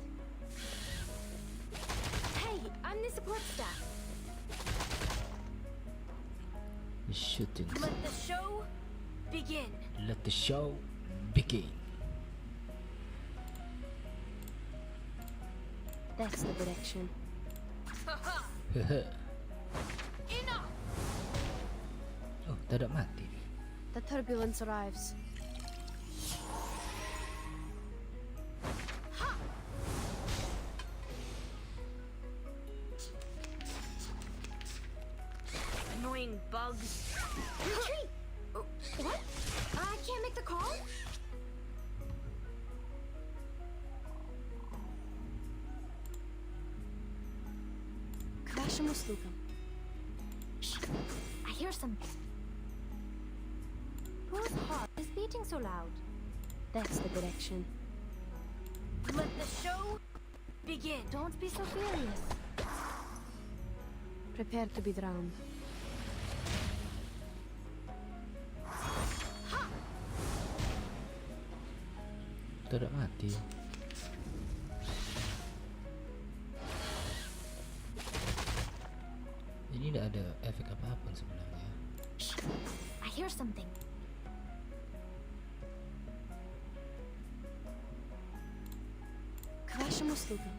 Hey, I'm the support staff. Shooting. Let the show begin. Let the show begin. That's the direction. Enough! Oh, tidak mati. The turbulence arrives. Annoying bugs. Retreat! What? I can't make the call? К вашим услугам. Shh. I hear something. Whose heart is beating so loud? That's the direction. Let the show begin. Don't be so furious. Prepare to be drowned. Tidak mati. Ini tidak ada efek apapun sebenarnya. Shh. I hear something. услуга.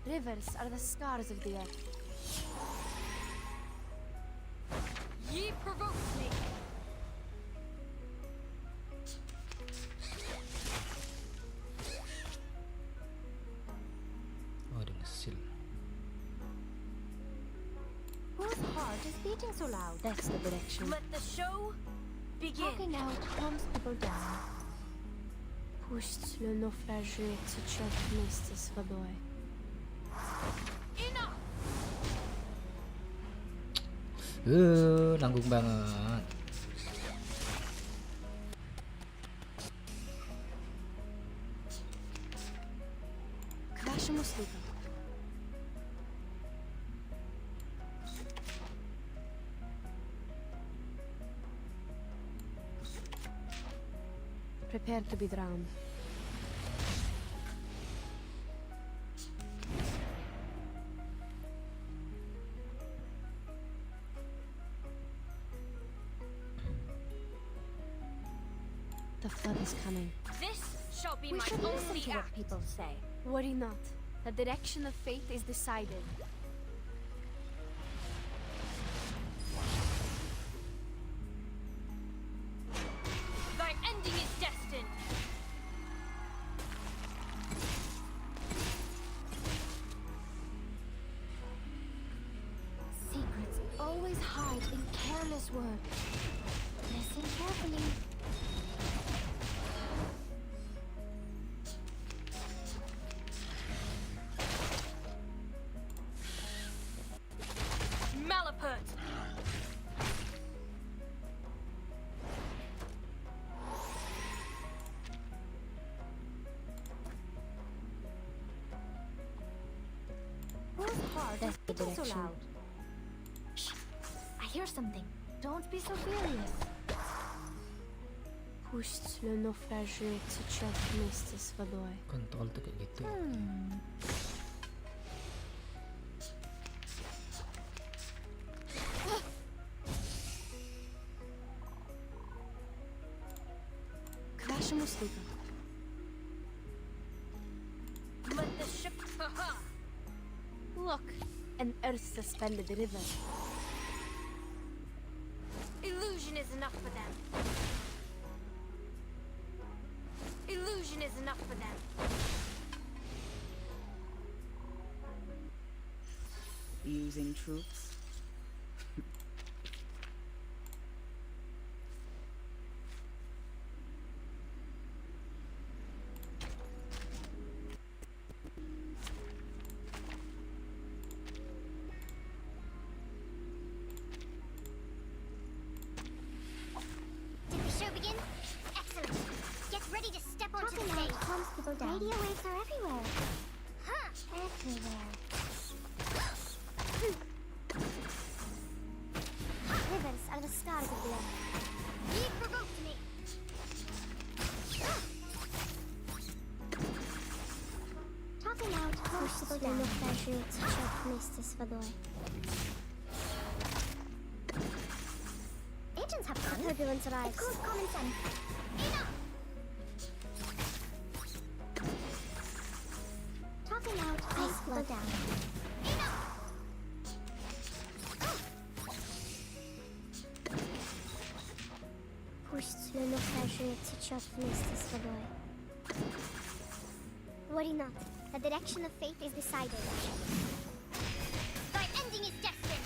Rivers are the scars of the earth. Ye provoked me. Oh, ada ngesil. Whose heart is beating so loud? That's the direction. Let the show begin. Talking out calms people down. Пусть le naufragé течет вместе с водой. Nanggung banget. К вашим услугам. Prepare to be drowned. The flood is coming. This shall be We my should listen only to what act. people say. Worry not. The direction of fate is decided. Thy ending is destined. Secrets always hide in careless words. Listen carefully. Malapert. Whose heart is the beating so direction. loud? Shh! I hear something. Don't be so furious. Пусть le naufragé течет вместе с водой. Kontrol tuh kayak gitu. К вашим услугам. Let the ship. Haha. Look, an earth-suspended river. Illusion is enough for them. Illusion is enough for them. Using troops? Did the show begin? Excellent. Get ready to step onto the stage. calms people down. Radio waves are everywhere. Huh? Everywhere. Rivers are the scars of the earth. Ye provoked me. Talking out calms people Le down. naufragé течет вместе с водой. Agents have fun. Turbulence It arrives. calls common sense. Talking out calms people blood. down. Пусть le naufragé течет вместе с водой. Worry not. The direction of fate is decided. Thy ending is destined.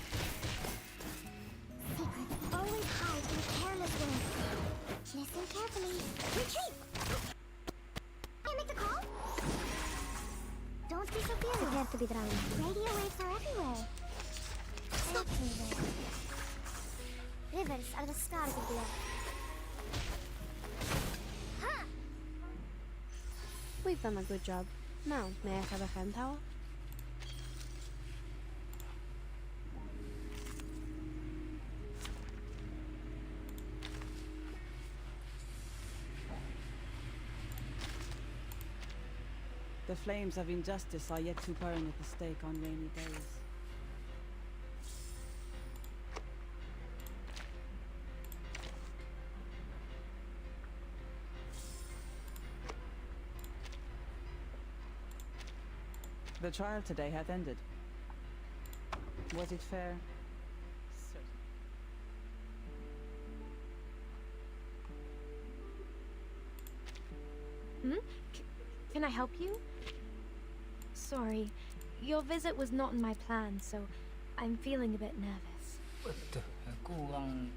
Secrets always hide in careless words. Listen carefully. Retreat! Can I make the call? Don't be so furious. Prepare to be drowned. Radio waves are everywhere. Everywhere. Rivers are the scars of the earth. We've done a good job. Now, may I have a hand towel? The flames of injustice are yet to burn at the stake on rainy days. The trial today hath ended. Was it fair? Hmm? Can I help you? Sorry, your visit was not in my plan, so I'm feeling a bit nervous. Betul, kurang.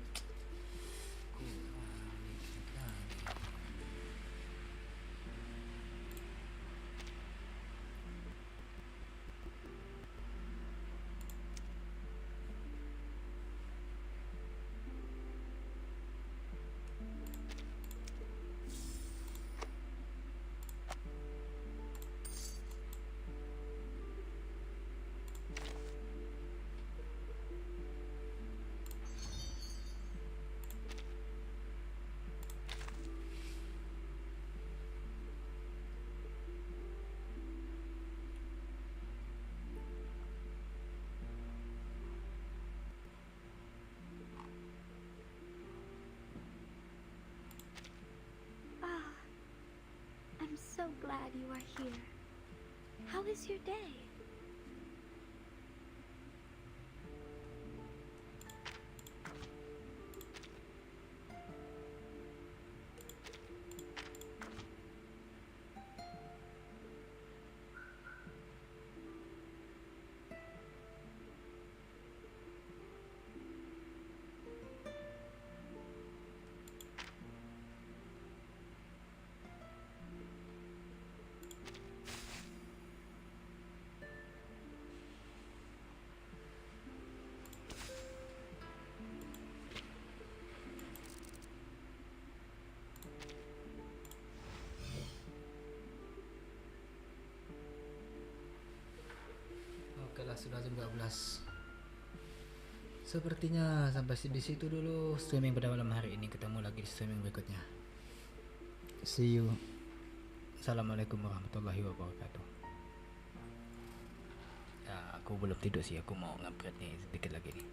I'm so glad you are here. How is your day? Oke lah, sudah jam 12. Sepertinya sampai di situ dulu streaming pada malam hari ini. Ketemu lagi di streaming berikutnya. See you. Assalamualaikum warahmatullahi wabarakatuh. Ya, aku belum tidur sih, aku mau ngupgrade nih sedikit lagi nih.